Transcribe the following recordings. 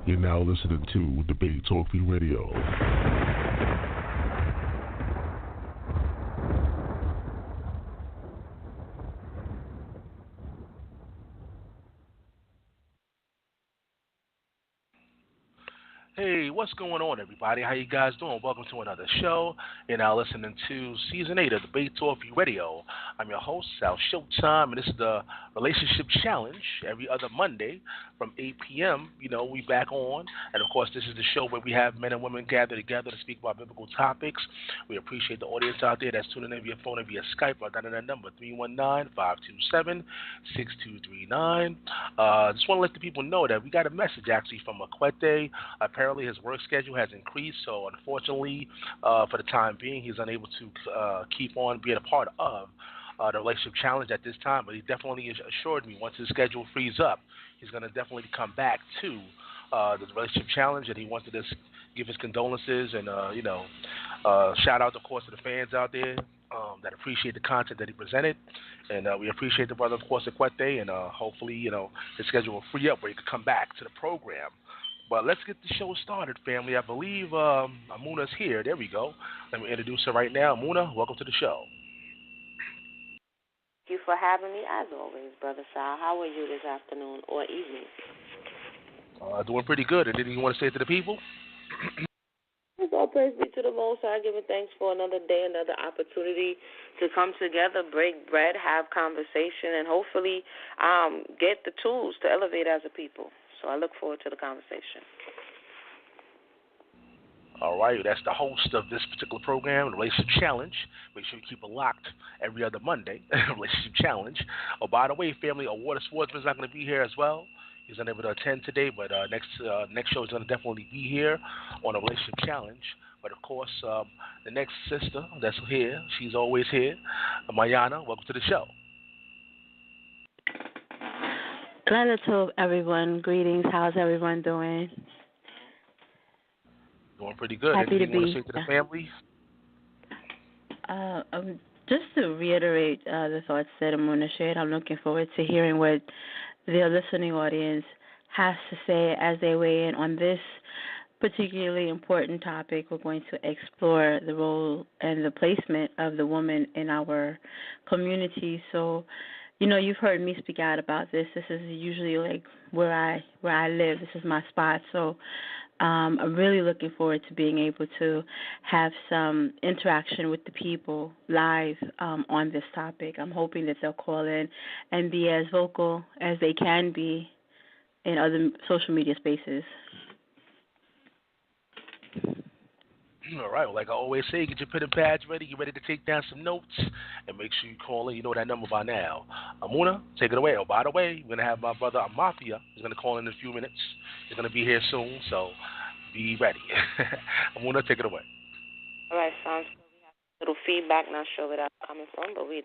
You're now listening to Debate Talk Free Radio. Hey, what's going on, everybody? How you guys doing? Welcome to another show. You're now listening to Season 8 of Debate Talk Free Radio. I'm your host, Sal Showtime, and this is the Relationship Challenge every other Monday from 8 p.m. You know, we back on. And, of course, this is the show where we have men and women gather together to speak about biblical topics. We appreciate the audience out there that's tuning in via phone and via Skype. I got that number, 319-527-6239. Just want to let the people know that we got a message, actually, from Akwetey. Apparently, his work schedule has increased, so unfortunately, for the time being, he's unable to keep on being a part of the Relationship Challenge at this time. But he definitely assured me once his schedule frees up, he's going to definitely come back to the Relationship Challenge, and he wanted to give his condolences and, shout out, of course, to the fans out there that appreciate the content that he presented. And we appreciate the brother, of course, Akwetey, and hopefully, his schedule will free up where he could come back to the program. But let's get the show started, family. I believe Emunah's here. There we go. Let me introduce her right now. Emunah, welcome to the show. Thank you for having me, as always, Brother Sal. How are you this afternoon or evening? Doing pretty good. Anything you want to say to the people? All praise be to the Most High, giving thanks for another day, another opportunity to come together, break bread, have conversation, and hopefully get the tools to elevate as a people. So I look forward to the conversation. All right, that's the host of this particular program, the Relationship Challenge. Make sure you keep it locked every other Monday, Relationship Challenge. Oh, by the way, family, Ahwar Da Swordsman is not going to be here as well. He's unable to attend today, but next show is going to definitely be here on a Relationship Challenge. But, of course, the next sister that's here, she's always here, Mayanah, welcome to the show. Glad to everyone. Greetings. How's everyone doing? Doing pretty good. Happy Anything to you be. want to say to the family? Just to reiterate the thoughts that Emunah shared, I'm looking forward to hearing what the listening audience has to say as they weigh in on this particularly important topic. We're going to explore the role and the placement of the woman in our community. So, you've heard me speak out about this. This is usually like where I live. This is my spot. So I'm really looking forward to being able to have some interaction with the people live on this topic. I'm hoping that they'll call in and be as vocal as they can be in other social media spaces. All right, well, like I always say, get your pen and pads ready. Get ready to take down some notes, and make sure you call in. You know that number by now. Emunah, take it away. Oh, by the way, we're going to have my brother Ahmathyah. He's going to call in a few minutes. He's going to be here soon, so be ready. Emunah, take it away. All right, sounds good. We have a little feedback, not sure where that's coming from, but we're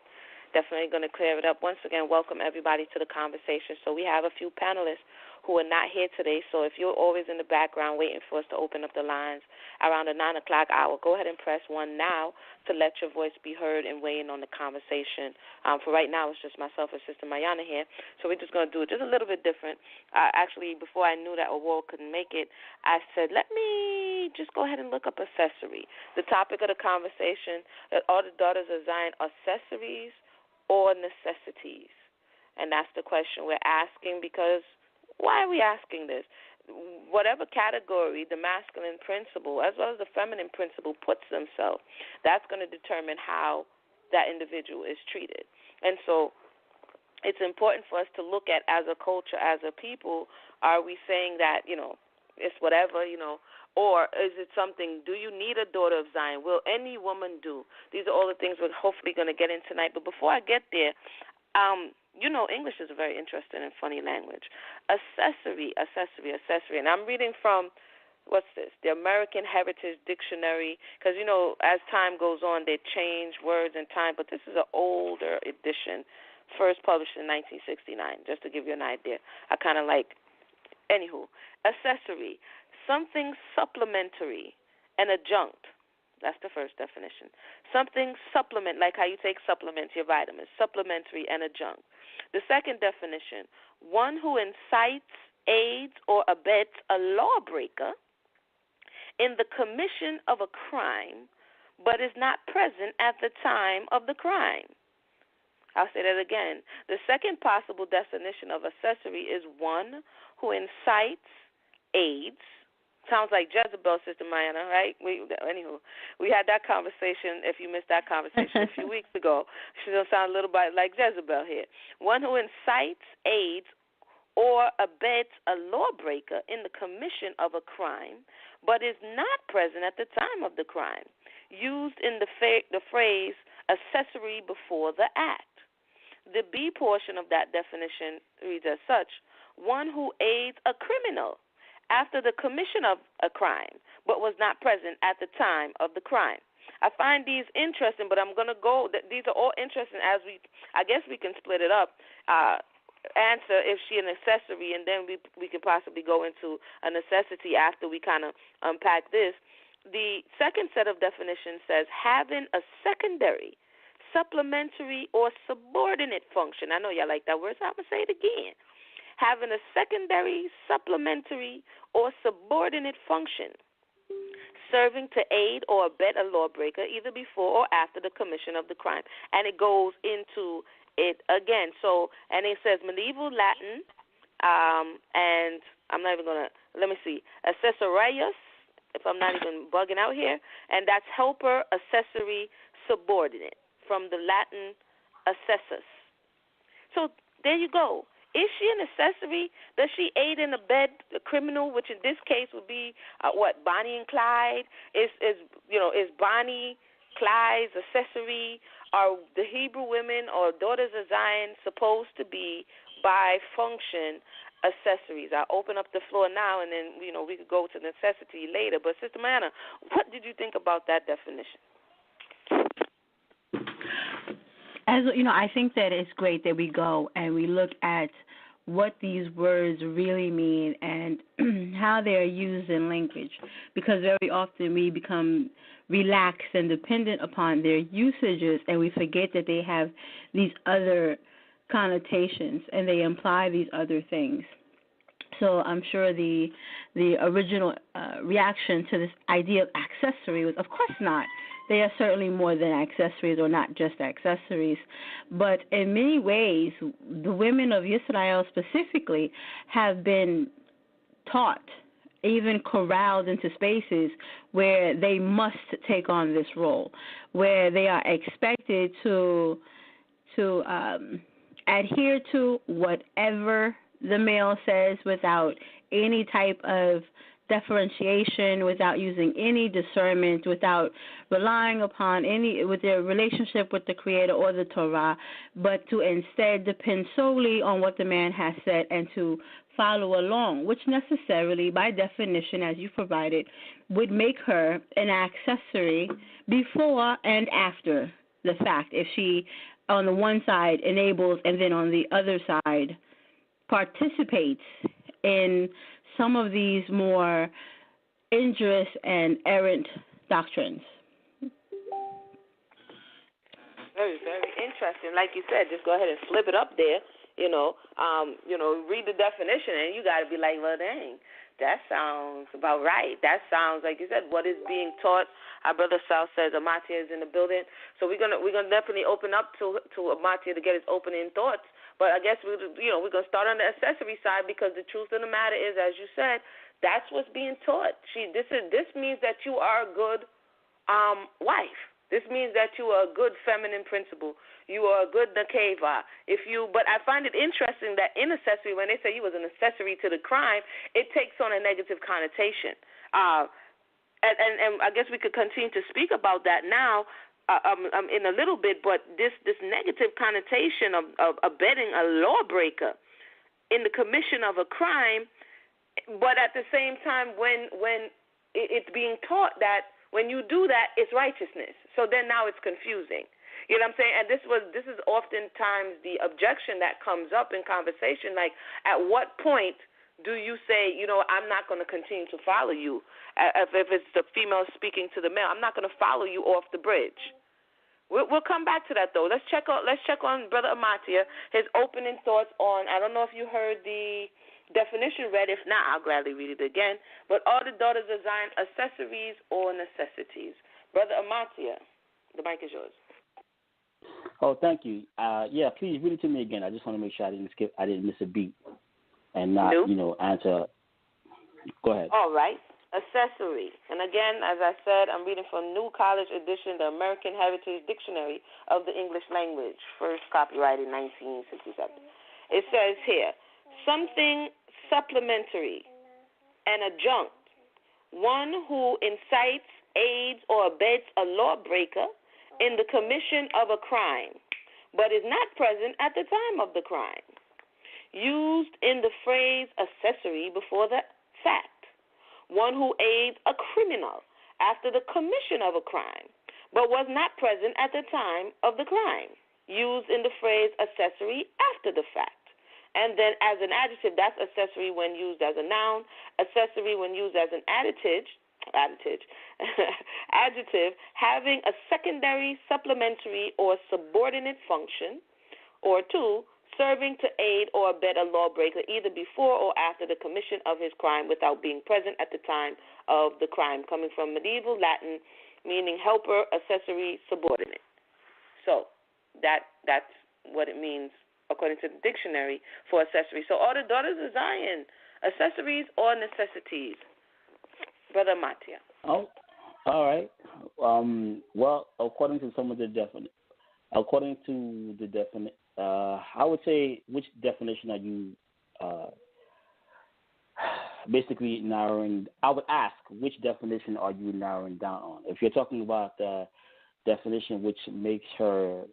definitely going to clear it up. Once again, welcome everybody to the conversation. So we have a few panelists who are not here today, so if you're always in the background waiting for us to open up the lines around the 9 o'clock hour, go ahead and press 1 now to let your voice be heard and weigh in on the conversation. For right now, it's just myself and Sister Mayanah here, so we're just going to do it just a little bit different. Actually, before I knew that Ahwar couldn't make it, I said, let me just go ahead and look up accessory. The topic of the conversation, are the daughters of Zion accessories or necessities? And that's the question we're asking, because why are we asking this? Whatever category the masculine principle as well as the feminine principle puts themselves, that's going to determine how that individual is treated. And so it's important for us to look at, as a culture, as a people, are we saying that, it's whatever, or is it something, do you need a daughter of Zion? Will any woman do? These are all the things we're hopefully going to get in tonight. But before I get there, English is a very interesting and funny language. Accessory. And I'm reading from, what's this? The American Heritage Dictionary, because, as time goes on, they change words in time, but this is an older edition, first published in 1969, just to give you an idea. I kind of like, anywho, accessory, something supplementary, an adjunct. That's the first definition. Something supplement, like how you take supplements, your vitamins, supplementary and adjunct. The second definition, one who incites aids or abets a lawbreaker in the commission of a crime, but is not present at the time of the crime. I'll say that again. The second possible definition of accessory is one who incites, aids. Sounds like Jezebel, Sister Mayanah, right? We had that conversation, if you missed that conversation a few weeks ago. She does sound a little bit like Jezebel here. One who incites, aids, or abets a lawbreaker in the commission of a crime, but is not present at the time of the crime, used in the phrase accessory before the act. The B portion of that definition reads as such: one who aids a criminal after the commission of a crime, but was not present at the time of the crime. I find these interesting, but I'm going to go, these are all interesting as I guess we can split it up. Answer if she an accessory, and then we can possibly go into a necessity after we kind of unpack this. The second set of definitions says having a secondary, supplementary, or subordinate function. I know y'all like that word, so I'm going to say it again. Having a secondary, supplementary, or subordinate function, serving to aid or abet a lawbreaker either before or after the commission of the crime. And it goes into it again. So, and it says medieval Latin, and I'm not even going to, let me see, accessorius, if I'm not even bugging out here, and that's helper, accessory, subordinate, from the Latin accessus. So there you go. Is she an accessory? Does she aid and abet a criminal, which in this case would be Bonnie and Clyde? Is Bonnie, Clyde's accessory? Are the Hebrew women or daughters of Zion supposed to be by function accessories? I'll open up the floor now, and then we could go to necessity later. But Sister Mayanah, what did you think about that definition? As you know, I think that it's great that we go and we look at what these words really mean and how they are used in language, because very often we become relaxed and dependent upon their usages, and we forget that they have these other connotations and they imply these other things. So I'm sure the original reaction to this idea of accessory was, of course not. They are certainly more than accessories, or not just accessories. But in many ways, the women of Israel specifically have been taught, even corralled into spaces where they must take on this role, where they are expected to adhere to whatever the male says without any type of differentiation, without using any discernment, without relying upon with their relationship with the Creator or the Torah, but to instead depend solely on what the man has said and to follow along, which necessarily, by definition, as you provided, would make her an accessory before and after the fact, if she, on the one side, enables and then on the other side participates in some of these more injurious and errant doctrines. Very, very interesting. Like you said, just go ahead and flip it up there. Read the definition, and you got to be like, well, dang, that sounds about right. That sounds like you said, what is being taught. Our brother Sal says Ahmathyah is in the building, so we're gonna definitely open up to Ahmathyah to get his opening thoughts. But I guess we're gonna start on the accessory side, because the truth of the matter is, as you said, that's what's being taught. This means that you are a good wife. This means that you are a good feminine principle. You are a good nakeva. But I find it interesting that in accessory, when they say you was an accessory to the crime, it takes on a negative connotation. And I guess we could continue to speak about that now. In a little bit, but this negative connotation of abetting a lawbreaker in the commission of a crime, but at the same time when it's being taught that when you do that, it's righteousness. So then now it's confusing. You know what I'm saying? And this is oftentimes the objection that comes up in conversation, like, at what point do you say, I'm not going to continue to follow you? If it's the female speaking to the male, I'm not going to follow you off the bridge. We'll come back to that, though. Let's check on Brother Ahmathyah, his opening thoughts on, I don't know if you heard the definition read. If not, I'll gladly read it again. But are the daughters of Zion accessories or necessities? Brother Ahmathyah, the mic is yours. Oh, thank you. Yeah, please read it to me again. I just want to make sure I didn't miss a beat, and not, answer. Go ahead. All right. Accessory. And again, as I said, I'm reading from New College Edition, the American Heritage Dictionary of the English Language, first copyrighted 1967. It says here, something supplementary, an adjunct, one who incites, aids, or abets a lawbreaker in the commission of a crime, but is not present at the time of the crime. Used in the phrase accessory before the fact. One who aids a criminal after the commission of a crime, but was not present at the time of the crime. Used in the phrase accessory after the fact. And then as an adjective, that's accessory when used as a noun, accessory when used as an adjective, having a secondary, supplementary, or subordinate function, or 2, serving to aid or abet a lawbreaker either before or after the commission of his crime without being present at the time of the crime, coming from medieval Latin, meaning helper, accessory, subordinate. So that's what it means according to the dictionary for accessory. So are the daughters of Zion accessories or necessities? Brother Ahmathyah. Oh, all right. Well, according to the definition, I would say, which definition are you basically narrowing? I would ask, which definition are you narrowing down on? If you're talking about the definition which makes her,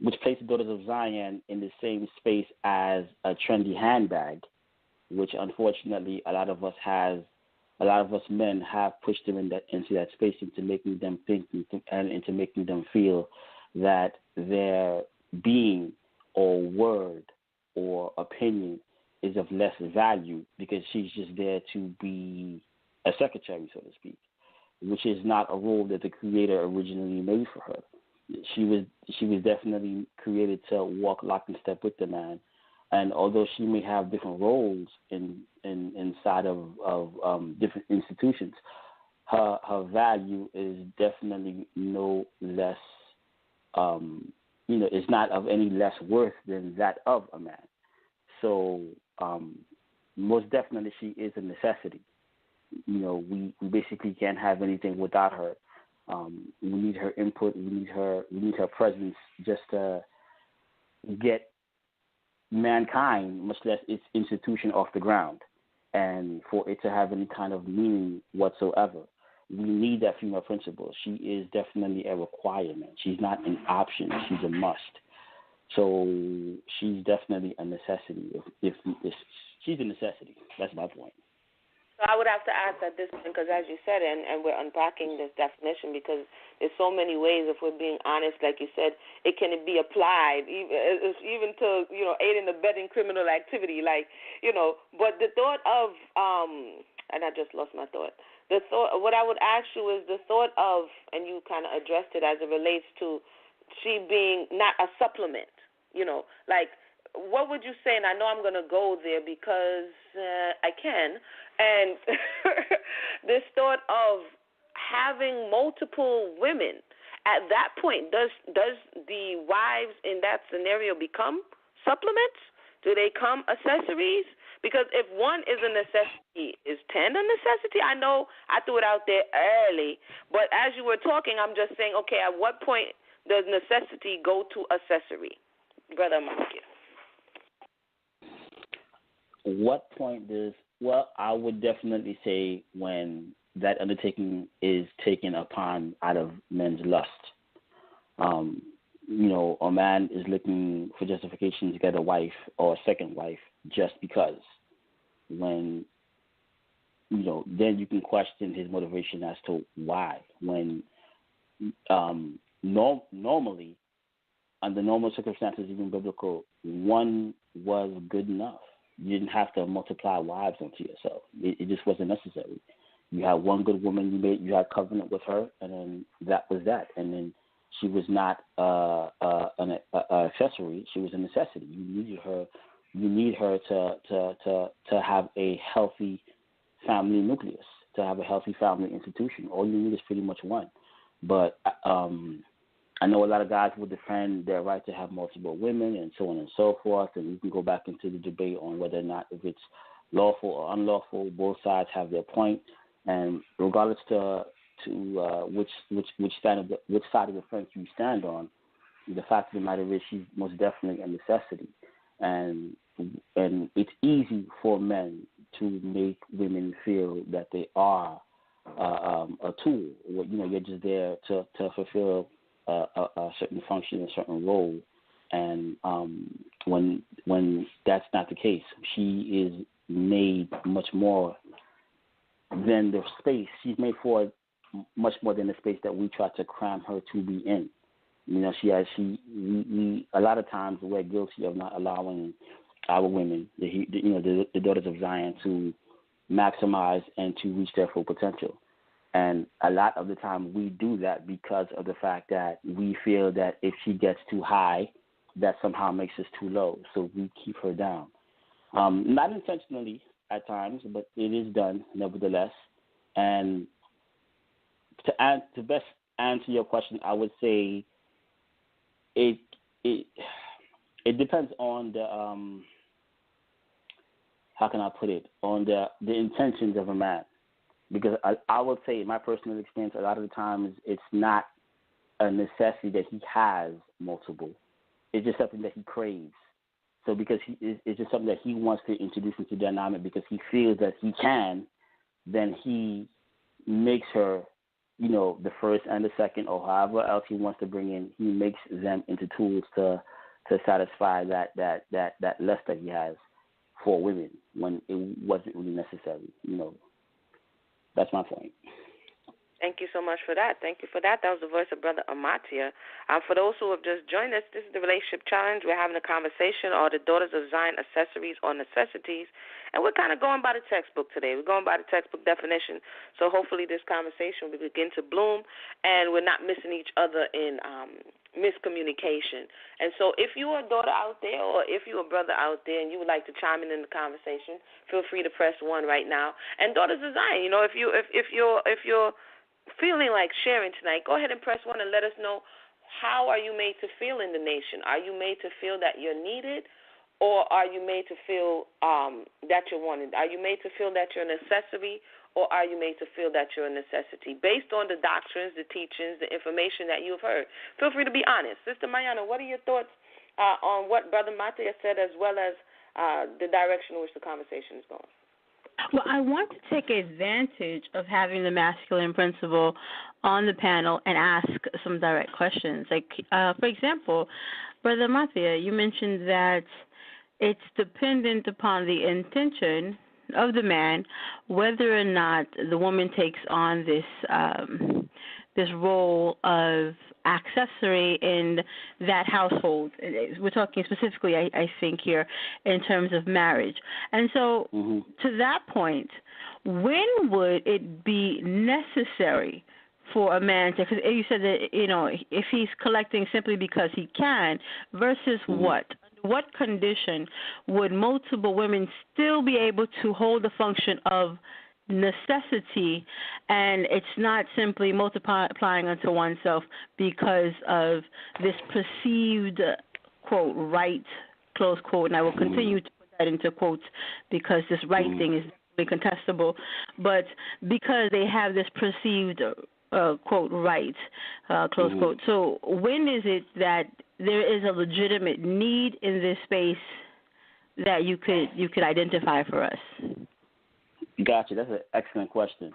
which places the daughters of Zion in the same space as a trendy handbag, which unfortunately a lot of us men have pushed them into that space, into making them think and into making them feel that their being or word or opinion is of less value because she's just there to be a secretary, so to speak, which is not a role that the Creator originally made for her. She was definitely created to walk lock and step with the man, and although she may have different roles inside of different institutions, her value is definitely no less. Is not of any less worth than that of a man. So most definitely she is a necessity. We basically can't have anything without her. We need her input. We need her presence just to get mankind, much less its institution, off the ground, and for it to have any kind of meaning whatsoever. We need that female principle. She is definitely a requirement. She's not an option. She's a must. So she's definitely a necessity. If she's a necessity, that's my point. So I would have to ask at this point, because as you said, and we're unpacking this definition because there's so many ways, if we're being honest, like you said, it can be applied even to, aiding and abetting criminal activity, but the thought of, and I just lost my thought. The thought, what I would ask you is the thought of, and you kind of addressed it as it relates to she being not a supplement, what would you say? And I know I'm going to go there because I can. And this thought of having multiple women, at that point, does the wives in that scenario become supplements? Do they become accessories? Because if one is a necessity, is 10 a necessity? I know I threw it out there early, but as you were talking, I'm just saying, okay, at what point does necessity go to accessory? Brother Ahmathyah. What point well, I would definitely say when that undertaking is taken upon out of men's lust. A man is looking for justification to get a wife or a second wife just because. When, then you can question his motivation as to why. When normally, under normal circumstances, even biblical, one was good enough. You didn't have to multiply wives unto yourself. It just wasn't necessary. You had one good woman, you had covenant with her, and then that was that. And then she was not an accessory; she was a necessity. You needed her you need her to have a healthy family nucleus, to have a healthy family institution. All you need is pretty much one. But I know a lot of guys will defend their right to have multiple women and so on and so forth, and we can go back into the debate on whether or not if it's lawful or unlawful. Both sides have their point, and regardless to which side of the fence you stand on, the fact of the matter is she's most definitely a necessity, and it's easy for men to make women feel that they are a tool. You're just there to fulfill a certain function, a certain role, and when that's not the case, she is made much more than the space. She's made for much more than the space that we try to cram her to be in. We a lot of times we're guilty of not allowing our women, the daughters of Zion, to maximize and to reach their full potential. And a lot of the time we do that because of the fact that we feel that if she gets too high, that somehow makes us too low. So we keep her down. Not intentionally at times, but it is done nevertheless. And to best answer your question, I would say it depends on the how can I put it, on the intentions of a man. Because I would say, in my personal experience, a lot of the times it's not a necessity that he has multiple. It's just something that he craves. So because it's just something that he wants to introduce into the dynamic because he feels that he can, then he makes her, the first and the second or however else he wants to bring in, he makes them into tools to satisfy that lust that he has for women when it wasn't really necessary, That's my point. Thank you so much for that. Thank you for that. That was the voice of Brother Ahmathyah. For those who have just joined us, this is the Relationship Challenge. We're having a conversation on the Daughters of Zion accessories or necessities. And we're kind of going by the textbook today. We're going by the textbook definition. So hopefully this conversation will begin to bloom and we're not missing each other in miscommunication. And so if you're a daughter out there or if you're a brother out there and you would like to chime in the conversation, feel free to press 1 right now. And Daughters of Zion, if you're feeling like sharing tonight, go ahead and press 1 and let us know, how are you made to feel in the nation? Are you made to feel that you're needed, or are you made to feel that you're wanted? Are you made to feel that you're a necessity, or are you made to feel that you're a necessity? Based on the doctrines, the teachings, the information that you've heard, feel free to be honest. Sister Mayanah, what are your thoughts on what Brother Ahmathyah said, as well as the direction in which the conversation is going? Well, I want to take advantage of having the masculine principle on the panel and ask some direct questions. Like, for example, Brother Ahmathyah, you mentioned that it's dependent upon the intention of the man whether or not the woman takes on this role of accessory in that household. We're talking specifically, I think, here in terms of marriage. And so to that point, when would it be necessary for a man to, because you said that, if he's collecting simply because he can, versus what condition would multiple women still be able to hold the function of necessity, and it's not simply multiplying unto oneself because of this perceived, quote, right, close quote, and I will continue to put that into quotes because this right thing is contestable, but because they have this perceived, quote, right, close quote. So when is it that there is a legitimate need in this space that you could identify for us? Gotcha. That's an excellent question.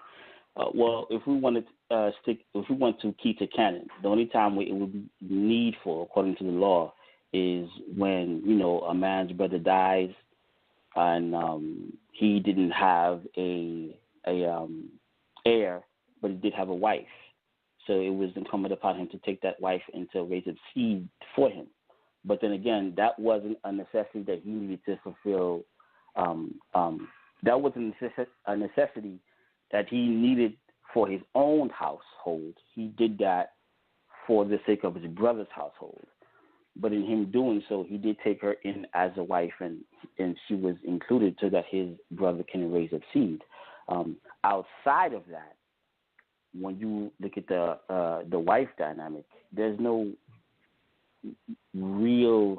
Well, if we want to keep to canon, the only time it would be needful, according to the law, is when a man's brother dies and he didn't have a heir, but he did have a wife. So it was incumbent upon him to take that wife and to raise a seed for him. But then again, that wasn't a necessity that he needed to fulfill. That wasn't a necessity that he needed for his own household. He did that for the sake of his brother's household. But in him doing so, he did take her in as a wife, and she was included so that his brother can raise up seed. Outside of that, when you look at the wife dynamic, there's no real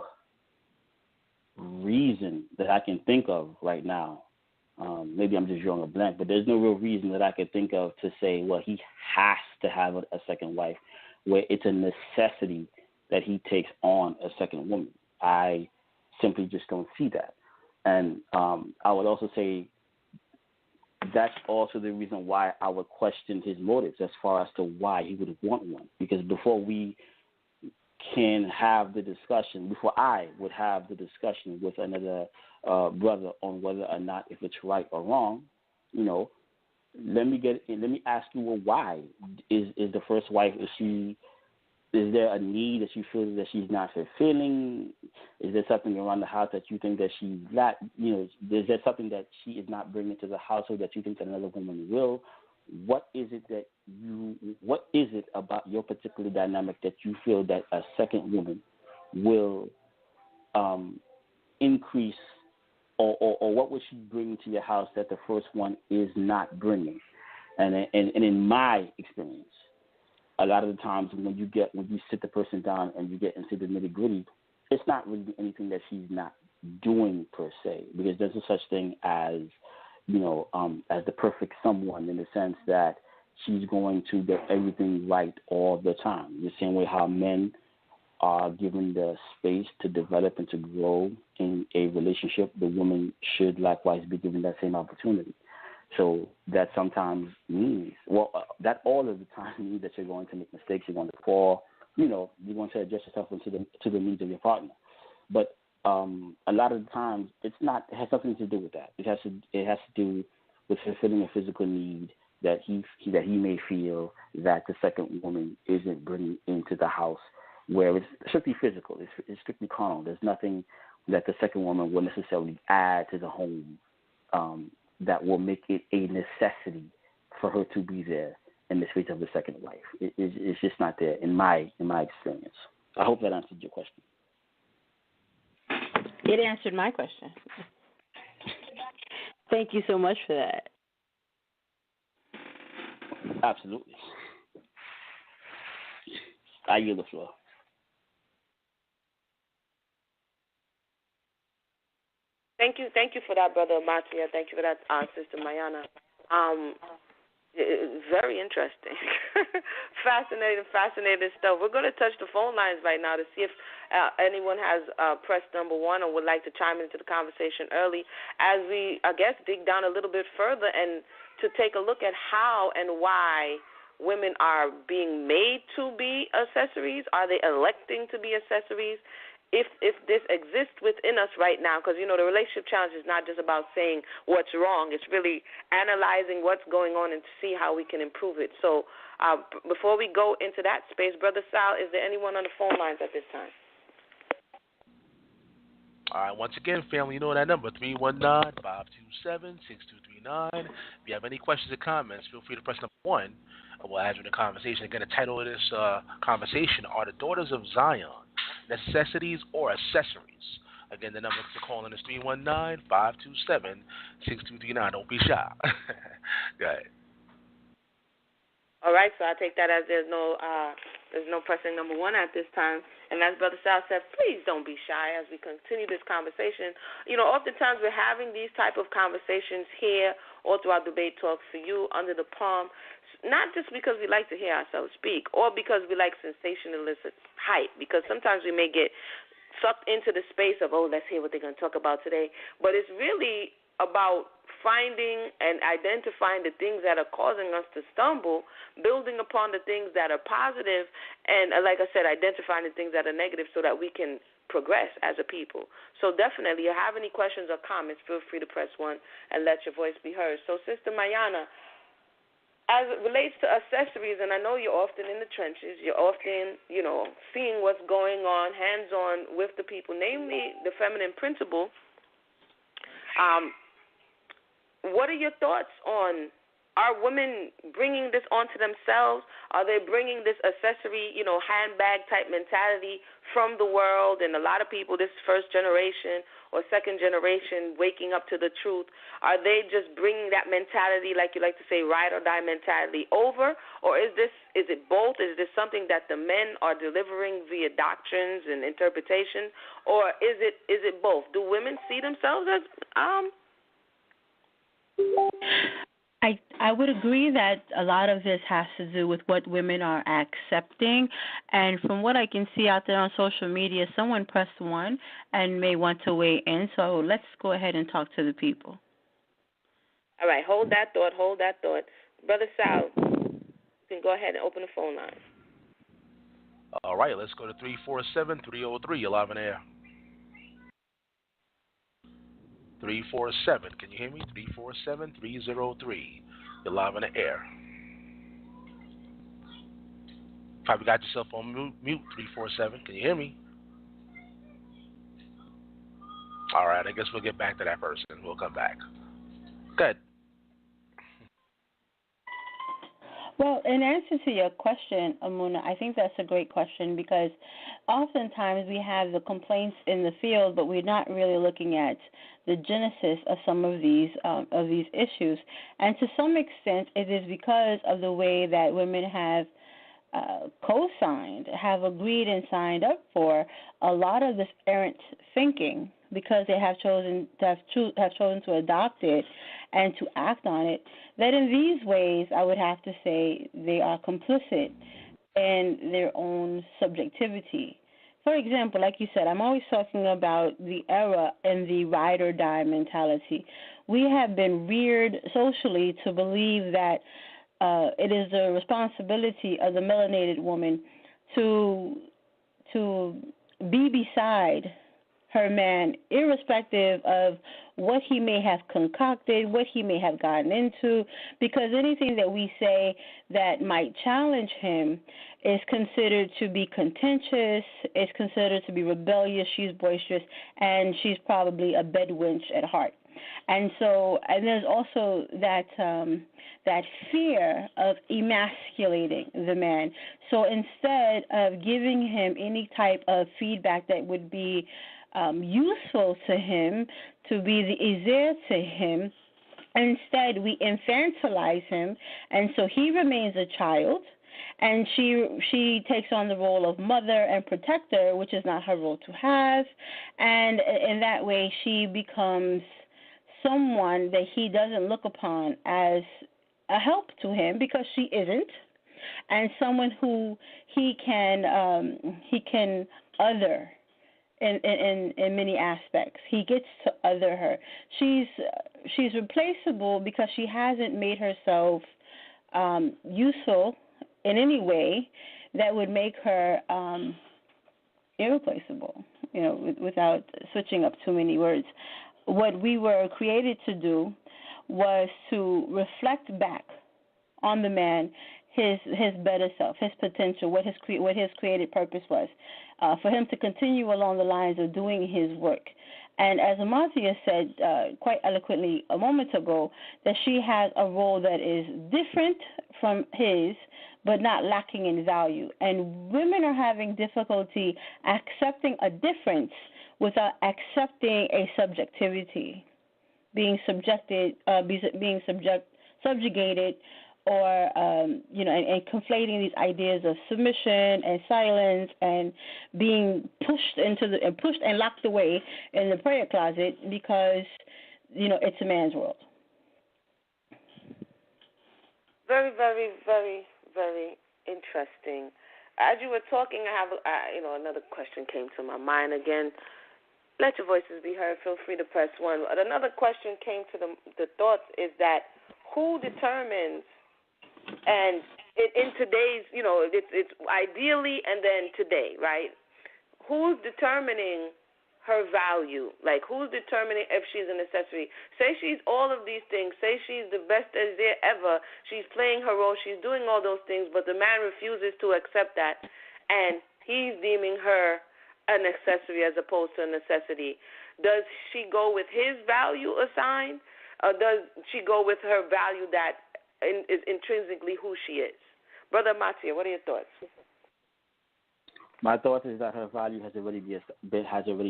reason that I can think of right now. Maybe I'm just drawing a blank, but there's no real reason that I could think of to say, well, he has to have a second wife, where it's a necessity that he takes on a second woman. I simply just don't see that. And I would also say that's also the reason why I would question his motives as far as to why he would want one. Because before we can have the discussion, before I would have the discussion with another brother on whether or not if it's right or wrong, let me ask you, well, why is the first wife? Is there a need that you feel that she's not fulfilling? Is there something around the house that you think that she's not? Is there something that she is not bringing to the household that you think that another woman will? What is it about your particular dynamic that you feel that a second woman will increase, or what would she bring to your house that the first one is not bringing? And in my experience, a lot of the times when you sit the person down and you get into the nitty-gritty, it's not really anything that she's not doing per se, because there's no such thing as the perfect someone, in the sense that she's going to get everything right all the time. The same way how men are given the space to develop and to grow in a relationship, the woman should likewise be given that same opportunity. So that sometimes means, that all of the time means that you're going to make mistakes, you're going to fall, you're going to adjust yourself to the needs of your partner. But a lot of the times it has nothing to do with that. It has to do with fulfilling a physical need that he may feel that the second woman isn't bringing into the house, where it's strictly physical, it's strictly carnal. There's nothing that the second woman will necessarily add to the home that will make it a necessity for her to be there in the space of the second wife. It's just not there in my experience. I hope that answered your question. It answered my question. Thank you so much for that. Absolutely. I yield the floor. Thank you for that, Brother Ahmathyah. Thank you for that, Sister Mayanah. Very interesting. Fascinating stuff. We're going to touch the phone lines right now to see if anyone has pressed number 1 or would like to chime into the conversation early, as we, I guess, dig down a little bit further and to take a look at how and why women are being made to be accessories. Are they electing to be accessories? If this exists within us right now, because, the relationship challenge is not just about saying what's wrong. It's really analyzing what's going on and to see how we can improve it. So before we go into that space, Brother Sal, is there anyone on the phone lines at this time? All right, once again, family, you know that number, 319-527-6239. If you have any questions or comments, feel free to press number 1. We'll add you in the conversation. Again, the title of this conversation are the Daughters of Tzion, Necessities or Accessories? Again, the number to call in is 319-527-6239. Don't be shy. Go ahead. All right, so I take that as there's no pressing number 1 at this time. And as Brother Sal said, please don't be shy as we continue this conversation. Oftentimes we're having these type of conversations here all throughout Debate Talk for you under the palm, not just because we like to hear ourselves speak or because we like sensationalist hype, because sometimes we may get sucked into the space of, let's hear what they're going to talk about today. But it's really about finding and identifying the things that are causing us to stumble, building upon the things that are positive, and like I said, identifying the things that are negative so that we can progress as a people. So definitely, if you have any questions or comments, feel free to press 1 and let your voice be heard. So Sister Mayanah, as it relates to accessories, and I know you're often in the trenches, you're often, seeing what's going on, hands-on with the people, namely the feminine principle, what are your thoughts on Are women bringing this onto themselves? Are they bringing this accessory, handbag type mentality from the world? And a lot of people, this first generation or second generation, waking up to the truth, are they just bringing that mentality, like you like to say, ride or die mentality over? Or is it both? Is this something that the men are delivering via doctrines and interpretation? Or is it both? Do women see themselves as I would agree that a lot of this has to do with what women are accepting. And from what I can see out there on social media, someone pressed 1 and may want to weigh in. So let's go ahead and talk to the people. All right, hold that thought. Brother Sal, you can go ahead and open the phone line. All right, let's go to 347-303. You're live on air. 347. Can you hear me? 347-303. You're live on the air. Probably got yourself on mute. 347. Can you hear me? All right. I guess we'll get back to that person. We'll come back. Good. Well, in answer to your question, Emunah, I think that's a great question because oftentimes we have the complaints in the field, but we're not really looking at the genesis of some of these issues. And to some extent, it is because of the way that women have co-signed, have agreed and signed up for a lot of this errant thinking because they have chosen to adopt it and to act on it, that in these ways I would have to say they are complicit in their own subjectivity. For example, like you said, I'm always talking about the era and the ride or die mentality. We have been reared socially to believe that it is the responsibility of the melanated woman to be beside her man, irrespective of what he may have concocted, what he may have gotten into, because anything that we say that might challenge him is considered to be contentious, is considered to be rebellious, she's boisterous, and she's probably a bedwench at heart. And there's also that fear of emasculating the man. So instead of giving him any type of feedback that would be useful to him, to be the easier to him, instead we infantilize him, and so he remains a child, and she takes on the role of mother and protector, which is not her role to have, and in that way she becomes someone that he doesn't look upon as a help to him because she isn't, and someone who he can other in many aspects. He gets to other her. She's replaceable because she hasn't made herself useful in any way that would make her irreplaceable, without switching up too many words. What we were created to do was to reflect back on the man his better self, his potential, what his created purpose was, for him to continue along the lines of doing his work. And as Ahmathyah said quite eloquently a moment ago, that she has a role that is different from his, but not lacking in value. And women are having difficulty accepting a difference without accepting a subjectivity, being subjugated, or and conflating these ideas of submission and silence and being pushed and locked away in the prayer closet because it's a man's world. Very, very, very, very interesting. As you were talking, I have another question came to my mind again. Let your voices be heard. Feel free to press 1. Another question came to the thoughts is that who determines, and in today's, it's ideally and then today, right? Who's determining her value? Like, who's determining if she's an accessory? Say she's all of these things. Say she's the best as there ever. She's playing her role. She's doing all those things, but the man refuses to accept that, and he's deeming her an accessory as opposed to a necessity. Does she go with his value assigned, or does she go with her value that is intrinsically who she is. Brother Ahmathyah, what are your thoughts? My thought is that her value has already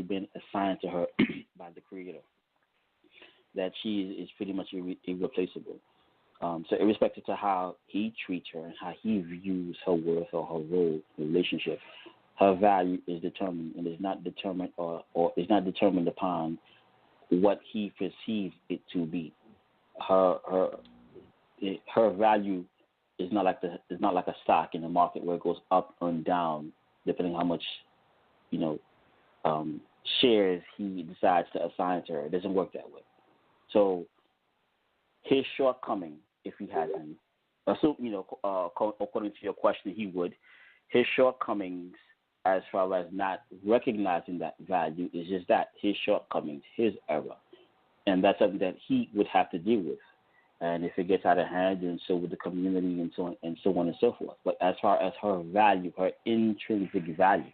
been assigned to her by the Creator. That she is pretty much irreplaceable. So irrespective to how he treats her and how he views her worth or her role in the relationship, her value is determined and is not determined or is not determined upon what he perceives it to be. Her value is not like a stock in the market where it goes up and down depending on how much shares he decides to assign to her. It doesn't work that way. So his shortcoming, if he has any, according to your question, he would. His shortcomings, as far as not recognizing that value, is just that, his shortcomings, his error, and that's something that he would have to deal with. And if it gets out of hand, then so would the community, and so on and so forth. But as far as her value, her intrinsic value,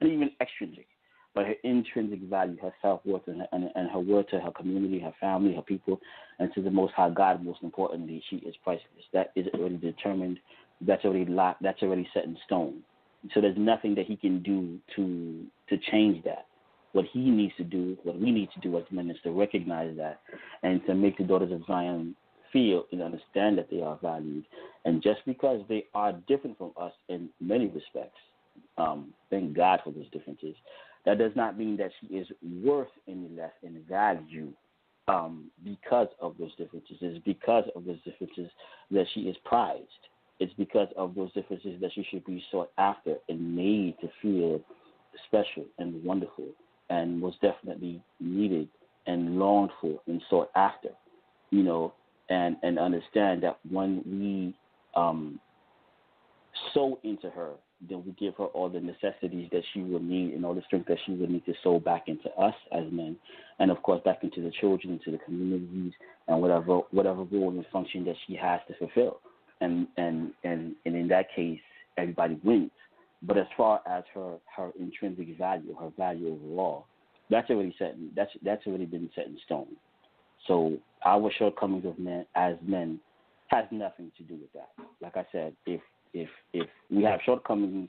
and even extrinsic, but her intrinsic value, her self-worth, and her worth to her community, her family, her people, and to the Most High God, most importantly, she is priceless. That is already determined. That's already locked. That's already set in stone. So there's nothing that he can do to change that. What he needs to do, what we need to do as men, is to recognize that and to make the daughters of Zion feel and understand that they are valued. And just because they are different from us in many respects, thank God for those differences, that does not mean that she is worth any less in value because of those differences. It's because of those differences that she is prized. It's because of those differences that she should be sought after and made to feel special and wonderful and most definitely needed and longed for and sought after, and understand that when we sow into her, then we give her all the necessities that she will need and all the strength that she will need to sow back into us as men, and of course back into the children, into the communities, and whatever role and function that she has to fulfill. And in that case, everybody wins. But as far as her intrinsic value, her value overall, that's already been set in stone. So our shortcomings as men has nothing to do with that. Like I said, if we have shortcomings,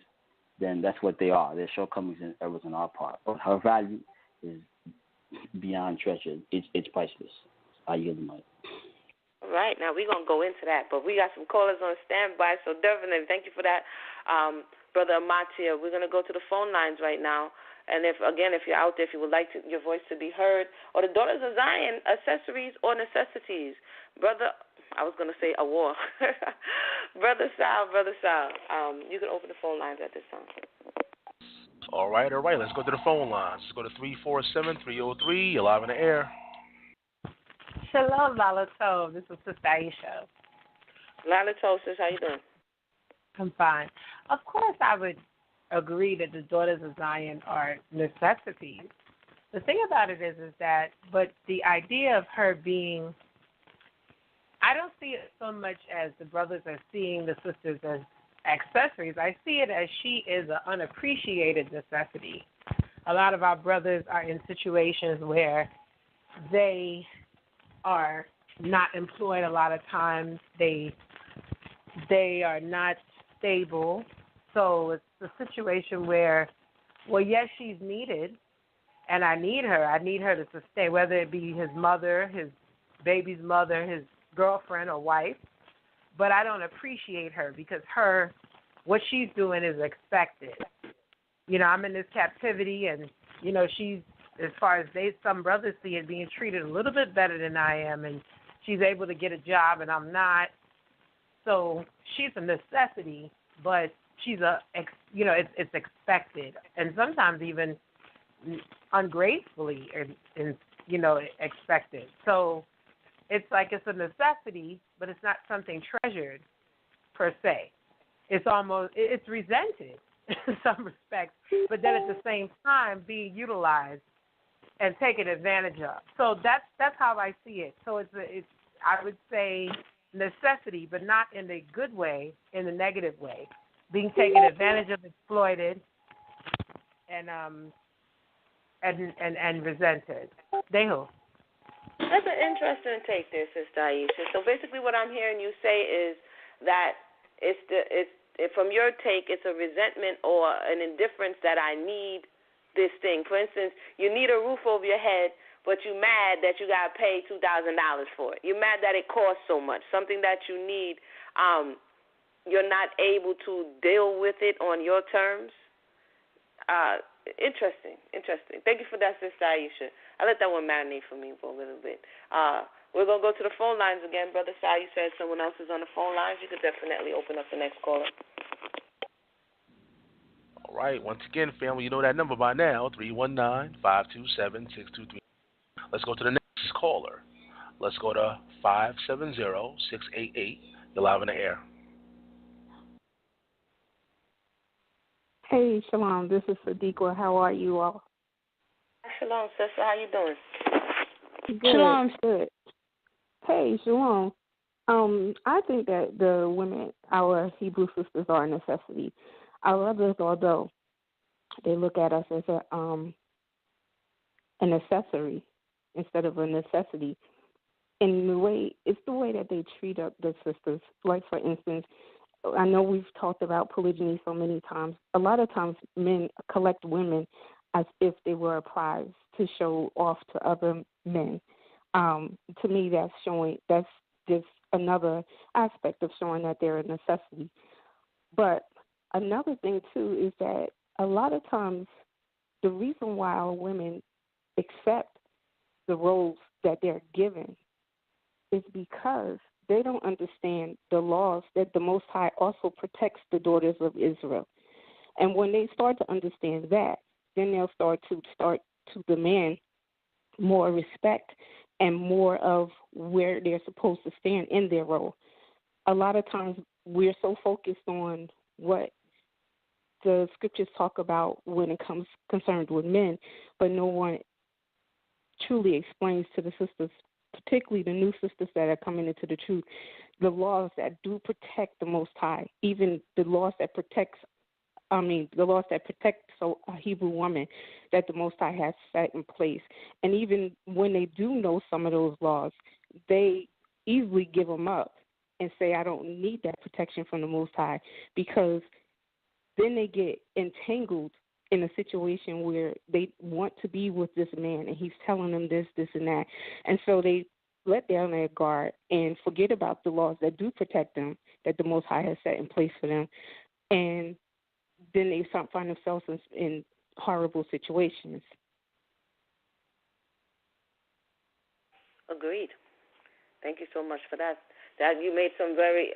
then that's what they are. They're shortcomings and errors on our part. But her value is beyond treasure. It's priceless. I yield the mic. All right, now we're going to go into that, but we got some callers on standby, so definitely thank you for that, Brother Ahmathyah. We're going to go to the phone lines right now, and if you're out there, if you would like your voice to be heard, or the Daughters of Zion, accessories or necessities, Brother, I was going to say Ahwar. Brother Sal, you can open the phone lines at this time. All right, let's go to the phone lines. Let's go to 347-303, you're live in the air. Shalom, Lala Tov. This is Sister Aisha. Lala Tov, sis, how you doing? I'm fine. Of course, I would agree that the Daughters of Zion are necessities. The thing about it is that, but the idea of her being, I don't see it so much as the brothers are seeing the sisters as accessories. I see it as she is an unappreciated necessity. A lot of our brothers are in situations where they are not employed a lot of times. They are not stable. So it's a situation where, well, yes, she's needed, and I need her. I need her to sustain, whether it be his mother, his baby's mother, his girlfriend or wife. But I don't appreciate her because what she's doing is expected. I'm in this captivity, and, she's, as far as some brothers see it, being treated a little bit better than I am, and she's able to get a job and I'm not. So she's a necessity, but she's it's expected, and sometimes even ungracefully expected. So it's like it's a necessity, but it's not something treasured per se. It's resented in some respects, but then at the same time being utilized and taken advantage of. So that's how I see it. So it's I would say necessity, but not in a good way, in a negative way. Being taken advantage of, exploited, and resented. Deho. That's an interesting take there, Sister Aisha. So basically what I'm hearing you say is that from your take, it's a resentment or an indifference that I need this thing. For instance, you need a roof over your head, but you're mad that you got to pay $2,000 for it. You're mad that it costs so much. Something that you need, you're not able to deal with it on your terms. Interesting. Thank you for that, Sister Aisha. I let that one marinate for me for a little bit. We're going to go to the phone lines again. Brother Sai, you said someone else is on the phone lines. You could definitely open up the next caller. All right. Once again, family, you know that number by now, 319-527-6233. Let's go to the next caller. Let's go to 570-688. You're live in the air. Hey, Shalom. This is Sadiqa. How are you all? Shalom, sister. How you doing? Good. Shalom. Good. Hey, Shalom. I think that the women, our Hebrew sisters, are a necessity. Our others, although they look at us as an accessory instead of a necessity, and it's the way that they treat the sisters. Like, for instance, I know we've talked about polygyny so many times. A lot of times men collect women as if they were a prize to show off to other men. To me, that's just another aspect of showing that they're a necessity. But another thing, too, is that a lot of times the reason why our women accept the roles that they're given is because they don't understand the laws that the Most High also protects the daughters of Israel. And when they start to understand that, then they'll start to demand more respect and more of where they're supposed to stand in their role. A lot of times we're so focused on what the scriptures talk about when it comes concerned with men, but no one truly explains to the sisters, particularly the new sisters that are coming into the truth, the laws that do protect the Most High, even the laws that protect a Hebrew woman that the Most High has set in place. And even when they do know some of those laws, they easily give them up and say, I don't need that protection from the Most High, because then they get entangled in a situation where they want to be with this man and he's telling them this, and that. And so they let down their guard and forget about the laws that do protect them, that the Most High has set in place for them. And then they find themselves in horrible situations. Agreed. Thank you so much for that. That you made some very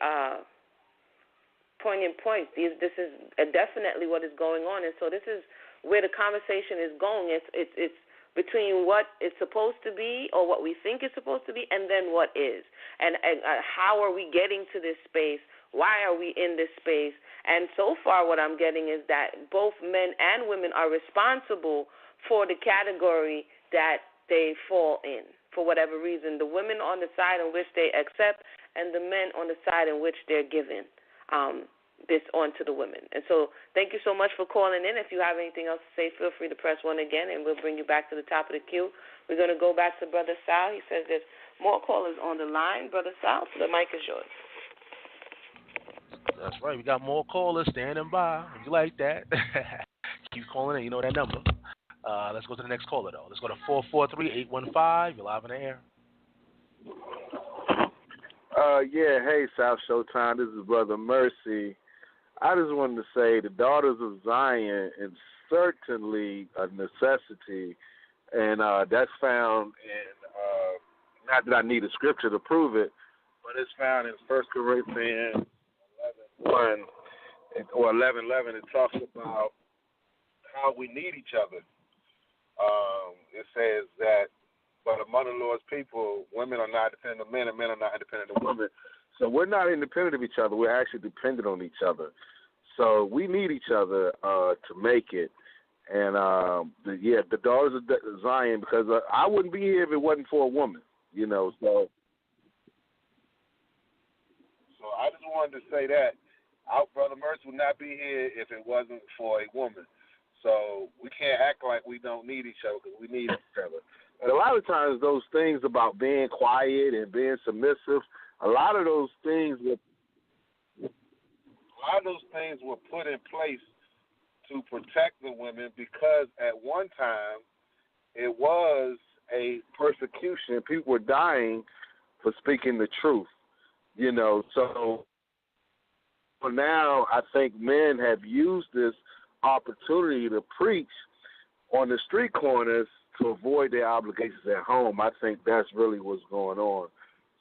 poignant points. This is definitely what is going on, and so this is where the conversation is going. It's between what it's supposed to be, or what we think it's supposed to be, and then what is, and how are we getting to this space? Why are we in this space? And so far what I'm getting is that both men and women are responsible for the category that they fall in, for whatever reason. The women on the side in which they accept, and the men on the side in which they're given this on to the women. And so thank you so much for calling in. If you have anything else to say, feel free to press 1 again, and we'll bring you back to the top of the queue. We're going to go back to Brother Sal. He says there's more callers on the line. Brother Sal, the mic is yours. That's right. We got more callers standing by. You like that? Keep calling in. You know that number. Let's go to the next caller, though. Let's go to 443-815. You're live in the air. Yeah. Hey, South Showtime. This is Brother Mercy. I just wanted to say the Daughters of Zion is certainly a necessity, and that's found in, not that I need a scripture to prove it, but it's found in 1 Corinthians 11:1 or 11:11. It talks about how we need each other. It says that, but among the Lord's people, women are not dependent on men, and men are not independent of women. So we're not independent of each other. We're actually dependent on each other. So we need each other to make it. And, the Daughters of Zion, because I wouldn't be here if it wasn't for a woman, you know. So I just wanted to say that. Our Brother Mercer would not be here if it wasn't for a woman. So we can't act like we don't need each other because we need each other. And a lot of times those things about being quiet and being submissive, a lot of those things were put in place to protect the women because at one time it was a persecution. People were dying for speaking the truth, So now I think men have used this opportunity to preach on the street corners to avoid their obligations at home. I think that's really what's going on.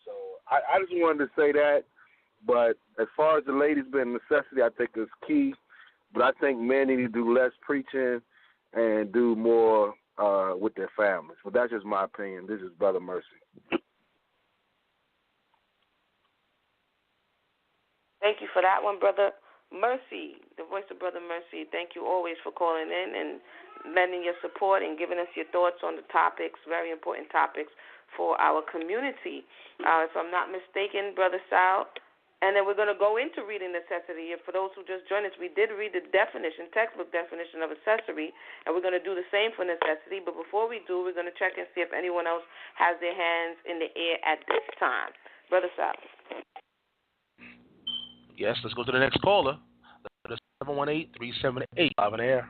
So I just wanted to say that. But as far as the ladies being a necessity, I think it's key. But I think men need to do less preaching and do more with their families. But that's just my opinion. This is Brother Mercy. Thank you for that one, Brother Mercy, the voice of Brother Mercy. Thank you always for calling in and lending your support and giving us your thoughts on the topics, very important topics for our community. If I'm not mistaken, Brother Sal, and then we're going to go into reading necessity. And for those who just joined us, we did read the definition, textbook definition of accessory, and we're going to do the same for necessity. But before we do, we're going to check and see if anyone else has their hands in the air at this time. Brother Sal. Yes, let's go to the next caller. 718-378, live on air.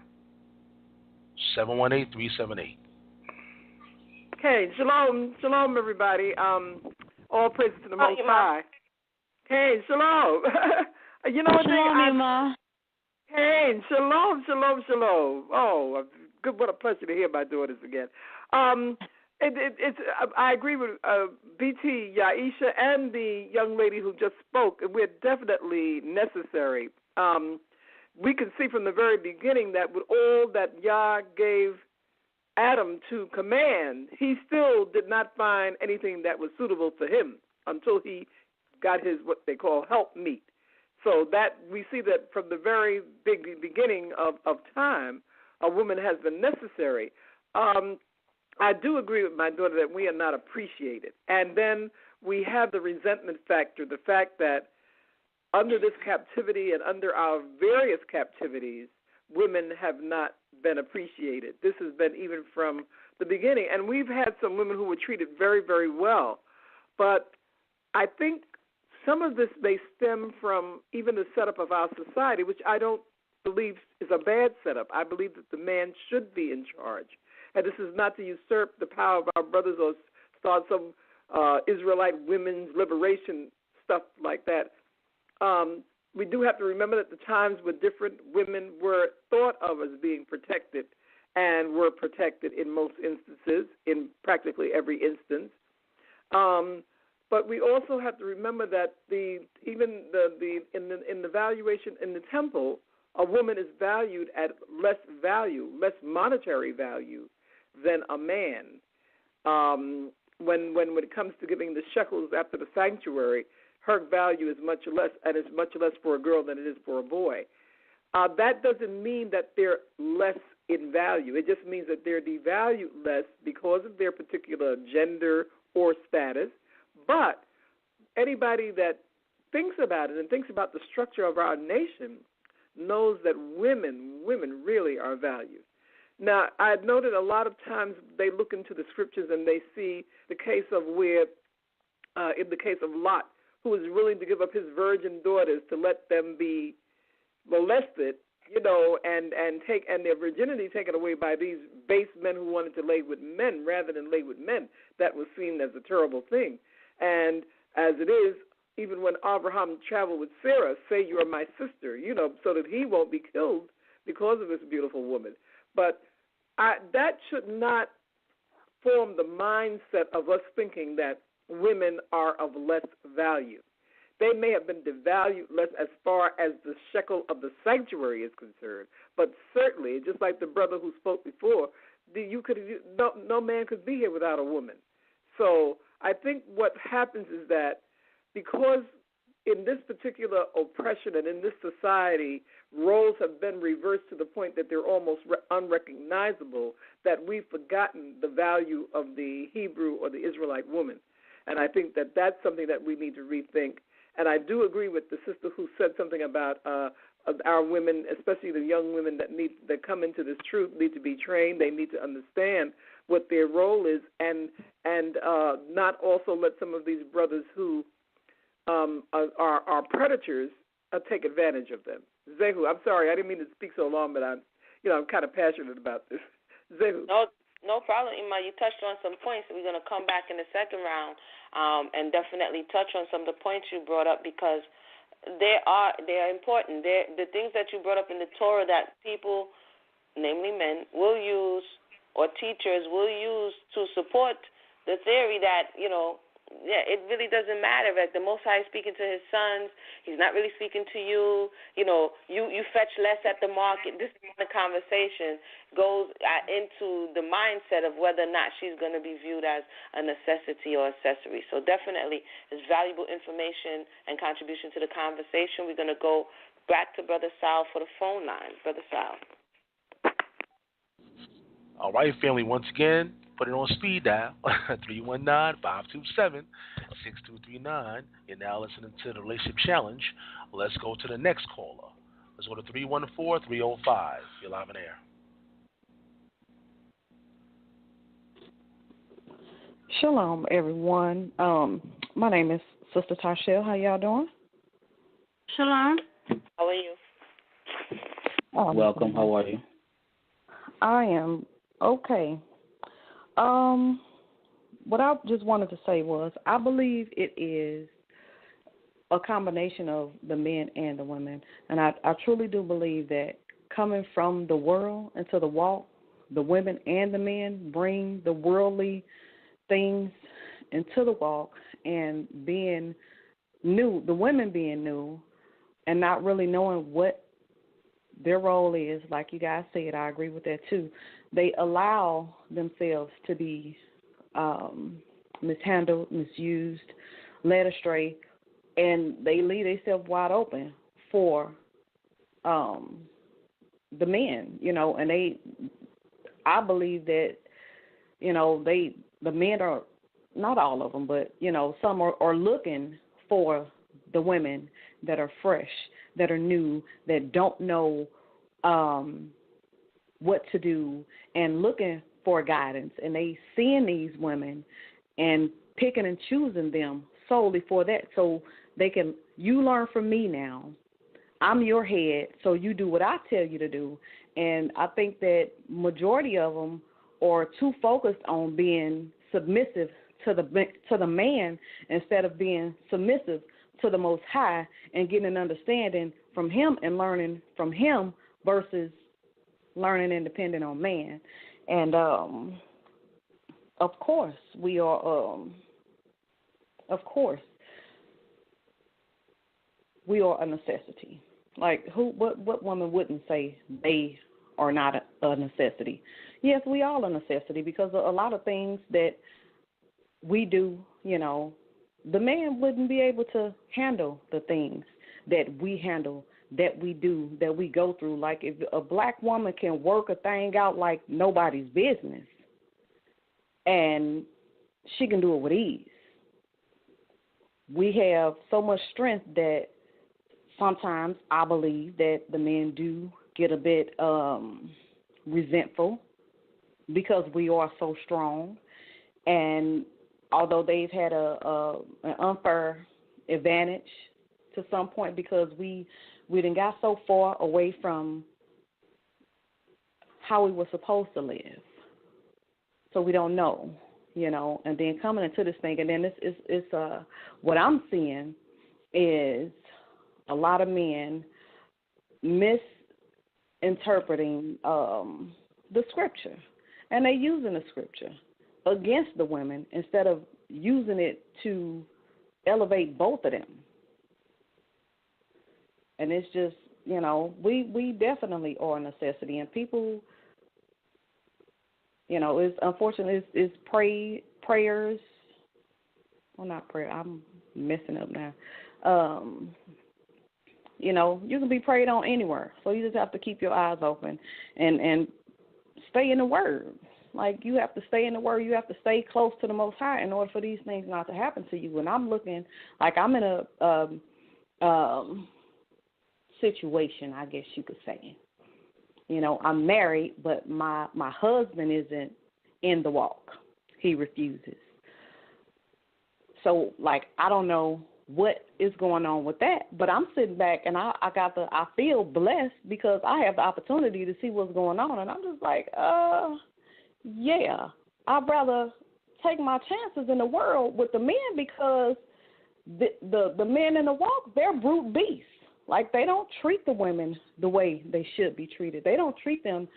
718-378. Okay, shalom, everybody. All praises to the Most High. Hey, shalom. You know what? Shalom, Ma. Hey, shalom. Oh, good. What a pleasure to hear my daughters again. I agree with BT, Yaisha, and the young lady who just spoke. We're definitely necessary. We can see from the very beginning that with all that Yah gave Adam to command, he still did not find anything that was suitable for him until he got his what they call helpmeet. So that we see that from the very beginning of time, a woman has been necessary. I do agree with my daughter that we are not appreciated. And then we have the resentment factor, the fact that under this captivity and under our various captivities, women have not been appreciated. This has been even from the beginning. And we've had some women who were treated very, very well. But I think some of this may stem from even the setup of our society, which I don't believe is a bad setup. I believe that the man should be in charge. And this is not to usurp the power of our brothers or start some Israelite women's liberation stuff like that. We do have to remember that the times were different. Women were thought of as being protected and were protected in most instances, in practically every instance. But we also have to remember that in the valuation in the temple, a woman is valued at less monetary value than a man. When it comes to giving the shekels after the sanctuary, her value is much less, and it's much less for a girl than it is for a boy. That doesn't mean that they're less in value. It just means that they're devalued less because of their particular gender or status. But anybody that thinks about it and thinks about the structure of our nation knows that women really are valued. Now, I've noted a lot of times they look into the scriptures and they see the case of where, in the case of Lot, who was willing to give up his virgin daughters to let them be molested, and their virginity taken away by these base men who wanted to lay with men rather than lay with men. That was seen as a terrible thing. And as it is, even when Abraham traveled with Sarah, say you are my sister, so that he won't be killed because of this beautiful woman. But that should not form the mindset of us thinking that women are of less value. They may have been devalued less as far as the shekel of the sanctuary is concerned, but certainly, just like the brother who spoke before, no man could be here without a woman. So I think what happens is that because in this particular oppression and in this society, roles have been reversed to the point that they're almost unrecognizable, that we've forgotten the value of the Hebrew or the Israelite woman. And I think that that's something that we need to rethink. And I do agree with the sister who said something about our women, especially the young women that come into this truth, need to be trained. They need to understand what their role is, and not also let some of these brothers who are predators take advantage of them. Zehu, I'm sorry, I didn't mean to speak so long, but I'm kind of passionate about this. Zehu. No problem, Ima. You touched on some points. We're going to come back in the second round and definitely touch on some of the points you brought up, because they are important. The things that you brought up in the Torah that people, namely men, will use, or teachers will use to support the theory that, it really doesn't matter. Like the Most High is speaking to his sons, he's not really speaking to you. You fetch less at the market. This kind of conversation goes into the mindset of whether or not she's going to be viewed as a necessity or accessory. So definitely it's valuable information and contribution to the conversation. We're going to go back to Brother Sal for the phone line. Brother Sal. All right, family, once again, put it on speed dial, 319-527-6239. You're now listening to the Relationship Challenge. Let's go to the next caller. Let's go to 314-305. You're live in air. Shalom, everyone. My name is Sister Tashelle. How y'all doing? Shalom. How are you? Welcome. How are you? I am okay. What I just wanted to say was I believe it is a combination of the men and the women. And I truly do believe that coming from the world into the walk, the women and the men bring the worldly things into the walk, and being new, the women being new and not really knowing what their role is, like you guys said, I agree with that too. They allow themselves to be mishandled, misused, led astray, and they leave themselves wide open for the men, and I believe that, the men are, not all of them, but, some are looking for the women that are fresh, that are new, that don't know what to do, and looking for guidance. And they seeing these women and picking and choosing them solely for that. So they can, you learn from me now. I'm your head, so you do what I tell you to do. And I think that majority of them are too focused on being submissive to the man instead of being submissive to the Most High and getting an understanding from him and learning from him versus learning independent on man. And of course we are a necessity. Like what woman wouldn't say they are not a necessity? Yes, we all a necessity, because a lot of things that we do, the man wouldn't be able to handle the things that we handle, that we do, that we go through. Like if a black woman can work a thing out like nobody's business, and she can do it with ease. We have so much strength that sometimes I believe that the men do get a bit resentful because we are so strong. And although they've had an unfair advantage to some point, because we done got so far away from how we were supposed to live. So we don't know, and then coming into this thing, and then it's what I'm seeing is a lot of men misinterpreting the scripture, and they using the scripture against the women instead of using it to elevate both of them. And it's just, we definitely are a necessity, and people, it's unfortunately it's prayers. Well, not prayer. I'm messing up now. You can be prayed on anywhere, so you just have to keep your eyes open and stay in the Word. Like, you have to stay in the Word. You have to stay close to the Most High in order for these things not to happen to you. And I'm looking like I'm in a situation, I guess you could say. You know, I'm married, but my husband isn't in the walk. He refuses. So, like, I don't know what is going on with that, but I'm sitting back and I feel blessed because I have the opportunity to see what's going on, and I'm just like, yeah, I'd rather take my chances in the world with the men because the men in the walk, they're brute beasts. Like, they don't treat the women the way they should be treated. They don't treat them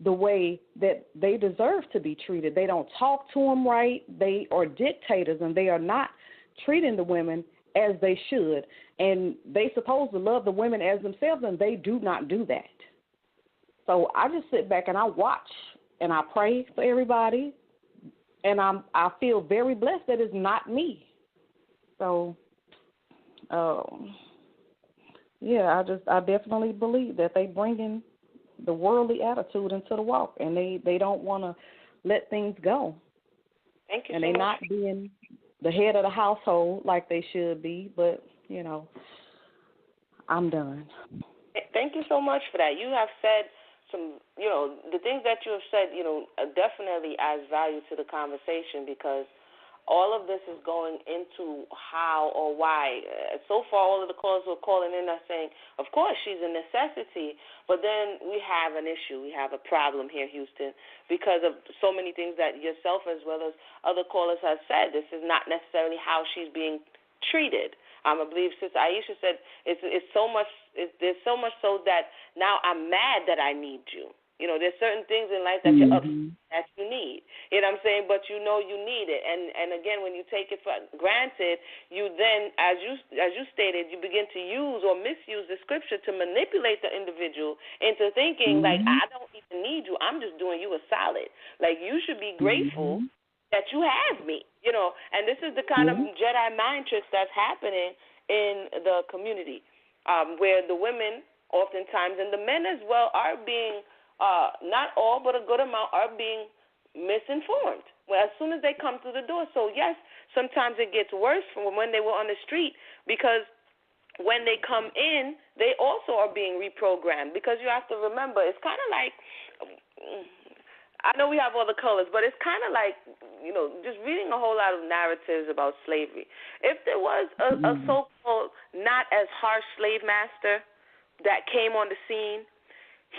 the way that they deserve to be treated. They don't talk to them right. They are dictators, and they are not treating the women as they should. And they supposed to love the women as themselves, and they do not do that. So I just sit back and I watch and I pray for everybody, and I feel very blessed that it's not me. So, yeah, I definitely believe that they bring in the worldly attitude into the walk, and they don't want to let things go. Thank you. And so they're much. not being the head of the household like they should be, but, you know, I'm done. Thank you so much for that. You have said some, you know, the things that you have said, you know, definitely adds value to the conversation because all of this is going into how or why. So far, all of the callers who are calling in are saying, of course, she's a necessity, but then we have an issue. We have a problem here, Houston, because of so many things that yourself as well as other callers have said. This is not necessarily how she's being treated. I believe Sister Aisha said there's so much so that now I'm mad that I need you. You know, there's certain things in life that you're upset that you need. You know what I'm saying? But you know you need it. And again, when you take it for granted, you then, as you stated, you begin to use or misuse the scripture to manipulate the individual into thinking, like, I don't even need you. I'm just doing you a solid. Like, you should be grateful that you have me. You know, and this is the kind of Jedi mind tricks that's happening in the community where the women oftentimes and the men as well are being not all, but a good amount are being misinformed as soon as they come through the door. So, yes, sometimes it gets worse from when they were on the street because when they come in, they also are being reprogrammed because you have to remember, it's kind of like, I know we have all the colors, but it's kind of like, you know, just reading a whole lot of narratives about slavery. If there was a so-called not as harsh slave master that came on the scene,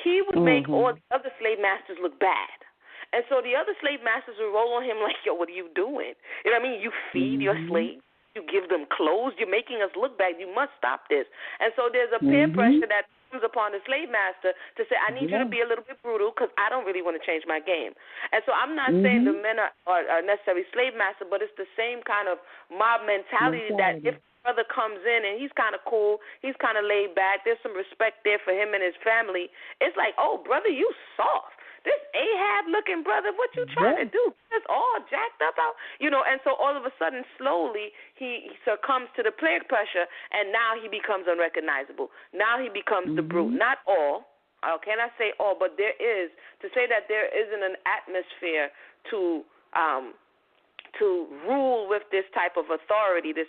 he would make all the other slave masters look bad. And so the other slave masters would roll on him like, yo, what are you doing? You know what I mean? You feed your slaves. You give them clothes. You're making us look bad. You must stop this. And so there's a peer pressure that comes upon the slave master to say, I need you to be a little bit brutal because I don't really want to change my game. And so I'm not saying the men are necessarily slave master, but it's the same kind of mob mentality that if brother comes in and he's kind of cool, he's kind of laid back, there's some respect there for him and his family, it's like, oh, brother, you soft. This Ahab-looking brother, what you trying to do? It's all jacked up out. You know, and so all of a sudden, slowly, he succumbs to the peer pressure, and now he becomes unrecognizable. Now he becomes the brute. Not all. Cannot say all, but there is, to say that there isn't an atmosphere to rule with this type of authority, this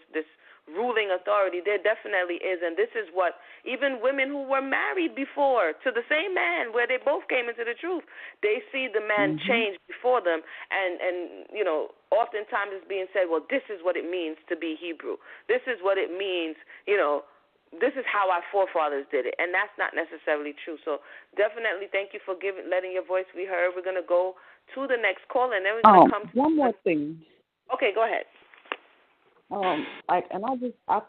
ruling authority, there definitely is. And this is what even women who were married before to the same man, where they both came into the truth, they see the man change before them. And you know, oftentimes it's being said, well, this is what it means to be Hebrew. This is what it means, you know, this is how our forefathers did it. And that's not necessarily true. So definitely thank you for letting your voice be heard. We're going to go to the next call, and then we're going to come to one more thing. Okay, go ahead. I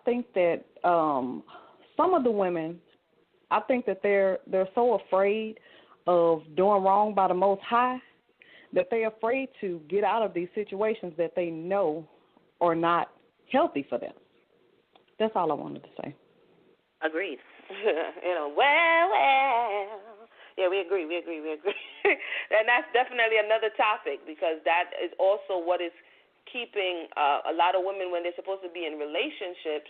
think that some of the women, I think that they're so afraid of doing wrong by the Most High that they're afraid to get out of these situations that they know are not healthy for them. That's all I wanted to say. Agreed. You know, well. Yeah, we agree. And that's definitely another topic because that is also what is keeping a lot of women, when they're supposed to be in relationships,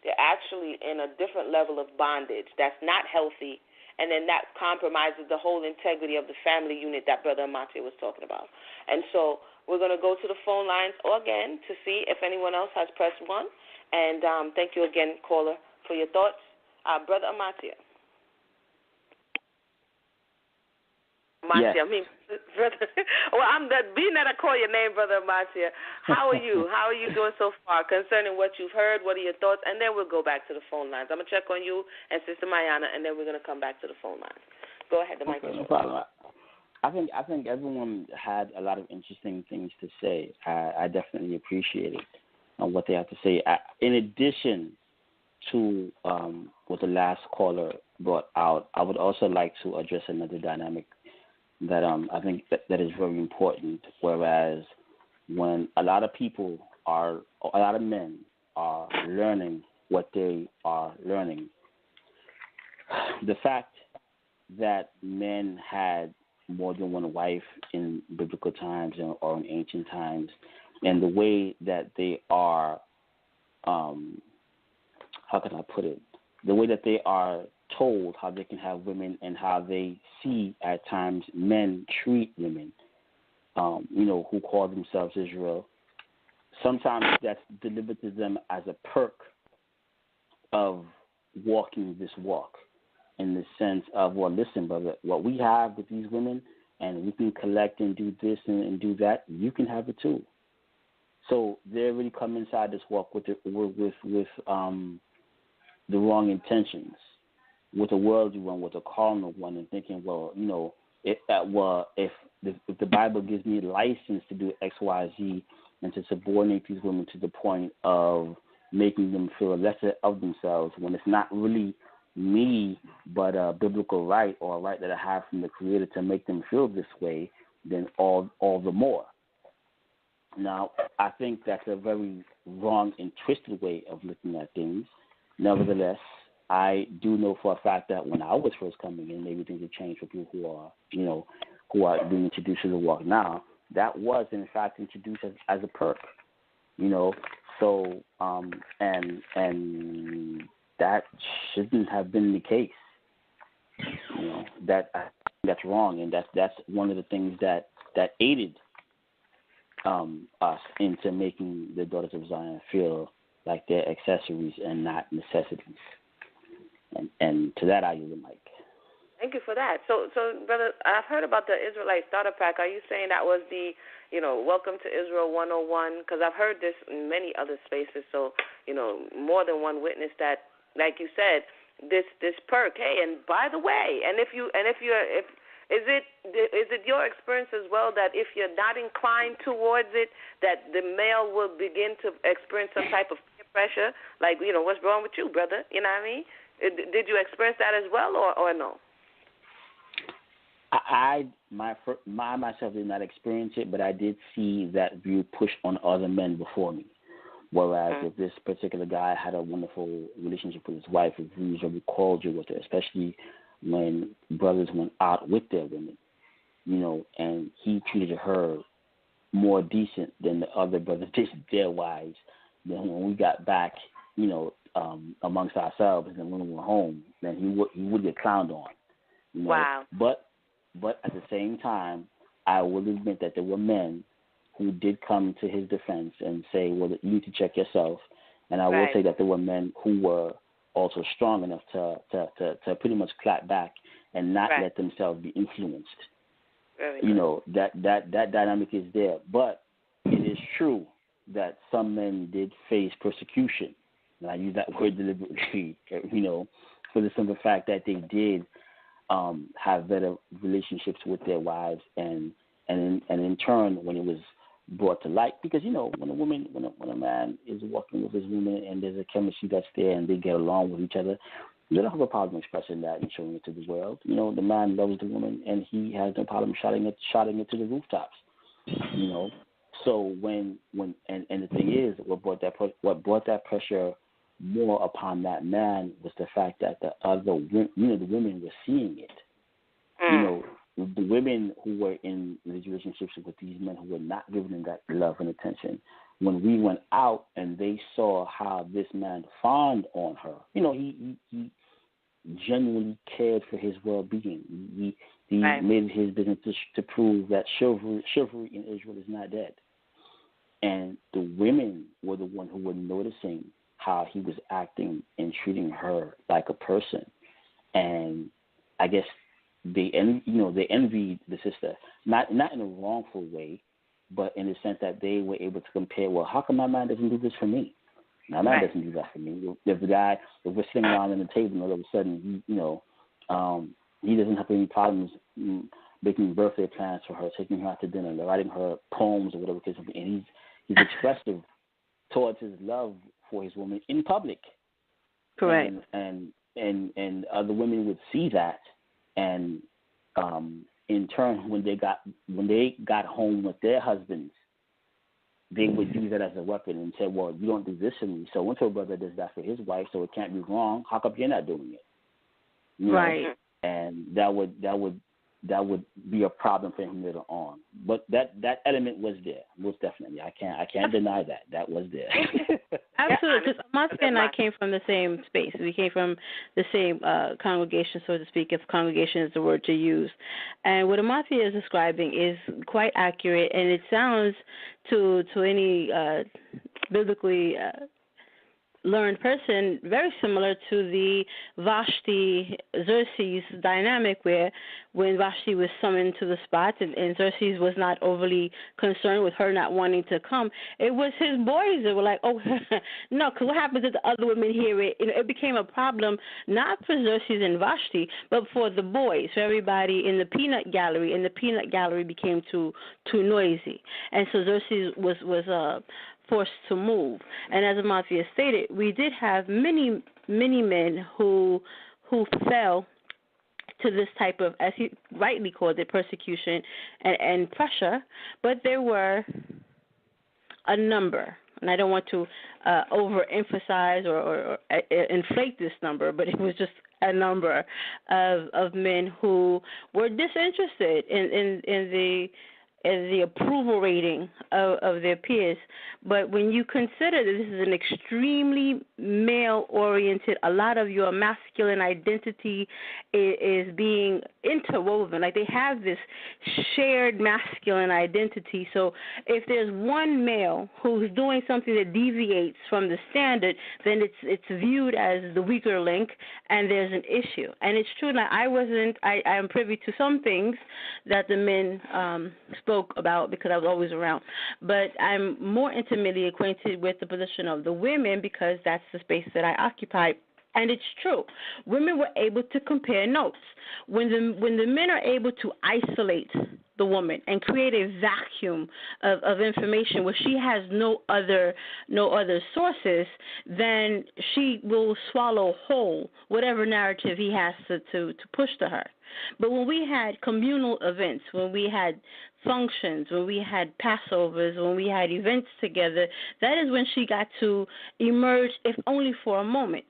they're actually in a different level of bondage that's not healthy, and then that compromises the whole integrity of the family unit that Brother Ahmathyah was talking about. And so we're going to go to the phone lines again to see if anyone else has pressed 1. And thank you again, caller, for your thoughts. Brother Ahmathyah. Yes. I mean, brother. Well, being that I call your name, Brother Ahmathyah. How are you? How are you doing so far concerning what you've heard? What are your thoughts? And then we'll go back to the phone lines. I'm gonna check on you and Sister Mayanah, and then we're gonna come back to the phone lines. Go ahead, the mic is yours. No problem. I think everyone had a lot of interesting things to say. I definitely appreciate it on what they have to say. In addition to what the last caller brought out, I would also like to address another dynamic that I think that is very important. Whereas when a lot of men are learning what they are learning, the fact that men had more than one wife in biblical times or in ancient times, and the way that they are, how can I put it? The way that they are told how they can have women and how they see at times men treat women, who call themselves Israel. Sometimes that's delivered to them as a perk of walking this walk, in the sense of, well, listen, brother, what we have with these women, and we can collect and do this and do that, you can have it too. So they really come inside this walk with the wrong intentions, with a worldly one, with a carnal one, and thinking, well, if the Bible gives me license to do X, Y, Z, and to subordinate these women to the point of making them feel lesser of themselves, when it's not really me, but a biblical right, or a right that I have from the Creator to make them feel this way, then all the more. Now, I think that's a very wrong and twisted way of looking at things. Nevertheless, I do know for a fact that when I was first coming in, maybe things have changed for people who are being introduced to the walk now. That was in fact introduced as a perk, So and that shouldn't have been the case. That's wrong, and that's one of the things that aided us into making the daughters of Zion feel like they're accessories and not necessities. And to that I use the mic. Thank you for that. So, brother, I've heard about the Israelite Starter Pack. Are you saying that was the, Welcome to Israel 101? Because I've heard this in many other spaces. So, more than one witness that, like you said, this perk. Hey, and by the way, is it your experience as well that if you're not inclined towards it, that the male will begin to experience some type of peer pressure? Like, what's wrong with you, brother? You know what I mean? Did you experience that as well, or no? I myself did not experience it, but I did see that view pushed on other men before me. Whereas if this particular guy had a wonderful relationship with his wife, if he was very cordial with her, especially when brothers went out with their women, and he treated her more decent than the other brothers did their wives, then when we got back, amongst ourselves, and when we were home, then he would get clowned on. Wow. But at the same time, I will admit that there were men who did come to his defense and say, well, you need to check yourself. And I will say that there were men who were also strong enough to pretty much clap back and not let themselves be influenced. That dynamic is there. But it is true that some men did face persecution. And I use that word deliberately, for the simple fact that they did have better relationships with their wives, and in turn, when it was brought to light, because when a man is walking with his woman and there's a chemistry that's there and they get along with each other, they don't have a problem expressing that and showing it to the world. The man loves the woman and he has no problem shouting it to the rooftops. So when the thing is, what brought that pressure more upon that man was the fact that the women were seeing it. The women who were in these relationships with these men who were not giving them that love and attention, when we went out and they saw how this man fawned on her, he genuinely cared for his well-being. He made it his business to prove that chivalry in Israel is not dead. And the women were the one who were noticing how he was acting and treating her like a person. And I guess they envied the sister, not in a wrongful way, but in the sense that they were able to compare, well, how come my man doesn't do this for me? My man doesn't do that for me. If we're sitting around on the table and all of a sudden, he doesn't have any problems making birthday plans for her, taking her out to dinner, writing her poems or whatever, and he's expressive towards his love for his woman in public. Correct. And other women would see that, and in turn, when they got home with their husbands, they would use that as a weapon and say, well, you don't do this for me, so and so brother does that for his wife, so it can't be wrong. How come you're not doing it? Right. And that would be a problem for him later on. But that element was there, most definitely. I can't deny that. That was there. Absolutely, because Ahmathyah and I came from the same space. We came from the same congregation, so to speak, if congregation is the word to use. And what Ahmathyah is describing is quite accurate, and it sounds to any biblically learned person very similar to the Vashti-Xerxes dynamic, where when Vashti was summoned to the spot and Xerxes was not overly concerned with her not wanting to come, it was his boys that were like, oh, no, because what happens if the other women hear it? It became a problem not for Xerxes and Vashti, but for the boys, for everybody in the peanut gallery, and the peanut gallery became too noisy. And so Xerxes was forced to move. And as Ahmathyah stated, we did have many men who fell to this type of, as he rightly called it, persecution and pressure, but there were a number, and I don't want to overemphasize or inflate this number, but it was just a number of men who were disinterested in the approval rating of their peers. But when you consider that this is an extremely male-oriented, a lot of your masculine identity is being interwoven. Like, they have this shared masculine identity. So if there's one male who's doing something that deviates from the standard, then it's viewed as the weaker link, and there's an issue. And it's true that I am privy to some things that the men spoke about because I was always around, but I'm more intimately acquainted with the position of the women because that's the space that I occupy. And it's true. Women were able to compare notes. When the men are able to isolate the woman and create a vacuum of information where she has no other sources, then she will swallow whole whatever narrative he has to push to her. But when we had communal events, when we had functions, when we had Passovers, when we had events together, that is when she got to emerge, if only for a moment,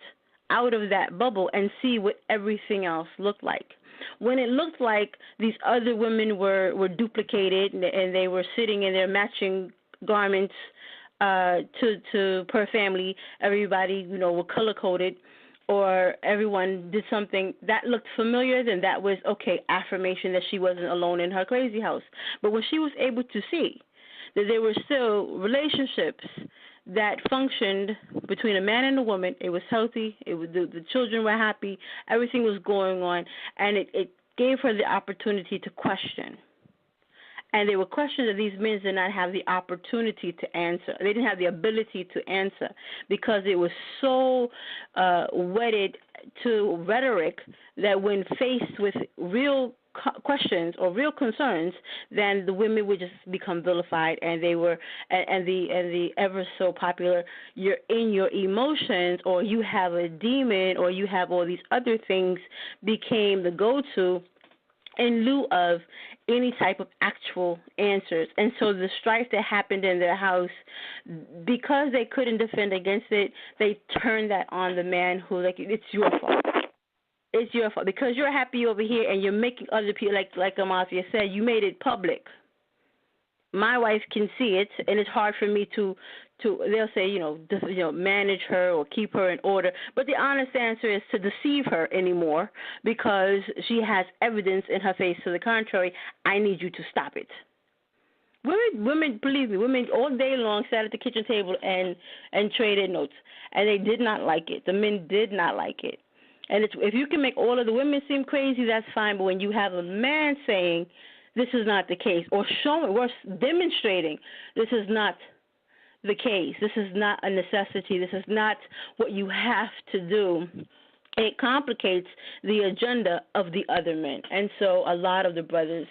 out of that bubble and see what everything else looked like. When it looked like these other women were duplicated and they were sitting in their matching garments to per family, everybody, were color-coded, or everyone did something that looked familiar, then that was, okay, affirmation that she wasn't alone in her crazy house. But when she was able to see that there were still relationships that functioned between a man and a woman, it was healthy, the children were happy, everything was going on, and it gave her the opportunity to question. And they were questions that these men did not have the opportunity to answer. They didn't have the ability to answer because it was so wedded to rhetoric that when faced with real questions or real concerns, then the women would just become vilified, and they were and the ever so popular "you're in your emotions" or "you have a demon" or "you have all these other things" became the go-to in lieu of any type of actual answers. And so the strife that happened in their house, because they couldn't defend against it, they turned that on the man who, like, it's your fault. It's your fault. Because you're happy over here and you're making other people, like Ahmathyah said, you made it public. My wife can see it, and it's hard for me to they'll say, manage her or keep her in order. But the honest answer is to deceive her anymore because she has evidence in her face to the contrary. I need you to stop it. Women, believe me, women all day long sat at the kitchen table and traded notes, and they did not like it. The men did not like it. And if you can make all of the women seem crazy, that's fine. But when you have a man saying this is not the case, or demonstrating this is not the case, this is not a necessity, this is not what you have to do, it complicates the agenda of the other men. And so a lot of the brothers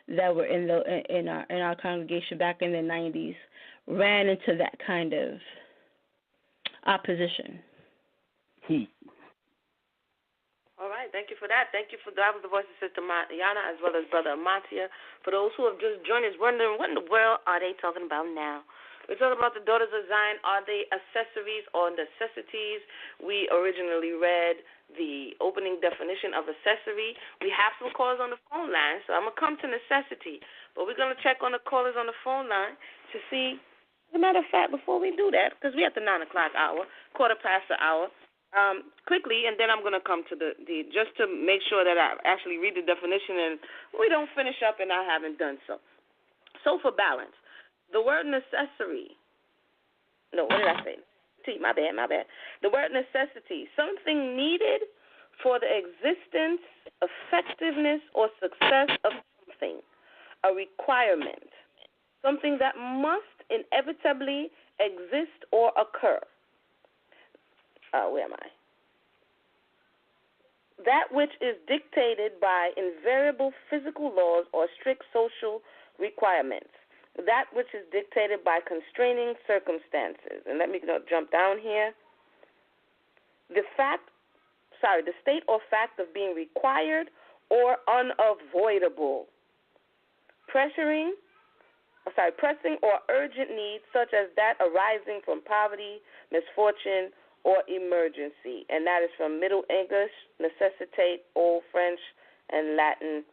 that were in our congregation back in the 90s ran into that kind of opposition. All right, thank you for that. That was the voice of Sister Mayanah as well as Brother Ahmathyah. For those who have just joined us wondering what in the world are they talking about now? We're talking about the daughters of Zion. Are they accessories or necessities? We originally read the opening definition of accessory. We have some callers on the phone line, so I'm going to come to necessity. But we're going to check on the callers on the phone line to see. As a matter of fact, before we do that, because we're at the 9 o'clock hour, 1/4 past the hour, quickly, and then I'm going to come to the just to make sure that I actually read the definition and we don't finish up and I haven't done so. So for balance, the word necessary, no, what did I say? My bad. The word necessity, something needed for the existence, effectiveness, or success of something, a requirement, something that must inevitably exist or occur. Where am I? That which is dictated by invariable physical laws or strict social requirements. That which is dictated by constraining circumstances. And let me jump down here. The state or fact of being required or unavoidable. Pressing or urgent needs such as that arising from poverty, misfortune, or emergency. And that is from Middle English, necessitate, Old French, and Latin,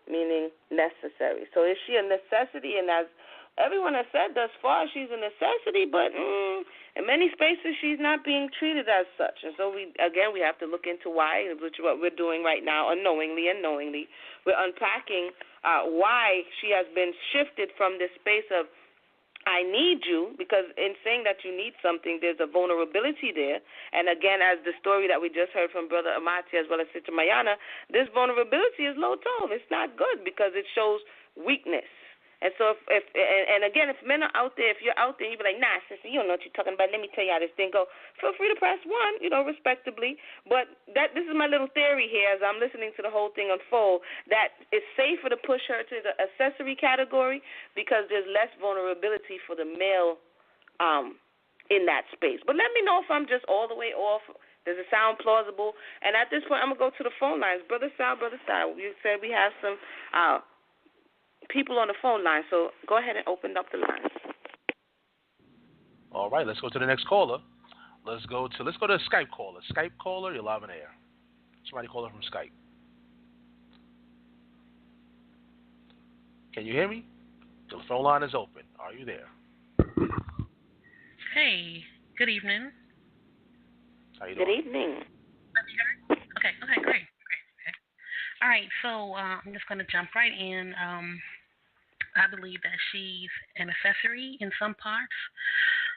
meaning necessary. So is she a necessity? And as everyone has said thus far, she's a necessity, but in many spaces she's not being treated as such. And so we have to look into why, which is what we're doing right now, unknowingly. We're unpacking why she has been shifted from this space of I need you, because in saying that you need something, there's a vulnerability there. And again, as the story that we just heard from Brother Ahmathyah as well as Sister Mayanah, this vulnerability is low tone. It's not good because it shows weakness. And so if men are out there, if you're out there and you be like, nah, sister, you don't know what you're talking about. Let me tell you how this thing go. Feel free to press 1, respectably. But this is my little theory here as I'm listening to the whole thing unfold, that it's safer to push her to the accessory category because there's less vulnerability for the male in that space. But let me know if I'm just all the way off. Does it sound plausible? And at this point, I'm going to go to the phone lines. Brother Sal, you said we have some people on the phone line, so go ahead and open up the line. All right, let's go to the next caller. Let's go to a Skype caller. Skype caller, you're live on air. Somebody call her from Skype. Can you hear me? The phone line is open. Are you there? Hey, good evening. How you doing? Good evening. Okay, great. Okay. All right, so I'm just going to jump right in. I believe that she's an accessory in some parts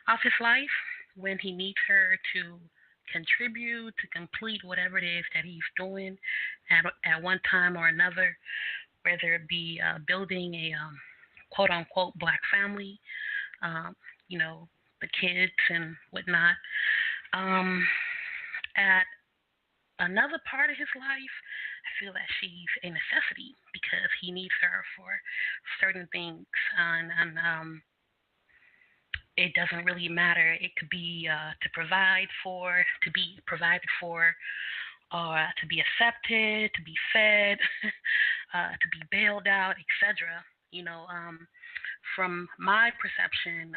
of his life when he needs her to contribute, to complete whatever it is that he's doing at one time or another, whether it be building a quote-unquote black family, the kids and whatnot. At another part of his life, I feel that she's a necessity because he needs her for certain things, and it doesn't really matter. It could be to provide for, to be provided for, or to be accepted, to be fed, to be bailed out, etc. From my perception,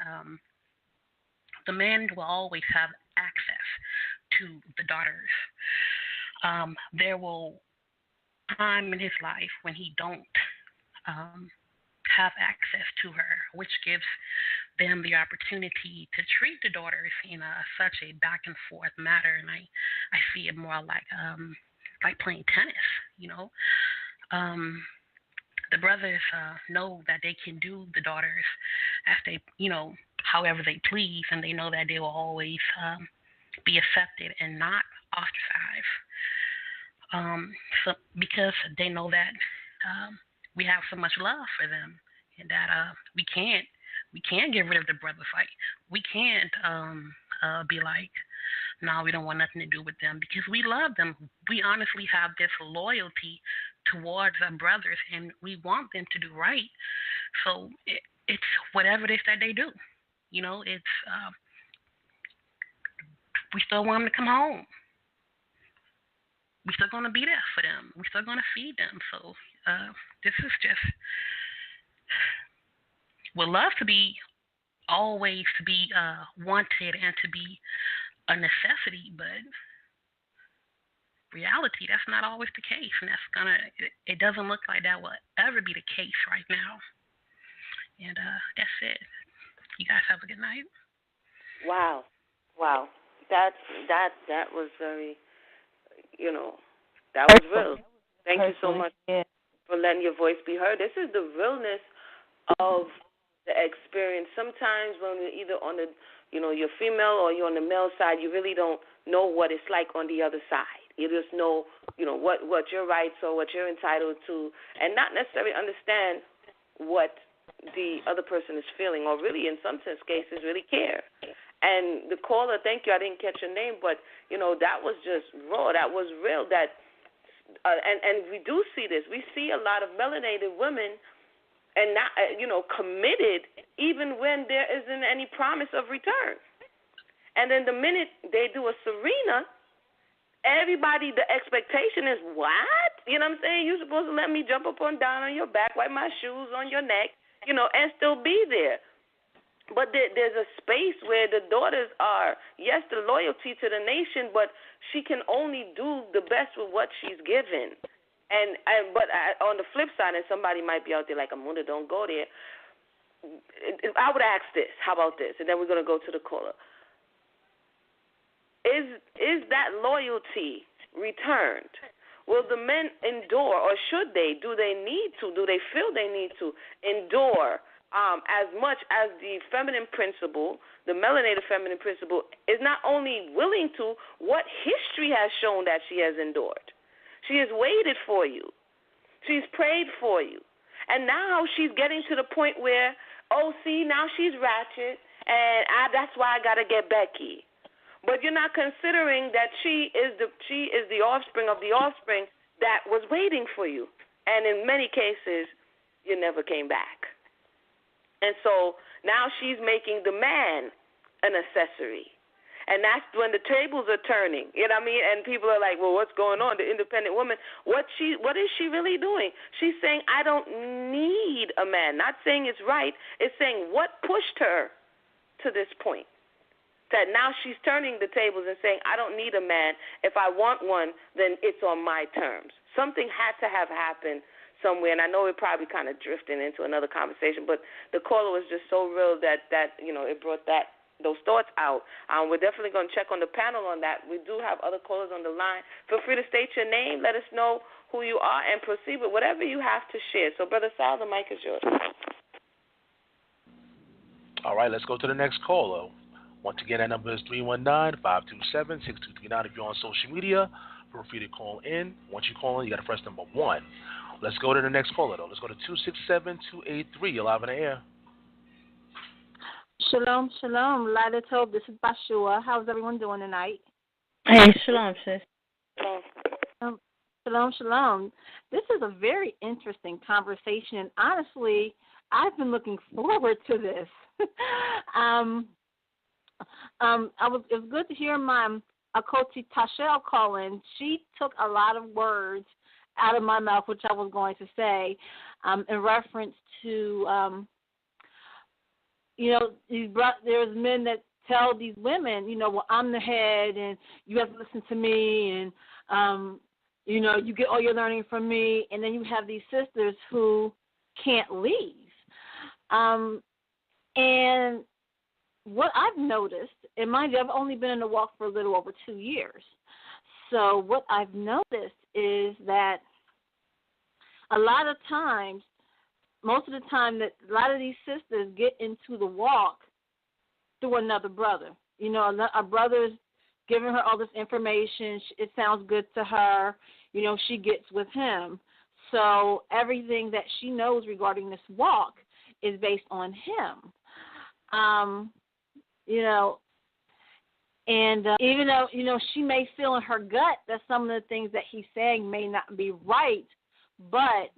the man will always have access to the daughters. There will time in his life when he don't have access to her, which gives them the opportunity to treat the daughters in such a back and forth matter, and I see it more like playing tennis. the brothers know that they can do the daughters as they, however they please, and they know that they will always be accepted and not ostracized. So because they know that we have so much love for them, and that we can't get rid of the brother fight. We can't be like, no, we don't want nothing to do with them, because we love them. We honestly have this loyalty towards our brothers, and we want them to do right. So it's whatever it is that they do. It's we still want them to come home. We're still going to be there for them. We're still going to feed them. So this is just, would love to be always to be wanted and to be a necessity, but reality, that's not always the case, and it doesn't look like that will ever be the case right now. And that's it. You guys have a good night. Wow. That was very, that was real. Thank you so much for letting your voice be heard. This is the realness of the experience. Sometimes when you're either on the, you're female or you're on the male side, you really don't know what it's like on the other side. You just know, what your rights or what you're entitled to, and not necessarily understand what the other person is feeling, or really in some cases really care. And the caller, thank you, I didn't catch your name, but, that was just raw. That was real. That, and we do see this. We see a lot of melanated women and not, committed even when there isn't any promise of return. And then the minute they do a Serena, everybody, the expectation is, what? You know what I'm saying? You're supposed to let me jump up and down on your back, wipe my shoes on your neck, and still be there. But there's a space where the daughters are, yes, the loyalty to the nation, but she can only do the best with what she's given. But on the flip side, and somebody might be out there like, Emunah, don't go there. I would ask this. How about this? And then we're going to go to the caller. Is that loyalty returned? Will the men endure, or should they? Do they need to? Do they feel they need to endure as much as the feminine principle, the melanated feminine principle, is not only willing to, what history has shown that she has endured? She has waited for you. She's prayed for you. And now she's getting to the point where, now she's ratchet, and that's why I got to get Becky. But you're not considering that she is the offspring of the offspring that was waiting for you. And in many cases, you never came back. And so now she's making the man an accessory. And that's when the tables are turning. You know what I mean? And people are like, well, what's going on? The independent woman, what is she really doing? She's saying, I don't need a man. Not saying it's right. It's saying what pushed her to this point. That now she's turning the tables and saying, I don't need a man. If I want one, then it's on my terms. Something had to have happened somewhere, and I know we're probably kind of drifting into another conversation, but the caller was just so real that it brought those thoughts out. We're definitely going to check on the panel on that. We do have other callers on the line. Feel free to state your name, let us know who you are, and proceed with whatever you have to share. So, Brother Sal, the mic is yours. All right, let's go to the next caller. Once again, that number is 319-527-6239. If you're on social media, feel free to call in. Once you call in, you got to press number 1. Let's go to the next caller, though. Let's go to 267-283. You're live on the air. Shalom, shalom. Light of Tov, this is Bashua. How's everyone doing tonight? Hey, shalom, sis. Shalom, shalom. This is a very interesting conversation, and honestly, I've been looking forward to this. It was good to hear my Akwetey Tashel call in. She took a lot of words out of my mouth, which I was going to say, in reference to, there's men that tell these women, well, I'm the head, and you have to listen to me, and, you get all your learning from me, and then you have these sisters who can't leave. And what I've noticed, and mind you, I've only been in the walk for a little over 2 years. So what I've noticed is that a lot of times most of the time that a lot of these sisters get into the walk through another brother. You know, a brother's giving her all this information. It sounds good to her. You know, she gets with him. So everything that she knows regarding this walk is based on him. You know, and even though, you know, she may feel in her gut that some of the things that he's saying may not be right, but,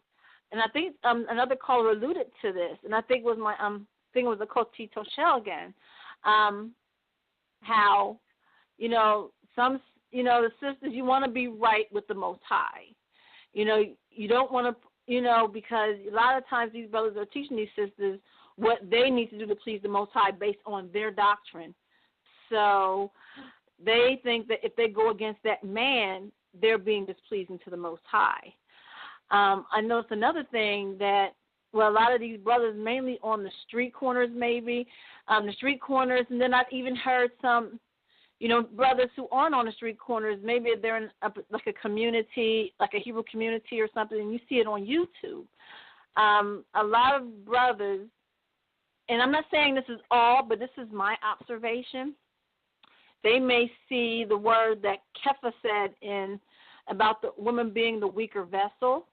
and I think another caller alluded to this, and I think it was my, I think it was the coach Tito Shell again, how, you know, some, you know, the sisters, you want to be right with the Most High. You know, you don't want to, you know, because a lot of times these brothers are teaching these sisters what they need to do to please the Most High based on their doctrine. So they think that if they go against that man, they're being displeasing to the Most High. I noticed another thing that, well, a lot of these brothers, mainly on the street corners maybe, the street corners, and then I've even heard some, you know, brothers who aren't on the street corners, maybe they're in like a community, like a Hebrew community or something, and you see it on YouTube. A lot of brothers, and I'm not saying this is all, but this is my observation, they may see the word that Kefa said in about the woman being the weaker vessel,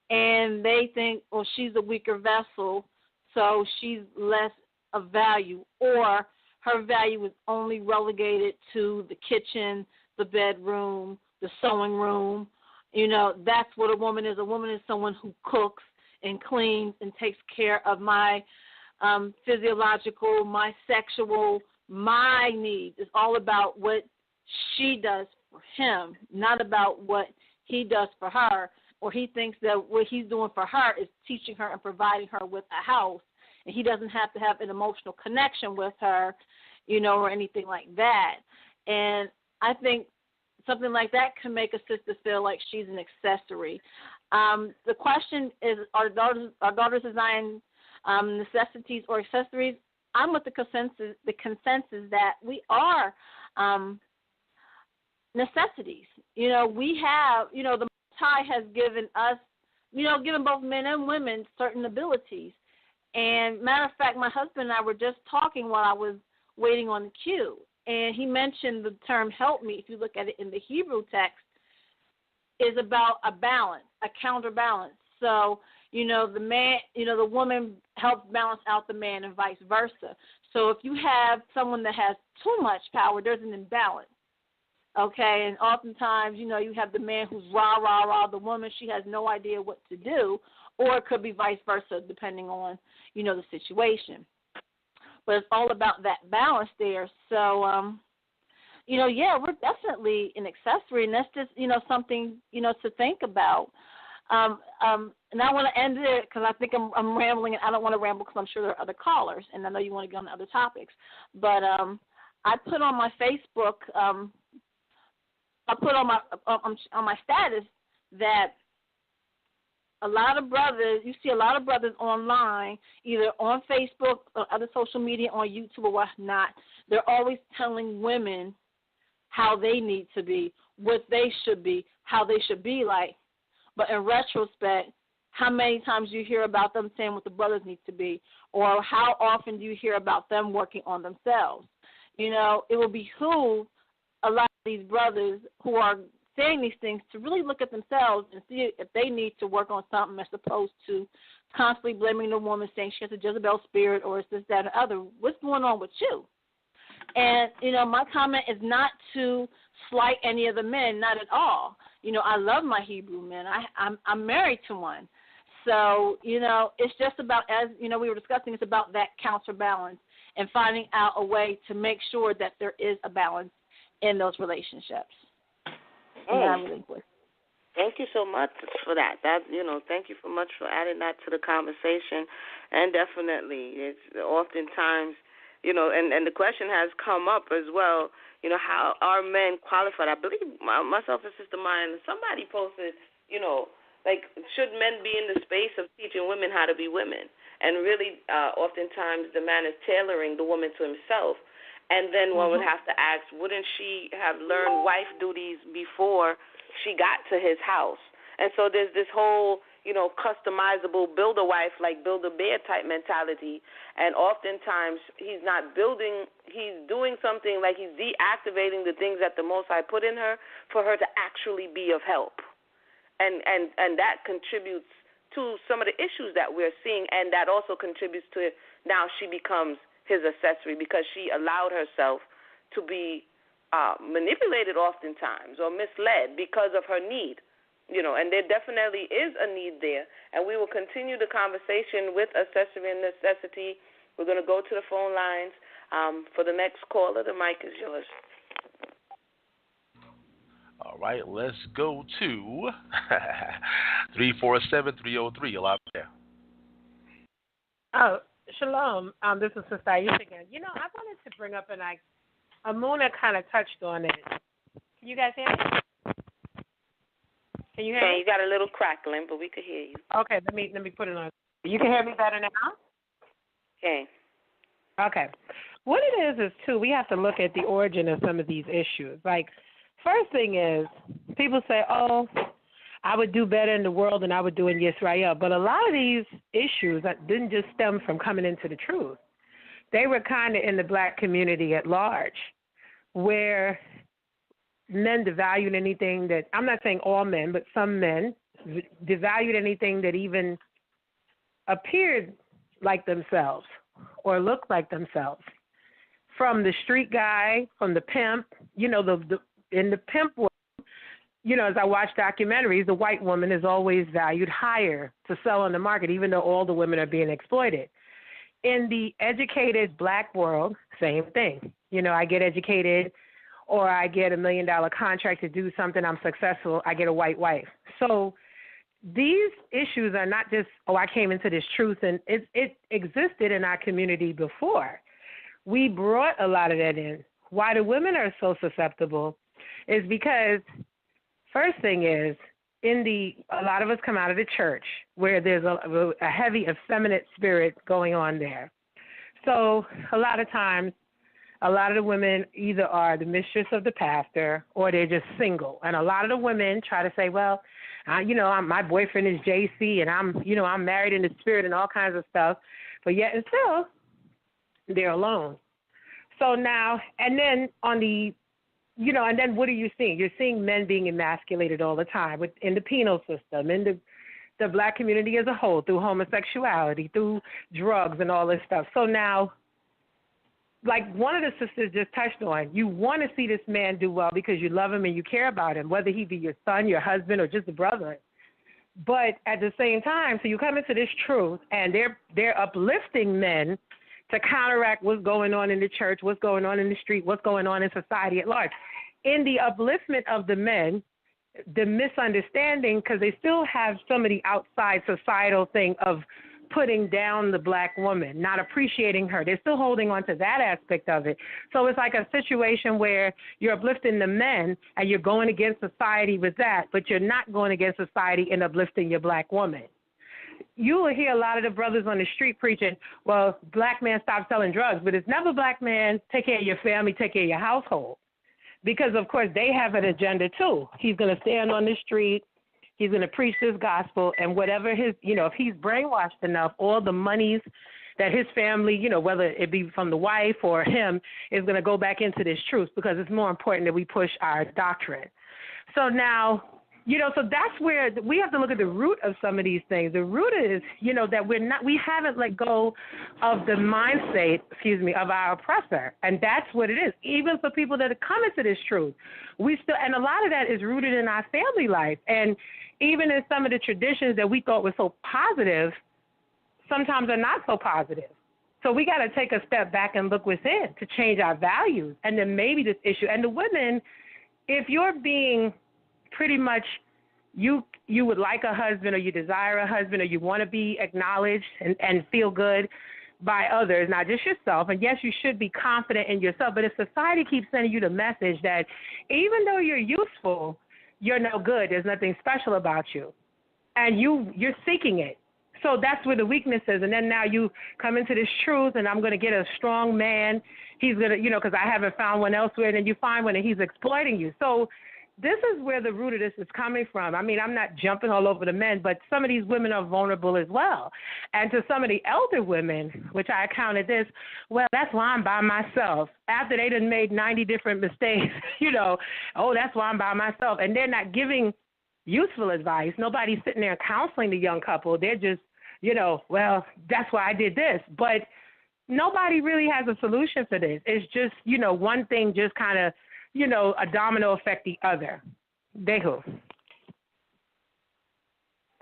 and they think, well, she's a weaker vessel, so she's less of value, or her value is only relegated to the kitchen, the bedroom, the sewing room. You know, that's what a woman is. A woman is someone who cooks and cleans and takes care of my physiological, my sexual, my needs. It's all about what she does for him, not about what he does for her, or he thinks that what he's doing for her is teaching her and providing her with a house, and he doesn't have to have an emotional connection with her, you know, or anything like that. And I think something like that can make a sister feel like she's an accessory. The question is, are daughters of Zion necessities or accessories? I'm with the consensus that we are necessities. You know, we have, you know, the Most High has given us, you know, given both men and women certain abilities. And matter of fact, my husband and I were just talking while I was waiting on the queue, and he mentioned the term help me, if you look at it in the Hebrew text, is about a balance, a counterbalance. So, you know, the man, you know, the woman helps balance out the man and vice versa. So if you have someone that has too much power, there's an imbalance. Okay, and oftentimes, you know, you have the man who's rah, rah, rah, the woman, she has no idea what to do, or it could be vice versa depending on, you know, the situation. But it's all about that balance there. So, you know, yeah, we're definitely an accessory, and that's just, you know, something, you know, to think about. And I want to end it because I think I'm rambling, and I don't want to ramble because I'm sure there are other callers, and I know you want to go on to other topics. But I put on my Facebook, I put on my status that a lot of brothers, you see a lot of brothers online, either on Facebook or other social media, on YouTube or whatnot, they're always telling women how they need to be, what they should be, how they should be like. But in retrospect, how many times do you hear about them saying what the brothers need to be, or how often do you hear about them working on themselves? You know, it will behoove a lot of these brothers who are saying these things to really look at themselves and see if they need to work on something, as opposed to constantly blaming the woman, saying she has a Jezebel spirit or it's this, that, or other. What's going on with you? And, you know, my comment is not to slight any of the men, not at all. You know, I love my Hebrew men. I'm married to one. So, you know, it's just about, as, you know, we were discussing, it's about that counterbalance and finding out a way to make sure that there is a balance in those relationships. Thank you so much for that. You know, thank you so much for adding that to the conversation. And definitely, it's oftentimes, you know, and the question has come up as well, you know, how are men qualified? I believe myself and Sister Mayanah, somebody posted, you know, like, should men be in the space of teaching women how to be women? And really, oftentimes, the man is tailoring the woman to himself. And then one would have to ask, wouldn't she have learned wife duties before she got to his house? And so there's this whole, customizable build-a-wife, like build-a-bear type mentality. And oftentimes he's not building, he's doing something like he's deactivating the things that the Most High put in her for her to actually be of help. And that contributes to some of the issues that we're seeing, and that also contributes to now she becomes his accessory because she allowed herself to be manipulated oftentimes or misled because of her need. And there definitely is a need there. And we will continue the conversation with accessory and necessity. We're going to go to the phone lines. For the next caller, the mic is yours. All right, let's go to 347-303. A lot there. Oh, shalom. This is Sister Aisha again. I wanted to bring up, and Emunah kind of touched on it. Can you guys hear me? Can you hear me? You got a little crackling, but we could hear you. Okay, let me put it on. You can hear me better now? Okay. What it is too, we have to look at the origin of some of these issues. Like, first thing is, people say, oh, I would do better in the world than I would do in Israel. But a lot of these issues didn't just stem from coming into the truth. They were kind of in the black community at large, where men devalued anything that, I'm not saying all men, but some men devalued anything that even appeared like themselves or looked like themselves. From the street guy, from the pimp, in the pimp world, as I watch documentaries, the white woman is always valued higher to sell on the market, even though all the women are being exploited. In the educated black world, same thing. I get educated, or I get $1 million contract to do something, I'm successful, I get a white wife. So these issues are not just, I came into this truth, and it existed in our community before. We brought a lot of that in. Why the women are so susceptible is because, first thing is, a lot of us come out of the church where there's a heavy effeminate spirit going on there. So a lot of times, a lot of the women either are the mistress of the pastor or they're just single. And a lot of the women try to say, well, my boyfriend is JC and I'm married in the spirit and all kinds of stuff. But yet and still, they're alone. So now, and then and then what are you seeing? You're seeing men being emasculated all the time in the penal system, in the black community as a whole, through homosexuality, through drugs and all this stuff. So now, like one of the sisters just touched on, you want to see this man do well because you love him and you care about him, whether he be your son, your husband, or just a brother. But at the same time, so you come into this truth, and they're uplifting men to counteract what's going on in the church, what's going on in the street, what's going on in society at large. In the upliftment of the men, the misunderstanding, because they still have some of the outside societal thing of putting down the black woman, not appreciating her. They're still holding on to that aspect of it. So it's like a situation where you're uplifting the men and you're going against society with that, but you're not going against society in uplifting your black woman. You will hear a lot of the brothers on the street preaching, well, black man, stop selling drugs, but it's never black man, take care of your family, take care of your household. Because, of course, they have an agenda, too. He's going to stand on the street. He's going to preach this gospel, and whatever his, if he's brainwashed enough, all the monies that his family, whether it be from the wife or him, is going to go back into this truth because it's more important that we push our doctrine. So now, so that's where we have to look at the root of some of these things. The root is, that we haven't let go of the mind state, of our oppressor. And that's what it is. Even for people that are coming to this truth, and a lot of that is rooted in our family life. And even in some of the traditions that we thought were so positive, sometimes are not so positive. So we got to take a step back and look within to change our values. And then maybe this issue, and the women, if you're being pretty much, you would like a husband, or you desire a husband, or you want to be acknowledged and feel good by others, not just yourself. And yes, you should be confident in yourself, but if society keeps sending you the message that even though you're useful, you're no good, there's nothing special about you, and you're seeking it. So that's where the weakness is. And then now you come into this truth, and I'm going to get a strong man. He's going to, because I haven't found one elsewhere. And then you find one and he's exploiting you. So this is where the root of this is coming from. I mean, I'm not jumping all over the men, but some of these women are vulnerable as well. And to some of the elder women, which I accounted this, well, that's why I'm by myself. After they done made 90 different mistakes, oh, that's why I'm by myself. And they're not giving useful advice. Nobody's sitting there counseling the young couple. They're just, well, that's why I did this. But nobody really has a solution for this. It's just, one thing just kind of, a domino affect the other. Dejo.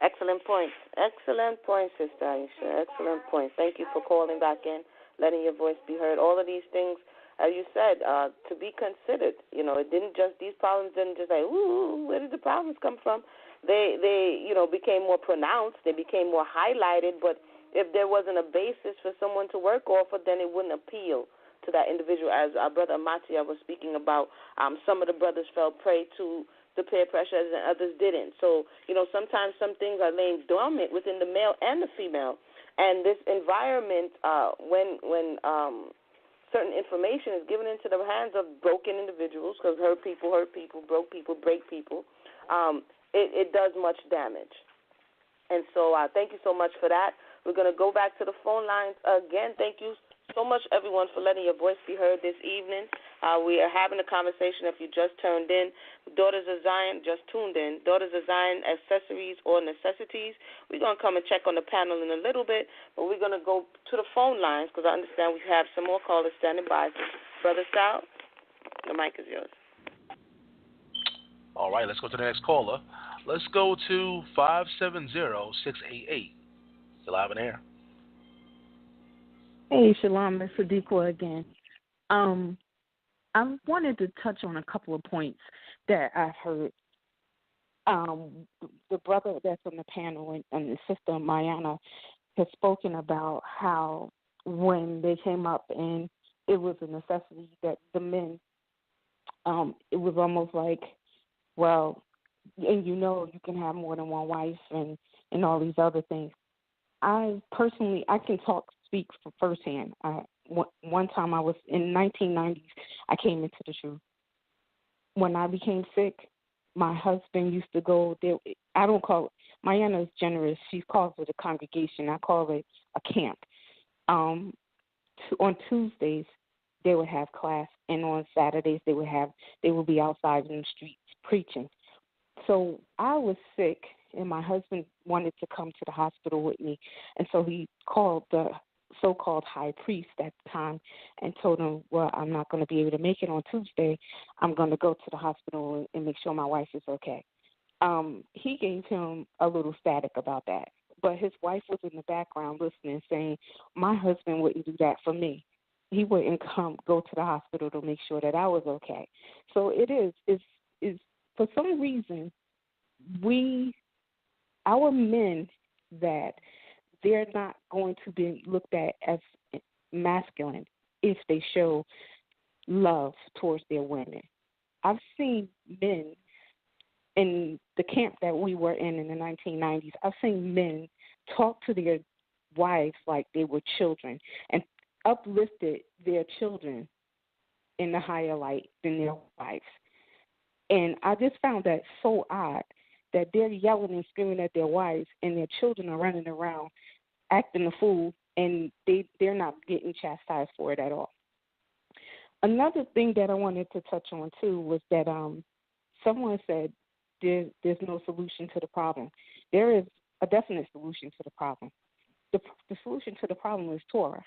Excellent point. Excellent point, Sister Aisha. Excellent point. Thank you for calling back in, letting your voice be heard. All of these things, as you said, to be considered. These problems didn't just ooh, where did the problems come from? They became more pronounced. They became more highlighted. But if there wasn't a basis for someone to work off of, then it wouldn't appeal to that individual. As our brother Ahmathyah was speaking about, some of the brothers fell prey to the peer pressures and others didn't. So, sometimes some things are laying dormant within the male and the female. And this environment, when certain information is given into the hands of broken individuals, because hurt people, broke people, break people, it does much damage. And so thank you so much for that. We're going to go back to the phone lines again. Thank you so much, everyone, for letting your voice be heard this evening. We are having a conversation. If you just turned in, Daughters of Zion, just tuned in, Daughters of Zion, Accessories or Necessities. We're going to come and check on the panel in a little bit, but we're going to go to the phone lines because I understand we have some more callers standing by. Brother Sal, the mic is yours. All right, let's go to the next caller. Let's go to 570-688. Still live in air. Hey, Shalom, it's Sadiqa again. I wanted to touch on a couple of points that I've heard. The brother that's on the panel and the sister Mayanah has spoken about how when they came up and it was a necessity that the men, it was almost like, well, and you can have more than one wife and all these other things. I can speak for firsthand. One time I was in 1990s, I came into the truth. When I became sick, my husband used to go there. I don't call it, Mayanah is generous. She calls it a congregation. I call it a camp. On Tuesdays, they would have class, and on Saturdays they would be outside in the streets preaching. So I was sick, and my husband wanted to come to the hospital with me, and so he called the so-called high priest at the time and told him, well, I'm not going to be able to make it on Tuesday. I'm going to go to the hospital and make sure my wife is okay. He gave him a little static about that, but his wife was in the background listening, saying, my husband wouldn't do that for me. He wouldn't go to the hospital to make sure that I was okay. So is for some reason, our men, that they're not going to be looked at as masculine if they show love towards their women. I've seen men in the camp that we were in the 1990s, I've seen men talk to their wives like they were children and uplifted their children in the higher light than their wives. And I just found that so odd that they're yelling and screaming at their wives and their children are running around acting a fool, and they're not getting chastised for it at all. Another thing that I wanted to touch on, too, was that someone said there's no solution to the problem. There is a definite solution to the problem. The solution to the problem is Torah.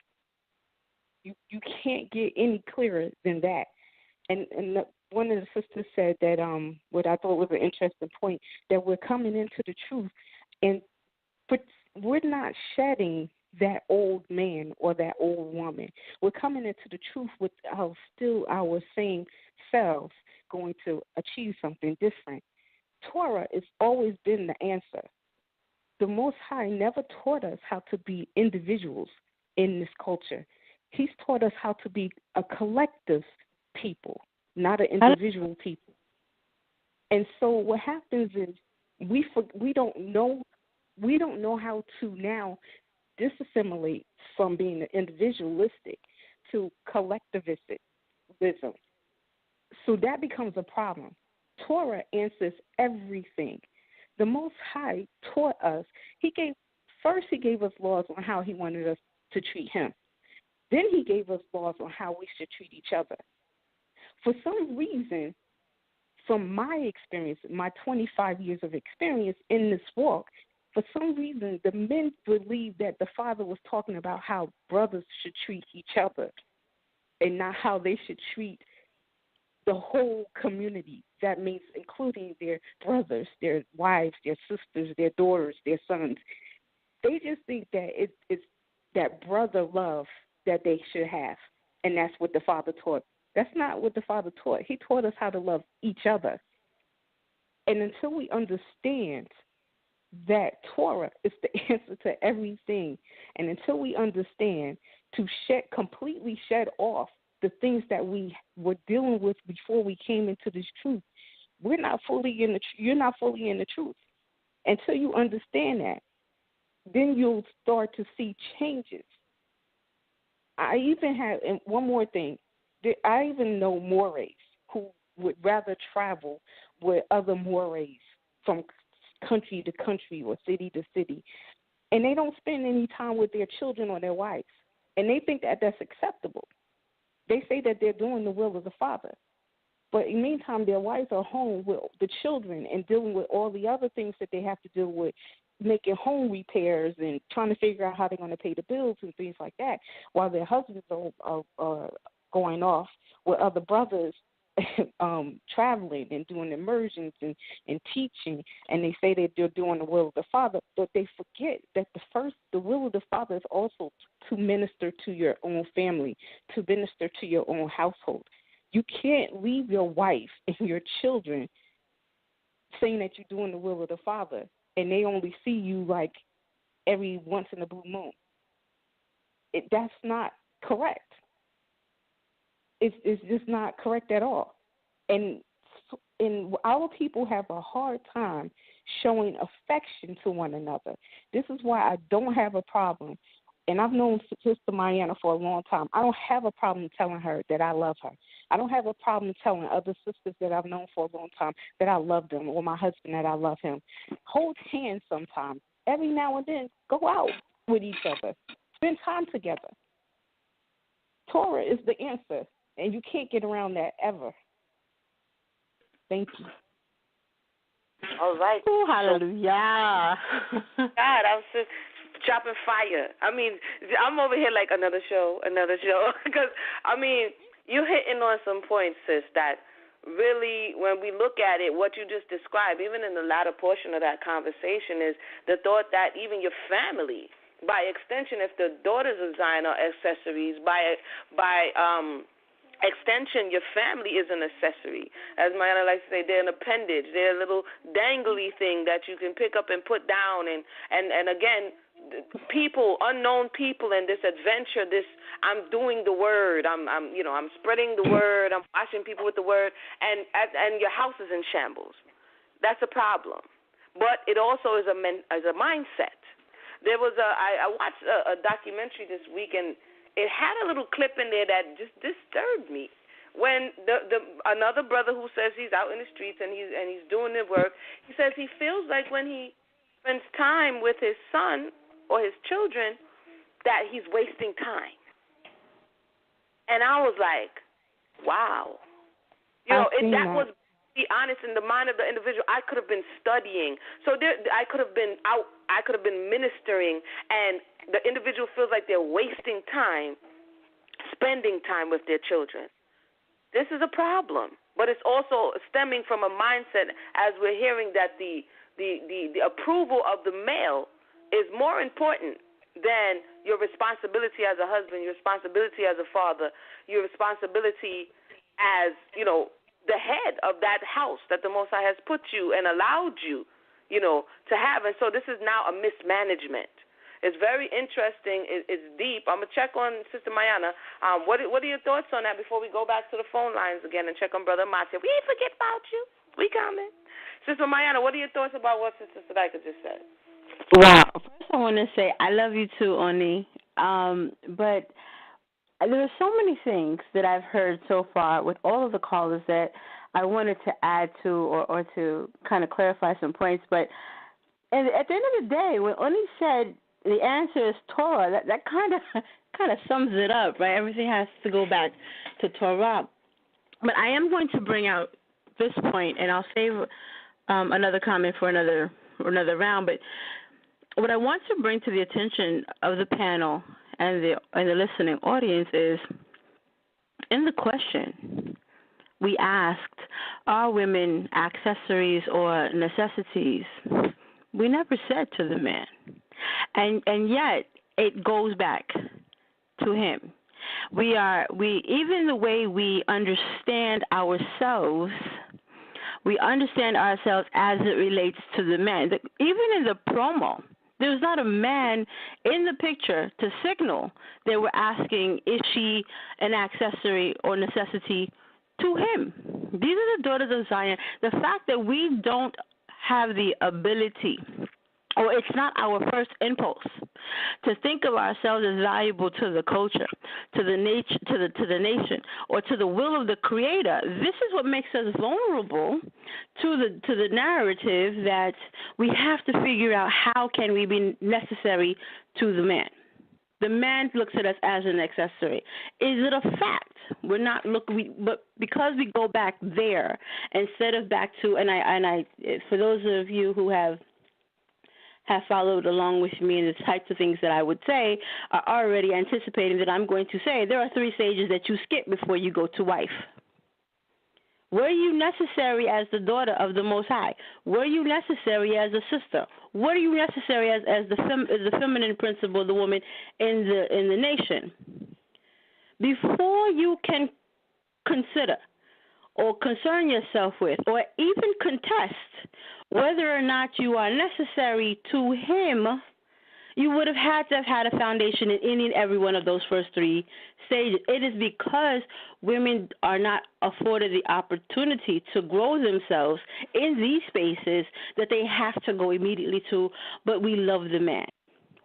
You can't get any clearer than that. And one of the sisters said that what I thought was an interesting point, that we're coming into the truth, but we're not shedding that old man or that old woman. We're coming into the truth with still our same selves, going to achieve something different. Torah has always been the answer. The Most High never taught us how to be individuals in this culture. He's taught us how to be a collective people, not an individual people. And so what happens is we don't know how to now disassimilate from being individualistic to collectivism. So that becomes a problem. Torah answers everything. The Most High taught us. He gave us laws on how he wanted us to treat him. Then he gave us laws on how we should treat each other. For some reason, from my experience, my 25 years of experience in this walk, for some reason, the men believe that the Father was talking about how brothers should treat each other and not how they should treat the whole community. That means including their brothers, their wives, their sisters, their daughters, their sons. They just think that it's that brother love that they should have, and that's what the Father taught. That's not what the Father taught. He taught us how to love each other. And until we understand that Torah is the answer to everything, and until we understand to completely shed off the things that we were dealing with before we came into this truth, you're not fully in the truth. Until you understand that, then you'll start to see changes. I even have, and one more thing, I even know Morays who would rather travel with other Morays from country to country or city to city, and they don't spend any time with their children or their wives, and they think that that's acceptable. They say that they're doing the will of the Father, but in the meantime, their wives are home with the children and dealing with all the other things that they have to deal with, making home repairs and trying to figure out how they're going to pay the bills and things like that, while their husbands are going off with other brothers traveling and doing immersions and teaching, and they say that they're doing the will of the Father, but they forget that the will of the Father is also to minister to your own family, to minister to your own household. You can't leave your wife and your children saying that you're doing the will of the Father, and they only see you like every once in a blue moon. That's not correct. It's just not correct at all. And our people have a hard time showing affection to one another. This is why I don't have a problem, and I've known Sister Mayanah for a long time. I don't have a problem telling her that I love her. I don't have a problem telling other sisters that I've known for a long time that I love them, or my husband that I love him. Hold hands sometimes. Every now and then, go out with each other. Spend time together. Torah is the answer, and you can't get around that ever. Thank you. All right. Ooh, hallelujah. God, I was just dropping fire. I mean, I'm over here like another show. Because, I mean, you're hitting on some points, sis, that really, when we look at it, what you just described, even in the latter portion of that conversation, is the thought that even your family, by extension, if the daughters of Zion are accessories, by extension, your family is an accessory. As Mayanah likes to say, they're an appendage. They're a little dangly thing that you can pick up and put down. And again, people, unknown people in this adventure, I'm doing the word. I'm spreading the word. I'm washing people with the word. And your house is in shambles. That's a problem. But it also is a mindset. There was I watched a documentary this week, and it had a little clip in there that just disturbed me. When another brother who says he's out in the streets and he's doing the work, he says he feels like when he spends time with his son or his children that he's wasting time. And I was like, wow. That was, to be honest, in the mind of the individual, I could have been studying. So I could have been out, I could have been ministering, and the individual feels like they're wasting time, spending time with their children. This is a problem, but it's also stemming from a mindset, as we're hearing, that the approval of the male is more important than your responsibility as a husband, your responsibility as a father, your responsibility as, the head of that house that the Most High has put you and allowed you, to have. And so this is now a mismanagement. It's very interesting. It's deep. I'm going to check on Sister Mayanah. What are your thoughts on that before we go back to the phone lines again and check on Brother Ahmathyah? We ain't forget about you. We coming. Sister Mayanah, what are your thoughts about what Sister Sadika just said? Wow. First I want to say I love you too, Oni. But there are so many things that I've heard so far with all of the callers that I wanted to add to or to kind of clarify some points. But at the end of the day, when Oni said the answer is Torah, that kind of sums it up, right? Everything has to go back to Torah. But I am going to bring out this point, and I'll save another comment for another round. But what I want to bring to the attention of the panel and the listening audience is, in the question, we asked, are women accessories or necessities? We never said to the man. And yet it goes back to him. Even the way we understand ourselves, we understand ourselves as it relates to the man. Even in the promo, there's not a man in the picture to signal that we're asking, is she an accessory or necessity to him? These are the daughters of Zion. The fact that we don't have the ability, or it's not our first impulse, to think of ourselves as valuable to the culture, to the nation, or to the will of the Creator. This is what makes us vulnerable to the narrative that we have to figure out how can we be necessary to the man. The man looks at us as an accessory. Is it a fact? We're not but because we go back there instead of back to, and I for those of you who have followed along with me in the types of things that I would say, are already anticipating that I'm going to say there are 3 stages that you skip before you go to wife. Were you necessary as the daughter of the Most High? Were you necessary as a sister? Were you necessary as the feminine principle, the woman in the nation? Before you can consider or concern yourself with or even contest whether or not you are necessary to him, you would have had to have had a foundation in any and every one of those first 3 stages. It is because women are not afforded the opportunity to grow themselves in these spaces that they have to go immediately to, but we love the man.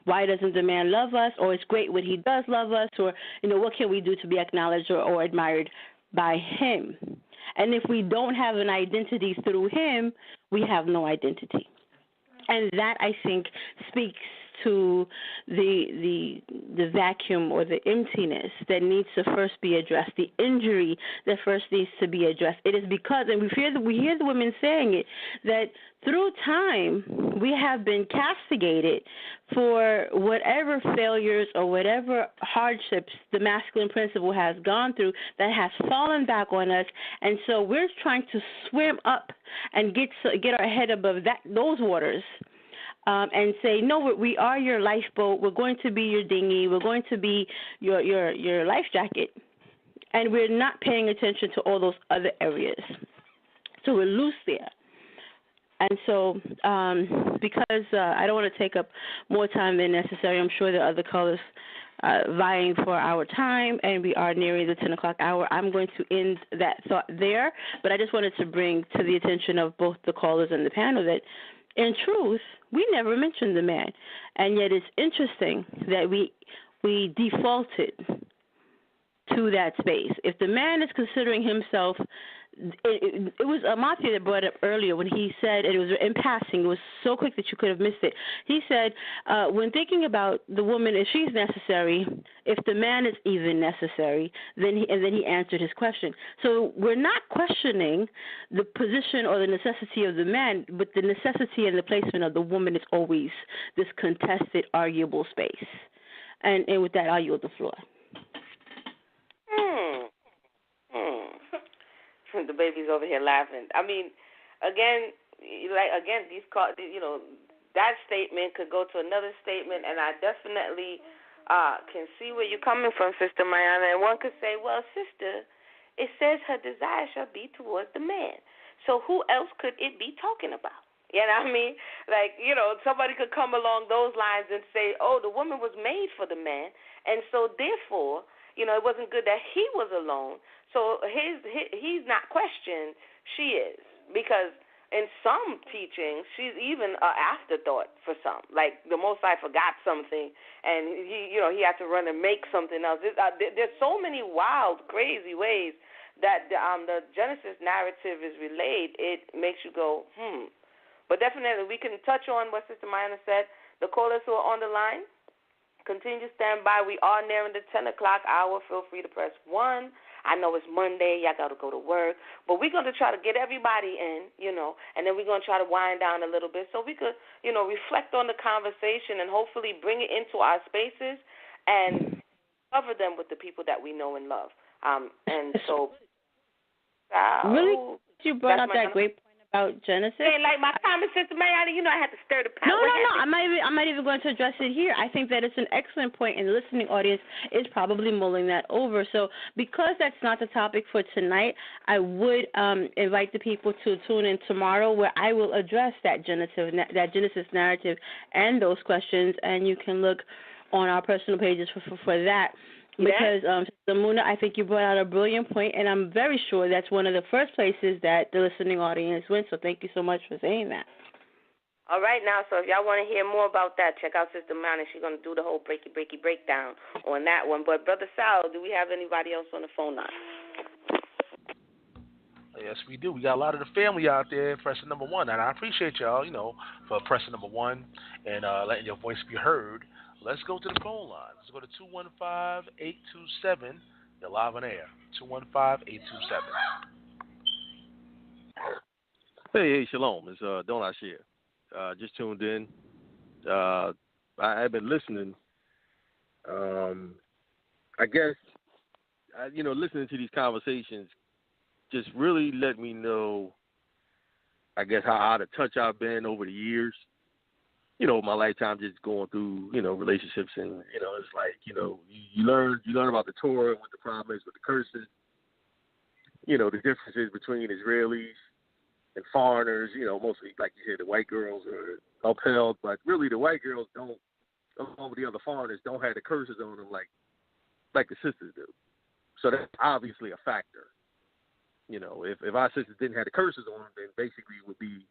Why doesn't the man love us? Or it's great when he does love us, or, what can we do to be acknowledged or admired by him? And if we don't have an identity through him, we have no identity. And that, I think, speaks to the vacuum or the emptiness that needs to first be addressed, the injury that first needs to be addressed. It is because, and we hear the women saying it, that through time we have been castigated for whatever failures or whatever hardships the masculine principle has gone through that has fallen back on us, and so we're trying to swim up and get our head above those waters. And say, no, we are your lifeboat. We're going to be your dinghy. We're going to be your life jacket. And we're not paying attention to all those other areas. So we're loose there. And so because I don't want to take up more time than necessary, I'm sure there are other callers vying for our time, and we are nearing the 10 o'clock hour. I'm going to end that thought there, but I just wanted to bring to the attention of both the callers and the panel that, in truth, we never mentioned the man, and yet it's interesting that we defaulted to that space. If the man is considering himself, it was Ahmathyah that brought it up earlier when he said, and it was in passing, it was so quick that you could have missed it. He said, when thinking about the woman, if she's necessary, if the man is even necessary, then he answered his question. So we're not questioning the position or the necessity of the man, but the necessity and the placement of the woman is always this contested, arguable space. And with that, I'll yield the floor. The baby's over here laughing. I mean, again, these calls, that statement could go to another statement, and I definitely can see where you're coming from, Sister Mayanah. And one could say, well, sister, it says her desire shall be towards the man. So who else could it be talking about? You know what I mean? Like, somebody could come along those lines and say, oh, the woman was made for the man, and so therefore, it wasn't good that he was alone. So he's not questioned, she is. Because in some teachings, she's even an afterthought for some. Like the Most High forgot something, and he had to run and make something else. There's so many wild, crazy ways that the Genesis narrative is relayed, it makes you go, But definitely we can touch on what Sister Mayanah said. The callers who are on the line, continue to stand by. We are nearing the 10 o'clock hour. Feel free to press 1. I know it's Monday. Y'all got to go to work. But we're going to try to get everybody in, and then we're going to try to wind down a little bit so we could, reflect on the conversation and hopefully bring it into our spaces and cover them with the people that we know and love. And so, really, you brought up that great point about Genesis. Hey, like my comment, Sister Mayanah, I had to stir the pot. No. I'm not even going to address it here. I think that it's an excellent point, and the listening audience is probably mulling that over. So, because that's not the topic for tonight, I would invite the people to tune in tomorrow, where I will address that Genesis narrative and those questions, and you can look on our personal pages for that. Because, Emunah, I think you brought out a brilliant point, and I'm very sure that's one of the first places that the listening audience went, so thank you so much for saying that. All right, now, so if y'all want to hear more about that, check out Sister Mayanah. She's going to do the whole breaky breakdown on that one. But, Brother Sal, do we have anybody else on the phone line? Yes, we do. We got a lot of the family out there pressing number 1, and I appreciate y'all, for pressing number 1 and letting your voice be heard. Let's go to the phone line. Let's go to 215-827. You're live on air. 215-827. Hey, shalom. It's Don Asher. Just tuned in. I've been listening. I guess, listening to these conversations just really let me know, I guess, how out of touch I've been over the years. My lifetime just going through, relationships, and, it's like, you learn about the Torah and what the problem is with the curses, the differences between Israelis and foreigners, mostly, like you said, the white girls are upheld, but really the white girls don't, along with the other foreigners, don't have the curses on them like the sisters do. So that's obviously a factor. If our sisters didn't have the curses on them, then basically it would be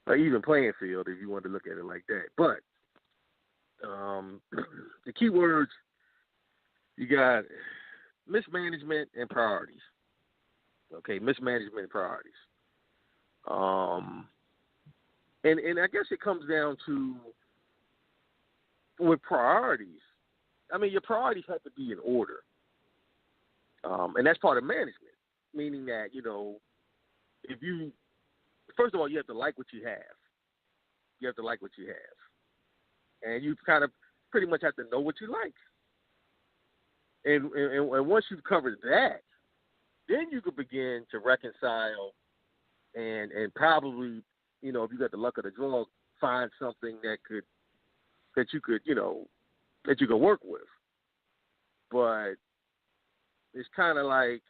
an even playing field if you wanted to look at it like that. But the key words, you got mismanagement and priorities. Okay, mismanagement and priorities. And I guess it comes down to, with priorities, I mean, your priorities have to be in order. And that's part of management, meaning that, if you, first of all, you have to like what you have. You have to like what you have. And you kind of pretty much have to know what you like. And once you've covered that, then you can begin to reconcile and probably, if you got the luck of the draw, find something that you could work with. But it's kind of like,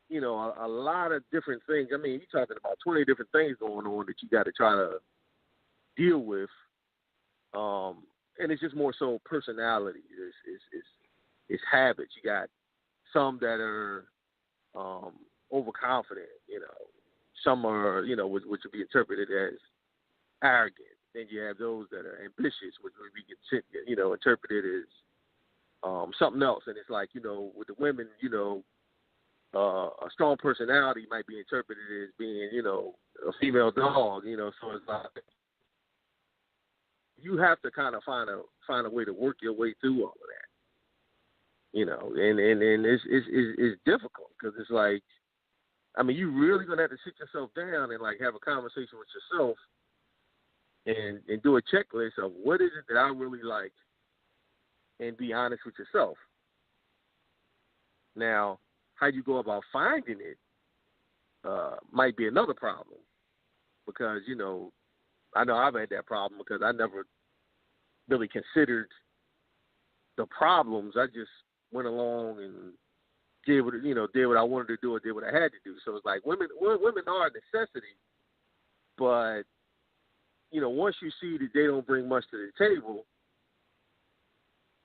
a lot of different things. I mean, you're talking about 20 different things going on that you got to try to deal with. And it's just more so personality. It's habits. You got some that are overconfident, Some are, which would be interpreted as arrogant. Then you have those that are ambitious, which would be, interpreted as something else. And it's like, with the women, a strong personality might be interpreted as being, a female dog, so it's like you have to kind of find a way to work your way through all of that, and it's difficult because it's like, I mean, you really gonna have to sit yourself down and like have a conversation with yourself and do a checklist of what is it that I really like, and be honest with yourself. Now, how you go about finding it might be another problem because, I know I've had that problem because I never really considered the problems. I just went along and did what I wanted to do or did what I had to do. So it's like women are a necessity, but, once you see that they don't bring much to the table,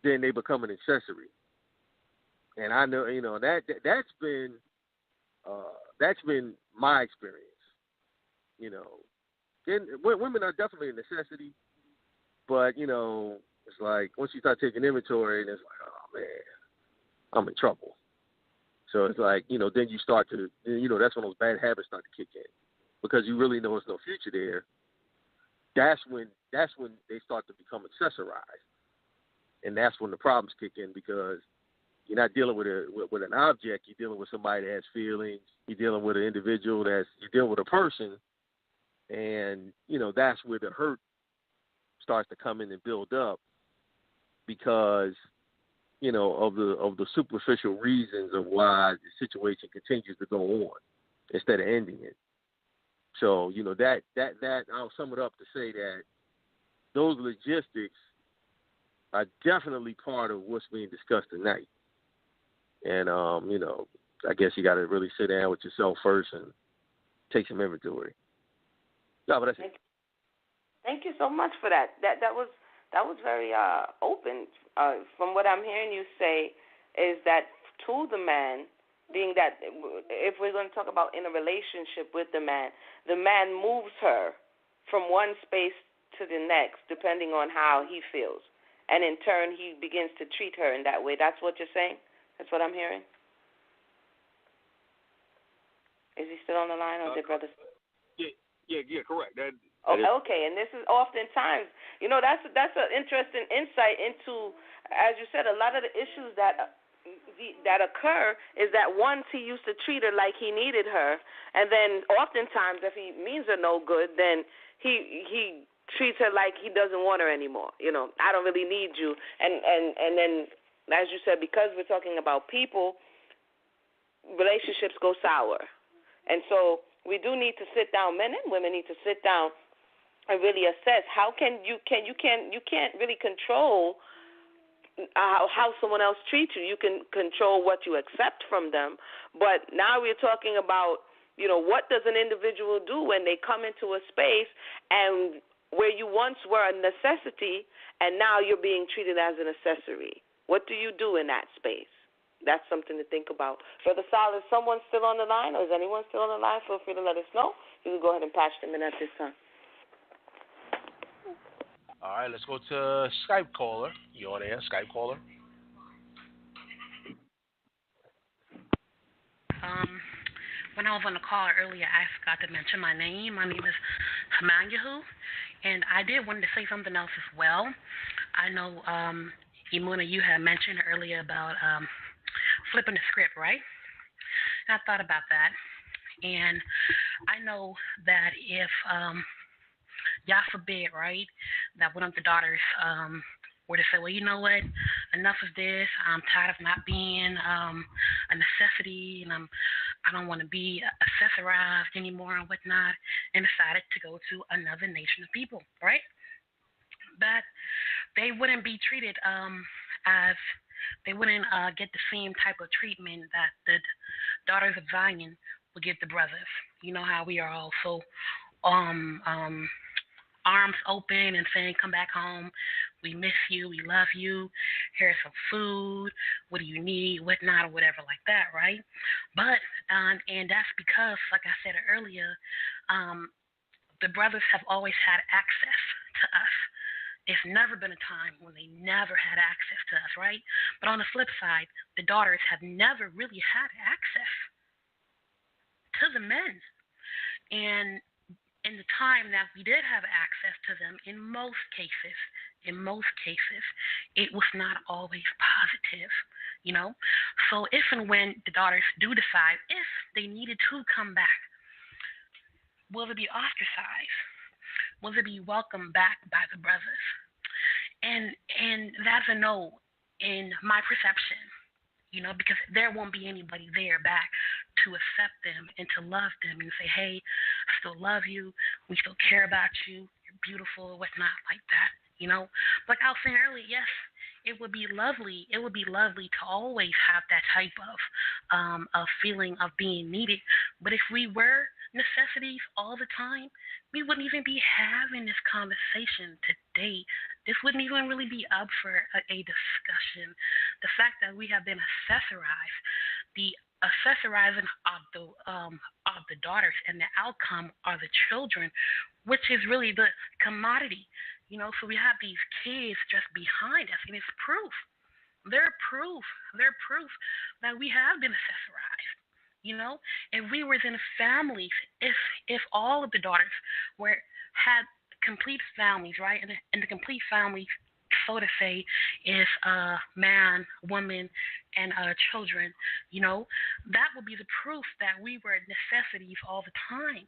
then they become an accessory. And I know, that's been my experience. And women are definitely a necessity, but it's like once you start taking inventory, and it's like, oh man, I'm in trouble. So it's like, then you start to, that's when those bad habits start to kick in, because you really know there's no future there. That's when they start to become accessorized, and that's when the problems kick in, because you're not dealing with an object. You're dealing with somebody that has feelings. You're dealing with an individual you're dealing with a person, and that's where the hurt starts to come in and build up, because of the superficial reasons of why the situation continues to go on instead of ending it. So that I'll sum it up to say that those logistics are definitely part of what's being discussed tonight. And I guess you got to really sit down with yourself first and take some inventory. No, but that's it. Thank you so much for that. That was very open. From what I'm hearing you say, is that to the man, being that if we're going to talk about in a relationship with the man moves her from one space to the next depending on how he feels, and in turn he begins to treat her in that way. That's what you're saying? That's what I'm hearing? Is he still on the line, or did brother? Yeah, correct. Okay, and this is oftentimes, that's an interesting insight into, as you said, a lot of the issues that occur is that once he used to treat her like he needed her, and then oftentimes if he means her no good, then he treats her like he doesn't want her anymore. I don't really need you, and then, as you said, because we're talking about people, relationships go sour, and so we do need to sit down. Men and women need to sit down and really assess how you can't really control how someone else treats you. You can control what you accept from them, but now we're talking about what does an individual do when they come into a space and where you once were a necessity and now you're being treated as an accessory. What do you do in that space? That's something to think about. Brother Sal, is someone still on the line, or is anyone still on the line? Feel free to let us know. You can go ahead and patch them in at this time. All right, let's go to Skype caller. You're on air, Skype caller. When I was on the call earlier, I forgot to mention my name. My name is Ahmathyah, and I did want to say something else as well. I know, Emunah, you had mentioned earlier about flipping the script, right? And I thought about that, and I know that if God forbid, right, that one of the daughters were to say, well, you know what, enough of this. I'm tired of not being a necessity, and I don't want to be accessorized anymore and whatnot, and decided to go to another nation of people, right? That they wouldn't be treated as they wouldn't get the same type of treatment that the daughters of Zion would give the brothers. You know how we are all so arms open and saying, come back home, we miss you, we love you, here's some food, what do you need, whatnot, or whatever like that, right? But, and that's because, like I said earlier, the brothers have always had access to us. There's never been a time when they never had access to us, right? But on the flip side, the daughters have never really had access to the men. And in the time that we did have access to them, in most cases, it was not always positive, So if and when the daughters do decide, if they needed to come back, will they be ostracized? Will they be welcomed back by the brothers? And that's a no in my perception. Because there won't be anybody there back to accept them and to love them and say, hey, I still love you. We still care about you. You're beautiful, whatnot, like that, Like I was saying earlier, yes, it would be lovely. It would be lovely to always have that type of feeling of being needed. But if we were necessities all the time, we wouldn't even be having this conversation today. This wouldn't even really be up for a discussion. The fact that we have been accessorized, the accessorizing of the daughters, and the outcome are the children, which is really the commodity. So we have these kids just behind us, and it's proof. They're proof. They're proof that we have been accessorized. You know, if we were in families, if all of the daughters were had complete families, right, and the complete families, so to say, is man, woman, and children. You know, that would be the proof that we were necessities all the time.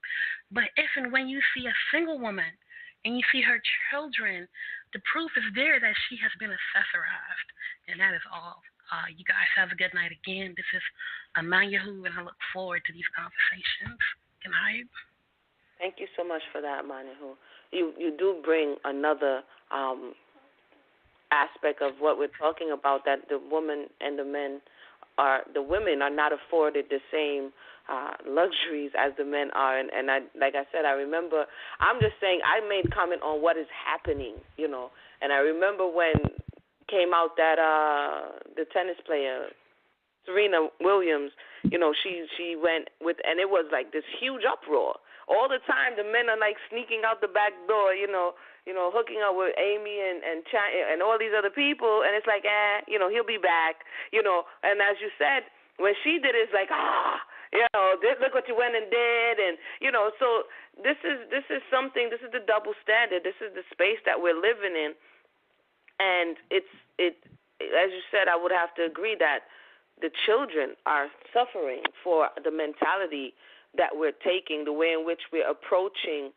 But if and when you see a single woman and you see her children, the proof is there that she has been accessorized, and that is all. You guys have a good night again. This is Mayanah, and I look forward to these conversations. Good night. Thank you so much for that, Mayanah. You do bring another aspect of what we're talking about, that the woman and the women are not afforded the same luxuries as the men are. And I, like I said, I remember, I'm just saying, I made comment on what is happening, you know. And I remember when came out that the tennis player, Serena Williams, you know, she went with, and it was like this huge uproar. All the time, the men are like sneaking out the back door, you know, hooking up with Amy and all these other people, and it's like, you know, he'll be back, you know. And as you said, when she did it, it's like, you know, look what you went and did, and you know. So this is something. This is the double standard. This is the space that we're living in, and it. As you said, I would have to agree that the children are suffering for the mentality that we're taking, the way in which we're approaching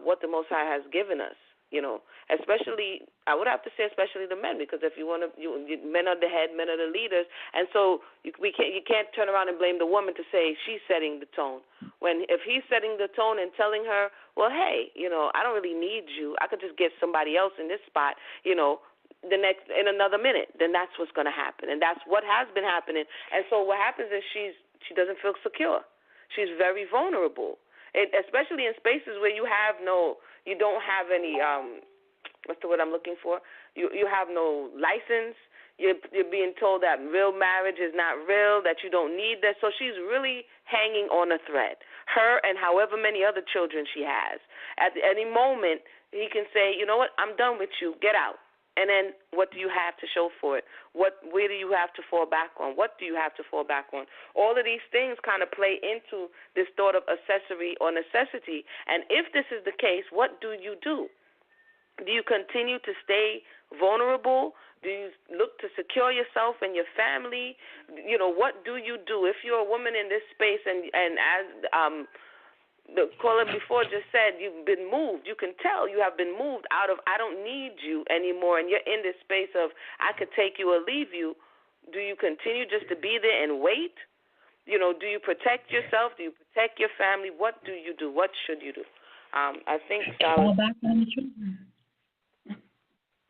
what the Most High has given us, you know, especially, I would have to say especially the men, because if you want to, men are the head, men are the leaders, and so you can't turn around and blame the woman to say she's setting the tone. If he's setting the tone and telling her, well, hey, you know, I don't really need you, I could just get somebody else in this spot, you know, in another minute, then that's what's going to happen, and that's what has been happening. And so what happens is she doesn't feel secure. She's very vulnerable, especially in spaces where you don't have any, what's the word I'm looking for? You have no license. You're being told that real marriage is not real, that you don't need that. So she's really hanging on a thread. Her and however many other children she has. At any moment, he can say, you know what, I'm done with you. Get out. And then what do you have to show for it? Where do you have to fall back on? What do you have to fall back on? All of these things kind of play into this thought of accessory or necessity. And if this is the case, what do you do? Do you continue to stay vulnerable? Do you look to secure yourself and your family? You know, what do you do? If you're a woman in this space and as the caller before just said, you've been moved. You can tell you have been moved out of I don't need you anymore, and you're in this space of I could take you or leave you. Do you continue just to be there and wait? You know, do you protect yourself? Do you protect your family? What do you do? What should you do? I think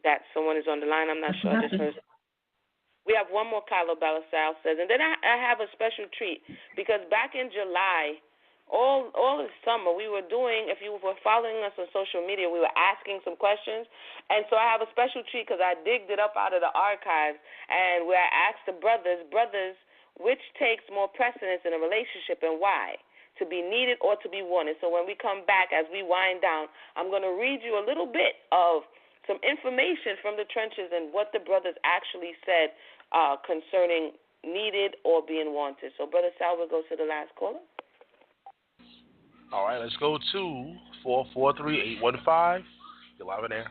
that someone is on the line. I'm not sure. I just heard. We have one more caller, Bella Sal says, and then I have a special treat because back in July, all this summer we were doing, if you were following us on social media, we were asking some questions. And so I have a special treat because I digged it up out of the archives, and where I asked the brothers, which takes more precedence in a relationship and why? To be needed or to be wanted. So when we come back, as we wind down, I'm going to read you a little bit of some information from the trenches and what the brothers actually said concerning needed or being wanted. So Brother Sal will go to the last caller. All right, let's go to 443-815. You're live in there.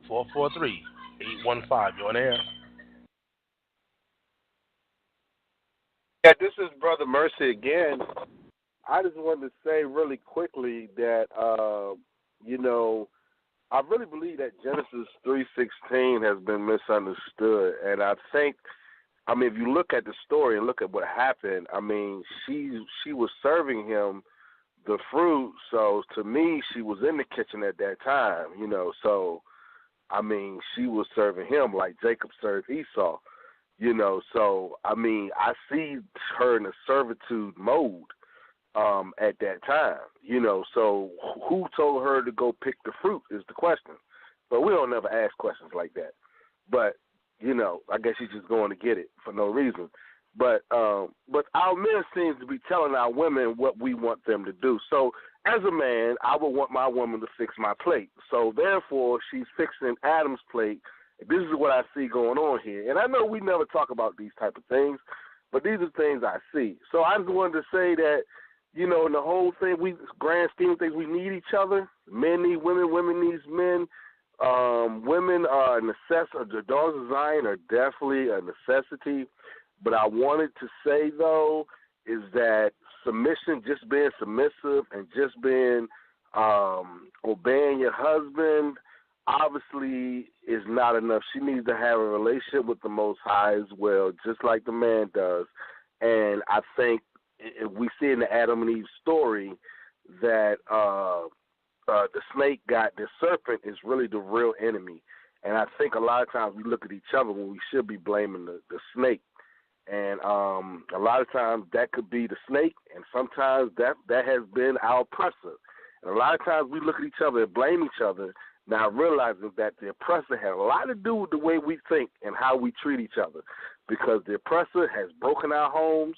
443-815. You're on air. Yeah, this is Brother Mercy again. I just wanted to say really quickly that, you know, I really believe that Genesis 3:16 has been misunderstood. And I think, I mean, if you look at the story and look at what happened, I mean, she was serving him the fruit. So to me, she was in the kitchen at that time, you know. So, I mean, she was serving him like Jacob served Esau, you know. So, I mean, I see her in a servitude mode at that time, you know. So who told her to go pick the fruit is the question. But we don't never ask questions like that. But, you know, I guess she's just going to get it for no reason. But our men seem to be telling our women what we want them to do. So as a man, I would want my woman to fix my plate. So therefore, she's fixing Adam's plate. This is what I see going on here. And I know we never talk about these type of things, but these are things I see. So I just wanted to say that, in the whole thing, grand scheme of things, we need each other. Men need women, women need men. Women are a necessity. The daughters of Zion are definitely a necessity. But I wanted to say, though, is that submission, just being submissive and just being obeying your husband, obviously is not enough. She needs to have a relationship with the Most High as well, just like the man does. And I think we see in the Adam and Eve story that the snake the serpent is really the real enemy. And I think a lot of times we look at each other when we should be blaming the snake. And a lot of times that could be the snake, and sometimes that has been our oppressor. And a lot of times we look at each other and blame each other, now realizing that the oppressor had a lot to do with the way we think and how we treat each other, because the oppressor has broken our homes,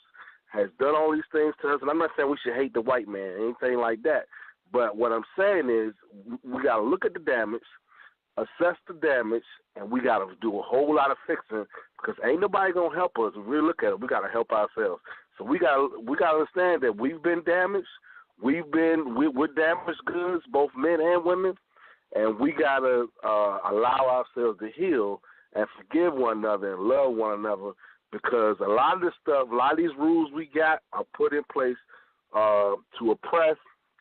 has done all these things to us. And I'm not saying we should hate the white man, anything like that. But what I'm saying is we got to look at the damage, assess the damage, and we got to do a whole lot of fixing, because ain't nobody going to help us. If we look at it, we got to help ourselves. So we got to understand that we've been damaged. We're damaged goods, both men and women, and we got to allow ourselves to heal and forgive one another and love one another, because a lot of this stuff, a lot of these rules we got are put in place to oppress,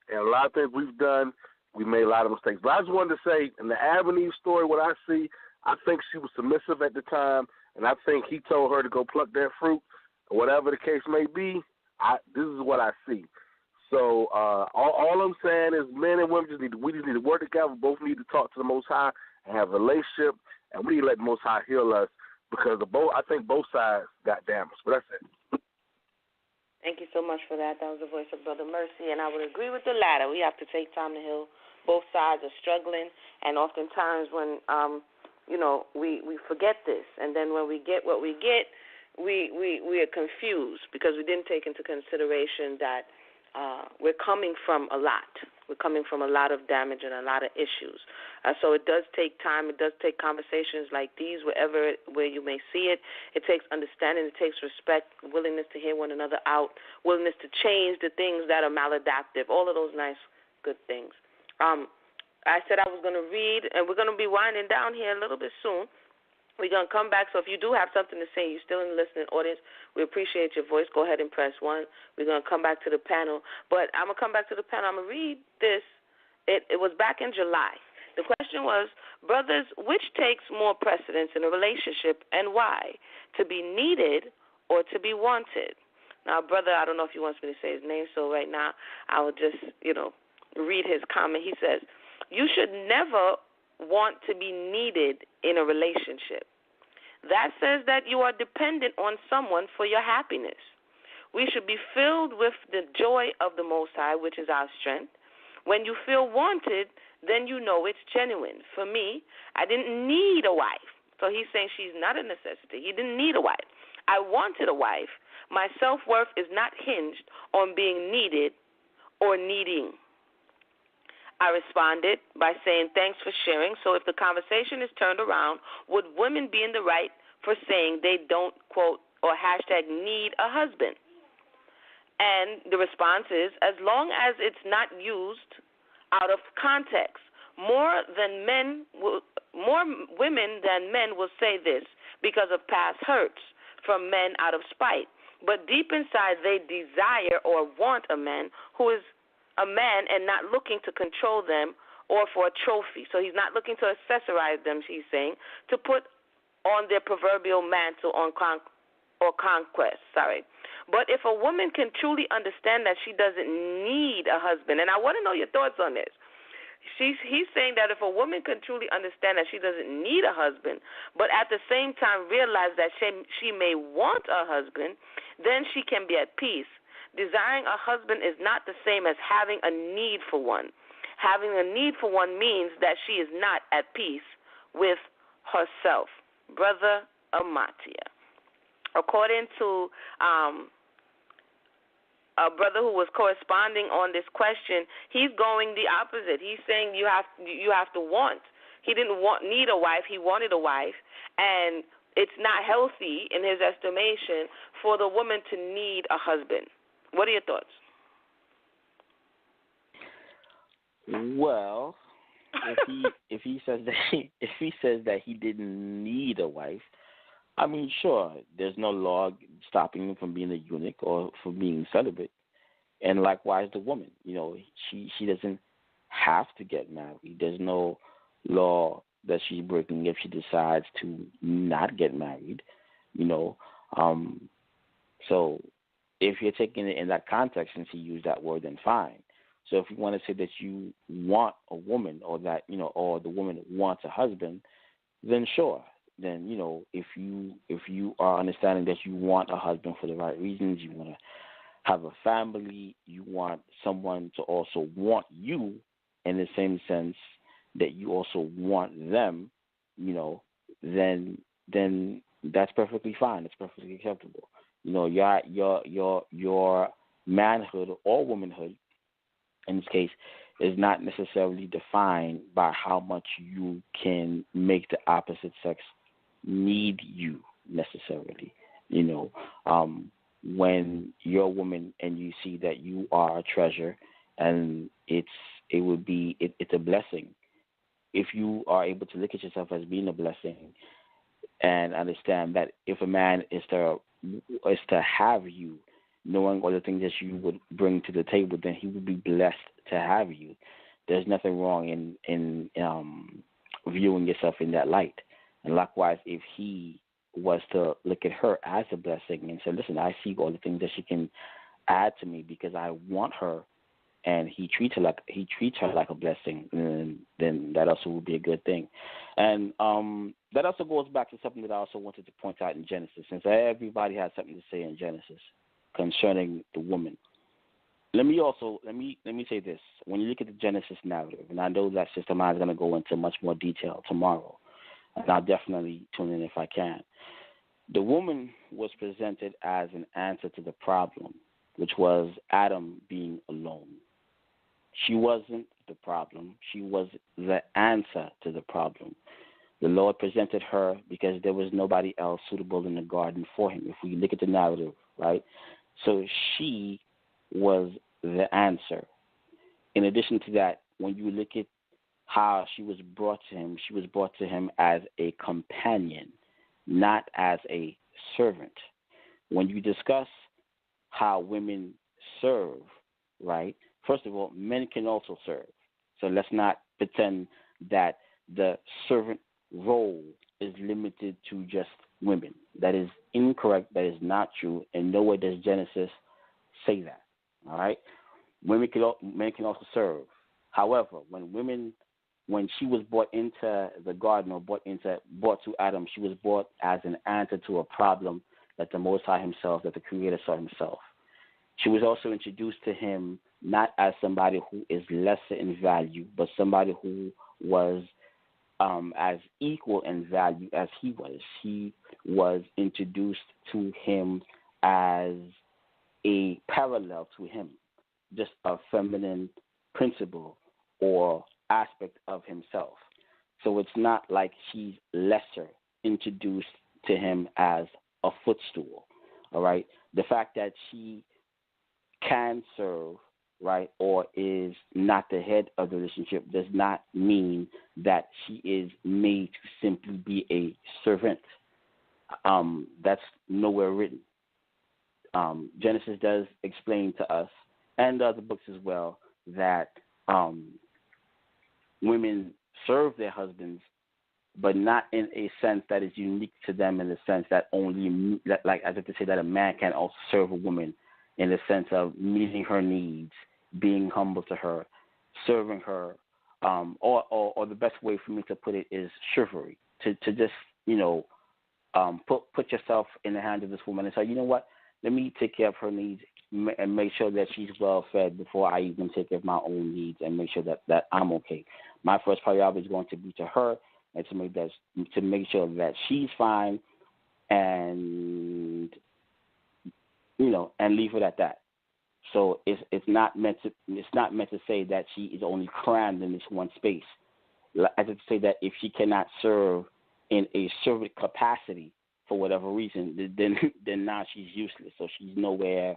and a lot of things we've done, we made a lot of mistakes. But I just wanted to say, in the Avenue story, what I see, I think she was submissive at the time, and I think he told her to go pluck that fruit, or whatever the case may be. This is what I see. So all I'm saying is, men and women we just need to work together. We both need to talk to the Most High and have a relationship, and we need to let the Most High heal us, because I think both sides got damaged. But that's it. Thank you so much for that. That was the voice of Brother Mercy, and I would agree with the latter. We have to take time to heal. Both sides are struggling, and oftentimes when we forget this, and then when we get what we get, we are confused because we didn't take into consideration that we're coming from a lot. We're coming from a lot of damage and a lot of issues. So it does take time. It does take conversations like these, where you may see it. It takes understanding. It takes respect, willingness to hear one another out, willingness to change the things that are maladaptive, all of those nice, good things. I said I was going to read, and we're going to be winding down here a little bit soon. We're going to come back, so if you do have something to say, you're still in the listening audience, we appreciate your voice. Go ahead and press 1. We're going to come back to the panel. But I'm going to come back to the panel. I'm going to read this. It was back in July. The question was, brothers, which takes more precedence in a relationship and why? To be needed or to be wanted? Now, brother, I don't know if he wants me to say his name, so right now I will just, read his comment. He says, you should never want to be needed in a relationship. That says that you are dependent on someone for your happiness. We should be filled with the joy of the Most High, which is our strength. When you feel wanted, then you know it's genuine. For me, I didn't need a wife. So he's saying she's not a necessity. He didn't need a wife. I wanted a wife. My self-worth is not hinged on being needed or needing. I responded by saying, thanks for sharing. So if the conversation is turned around, would women be in the right for saying they don't, quote, or hashtag need a husband? And the response is, as long as it's not used out of context, more women than men will say this because of past hurts from men out of spite. But deep inside, they desire or want a man who is a man and not looking to control them or for a trophy. So he's not looking to accessorize them, he's saying, to put on their proverbial mantle or conquest. But if a woman can truly understand that she doesn't need a husband, and I want to know your thoughts on this. He's saying that if a woman can truly understand that she doesn't need a husband, but at the same time realize that she may want a husband, then she can be at peace. Desiring a husband is not the same as having a need for one. Having a need for one means that she is not at peace with herself. Brother Ahmathyah. According to a brother who was corresponding on this question, he's going the opposite. He's saying you have to want. He didn't need a wife. He wanted a wife, and it's not healthy in his estimation for the woman to need a husband. What are your thoughts? Well, if he says that he didn't need a wife, I mean, sure, there's no law stopping him from being a eunuch or from being celibate, and likewise the woman. She doesn't have to get married. There's no law that she's breaking if she decides to not get married. So if you're taking it in that context, since he used that word, then fine. So if you want to say that you want a woman, or that or the woman wants a husband, then sure. Then if you are understanding that you want a husband for the right reasons, you want to have a family, you want someone to also want you in the same sense that you also want them, then that's perfectly fine. It's perfectly acceptable. Your manhood or womanhood, in this case, is not necessarily defined by how much you can make the opposite sex need you necessarily. When you're a woman and you see that you are a treasure, and it's a blessing. If you are able to look at yourself as being a blessing and understand that if a man is to have you, knowing all the things that you would bring to the table, then he would be blessed to have you. There's nothing wrong in viewing yourself in that light. And likewise, if he was to look at her as a blessing and say, listen, I see all the things that she can add to me because I want her, and he treats her like a blessing, then that also would be a good thing. And that also goes back to something that I also wanted to point out in Genesis, since everybody has something to say in Genesis concerning the woman. Let me say this. When you look at the Genesis narrative, and I know that Sister Maya is going to go into much more detail tomorrow, and I'll definitely tune in if I can. The woman was presented as an answer to the problem, which was Adam being alone. She wasn't the problem. She was the answer to the problem. The Lord presented her because there was nobody else suitable in the garden for him, if we look at the narrative, right? So she was the answer. In addition to that, when you look at how she was brought to him as a companion, not as a servant. When you discuss how women serve, right, first of all, men can also serve. So let's not pretend that the servant role is limited to just women. That is incorrect. That is not true. And nowhere does Genesis say that. All right? Men can also serve. However, when she was brought into the garden, or brought to Adam, she was brought as an answer to a problem that the Most High himself, that the Creator saw himself. She was also introduced to him not as somebody who is lesser in value, but somebody who was as equal in value as he was. He was introduced to him as a parallel to him, just a feminine principle or aspect of himself. So it's not like she's lesser introduced to him as a footstool, all right? The fact that she can serve, right, or is not the head of the relationship does not mean that she is made to simply be a servant. That's nowhere written. Genesis does explain to us, and other books as well, that women serve their husbands, but not in a sense that is unique to them, in the sense that only, like as if to say that a man can also serve a woman, in the sense of meeting her needs, being humble to her, serving her, or the best way for me to put it is chivalry, to just, put yourself in the hands of this woman and say, you know what, let me take care of her needs and make sure that she's well fed before I even take care of my own needs, and make sure that I'm okay. My first priority is going to be to her, and to make sure that she's fine, and and leave it at that. So it's not meant to say that she is only crammed in this one space. As if to say that if she cannot serve in a servant capacity for whatever reason, then now she's useless. So she's nowhere.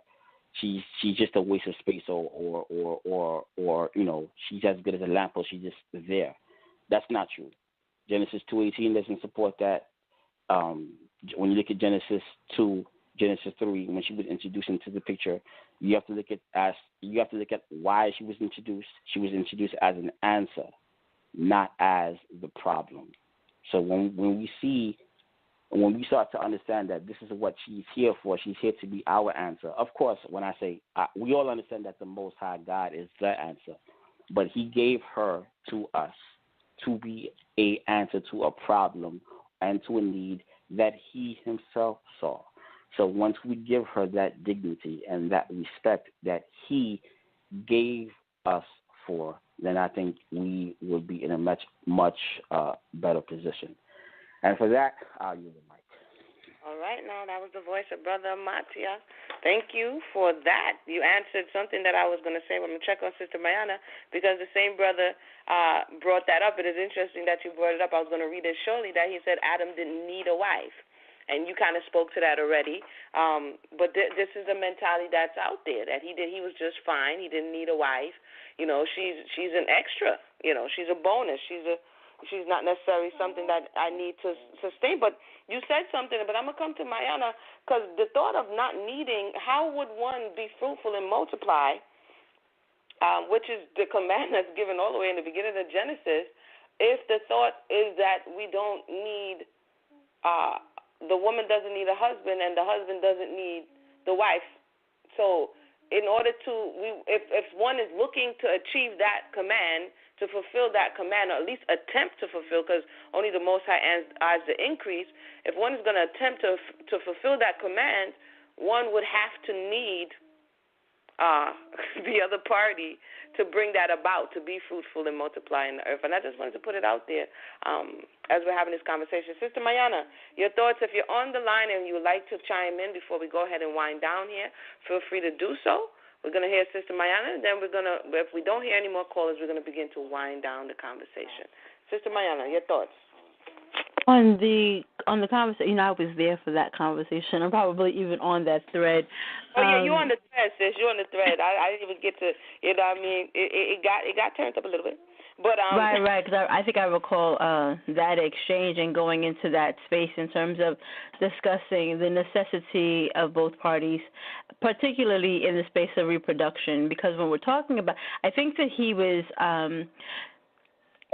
She's just a waste of space, or she's as good as a lamppost. She's just there. That's not true. Genesis 2:18 doesn't support that. When you look at Genesis 2, Genesis 3, when she was introduced into the picture, you have to look at why she was introduced. She was introduced as an answer, not as the problem. So when we start to understand that this is what she's here for, she's here to be our answer. Of course, when I say we all understand that the Most High God is the answer, but He gave her to us to be an answer to a problem and to a need that He Himself saw. So once we give her that dignity and that respect that He gave us for, then I think we will be in a much better position. And for that, I'll use the mic. All right, now that was the voice of Brother Ahmathyah. Thank you for that. You answered something that I was going to say. I'm going to check on Sister Mayanah because the same brother brought that up. It is interesting that you brought it up. I was going to read it shortly that he said Adam didn't need a wife. And you kind of spoke to that already. But this is a mentality that's out there, that he was just fine. He didn't need a wife. She's an extra. She's a bonus. She's not necessarily something that I need to sustain. But you said something, but I'm going to come to Mayanah, because the thought of not needing, how would one be fruitful and multiply, which is the command that's given all the way in the beginning of Genesis, if the thought is that we don't need, the woman doesn't need a husband and the husband doesn't need the wife. So in order to, if one is looking to achieve that command, to fulfill that command, or at least attempt to fulfill, because only the Most High adds the increase. If one is going to attempt to fulfill that command, one would have to need the other party to bring that about, to be fruitful and multiply in the earth. And I just wanted to put it out there as we're having this conversation. Sister Mayanah, your thoughts, if you're on the line and you would like to chime in before we go ahead and wind down here, feel free to do so. We're going to hear Sister Mayanah, and then if we don't hear any more callers, we're going to begin to wind down the conversation. Sister Mayanah, your thoughts? On the conversation, I was there for that conversation. I'm probably even on that thread. Oh yeah, you're on the thread, sis. You're on the thread. I didn't even get to, you know what I mean? It got turned up a little bit. But right, because I think I recall that exchange and going into that space in terms of discussing the necessity of both parties, particularly in the space of reproduction. Because when we're talking about, I think that he was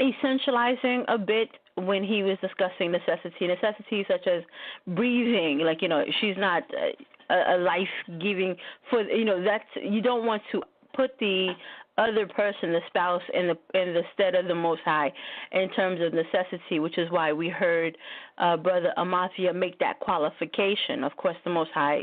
essentializing a bit when he was discussing necessities such as breathing. Like, she's not a life-giving for, that's, you don't want to put the other person, the spouse, in the stead of the Most High in terms of necessity, which is why we heard Brother Ahmathyah make that qualification. Of course, the Most High,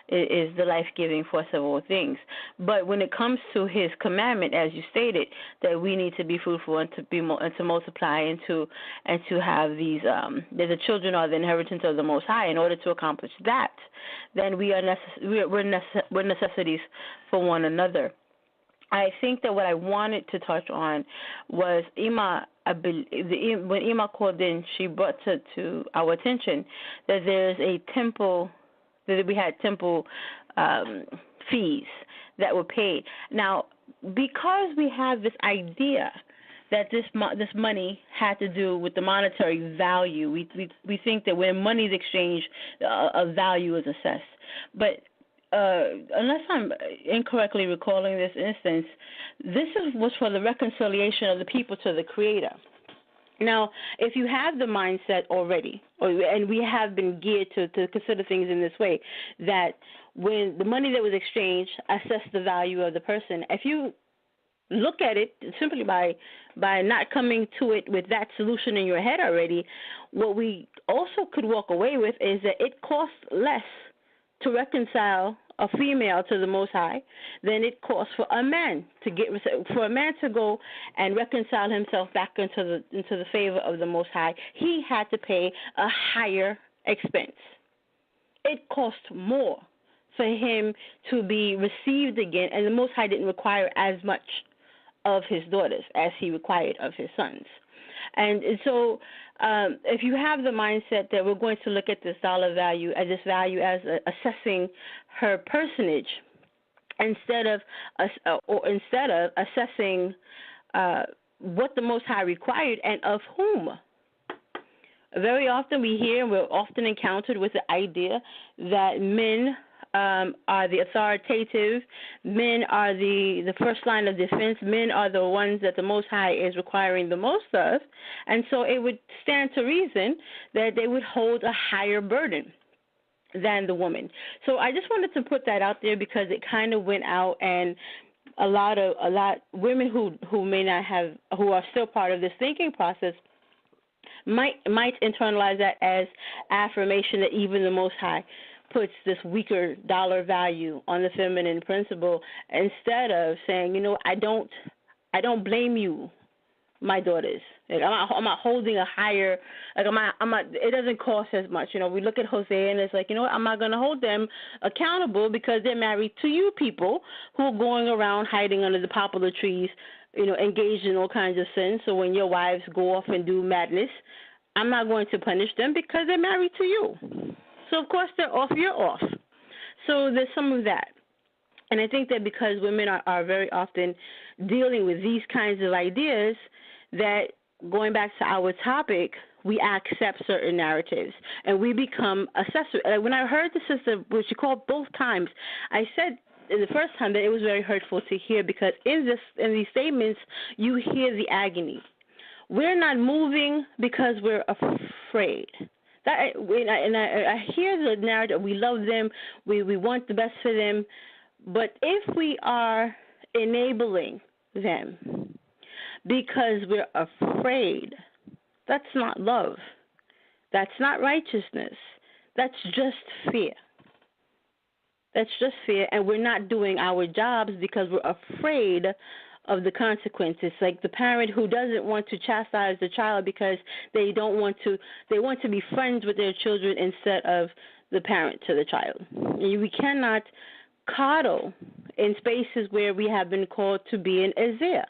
is the life-giving force of all things. But when it comes to His commandment, as you stated, that we need to be fruitful and to multiply and to have these, that the children are the inheritance of the Most High. In order to accomplish that, then we're necessities for one another. I think that what I wanted to touch on was when Ima called in, she brought to our attention that there's a temple, that we had temple fees that were paid. Now, because we have this idea that this money had to do with the monetary value, we think that when money is exchanged, a value is assessed. But unless I'm incorrectly recalling this instance, this was for the reconciliation of the people to the Creator. Now, if you have the mindset already, and we have been geared to consider things in this way, that when the money that was exchanged assessed the value of the person, if you look at it simply by not coming to it with that solution in your head already, what we also could walk away with is that it costs less to reconcile a female to the Most High than it costs for a man to go and reconcile himself back into the favor of the Most High. He had to pay a higher expense. It cost more for him to be received again, and the Most High didn't require as much of his daughters as he required of his sons. And so if you have the mindset that we're going to look at this dollar value, as this value as assessing her personage, instead of assessing what the Most High required and of whom. Very often we hear, and we're often encountered with the idea that men are the authoritative, men are the first line of defense, men are the ones that the Most High is requiring the most of, and so it would stand to reason that they would hold a higher burden than the woman. So I just wanted to put that out there because it kind of went out, and a lot women who may not have, who are still part of this thinking process might internalize that as affirmation that even the Most High puts this weaker dollar value on the feminine principle, instead of saying, I don't blame you, my daughters. Like, I'm not holding a higher, like I'm not, it doesn't cost as much. We look at Hosea and it's like, I'm not going to hold them accountable because they're married to you people who are going around hiding under the poplar trees, engaged in all kinds of sins. So when your wives go off and do madness, I'm not going to punish them because they're married to you. So, of course, they're off, you're off. So there's some of that. And I think that because women are very often dealing with these kinds of ideas, that going back to our topic, we accept certain narratives and we become accessory. Like when I heard the sister, which she called both times, I said in the first time that it was very hurtful to hear because in these statements, you hear the agony. We're not moving because we're afraid. I hear the narrative. We love them. We want the best for them. But if we are enabling them because we're afraid, that's not love. That's not righteousness. That's just fear. That's just fear, and we're not doing our jobs because we're afraid of the consequences. Like the parent who doesn't want to chastise the child because they want to be friends with their children instead of the parent to the child. And we cannot coddle in spaces where we have been called to be in Isaiah.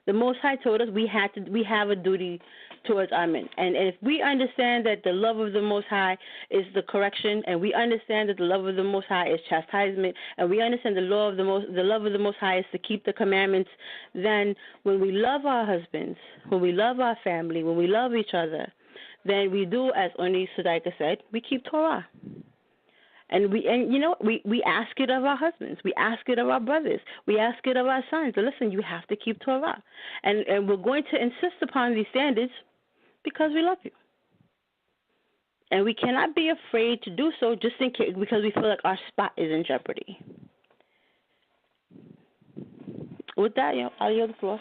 The Most High told us we have a duty towards our men. And if we understand that the love of the Most High is the correction, and we understand that the love of the Most High is chastisement, and we understand the love of the Most High is to keep the commandments, then when we love our husbands, when we love our family, when we love each other, then we do, as Oni Sudaika said, we keep Torah. And we ask it of our husbands. We ask it of our brothers. We ask it of our sons. So listen, you have to keep Torah. And we're going to insist upon these standards because we love you. And we cannot be afraid to do so just in case, because we feel like our spot is in jeopardy. With that, I'll yield the floor.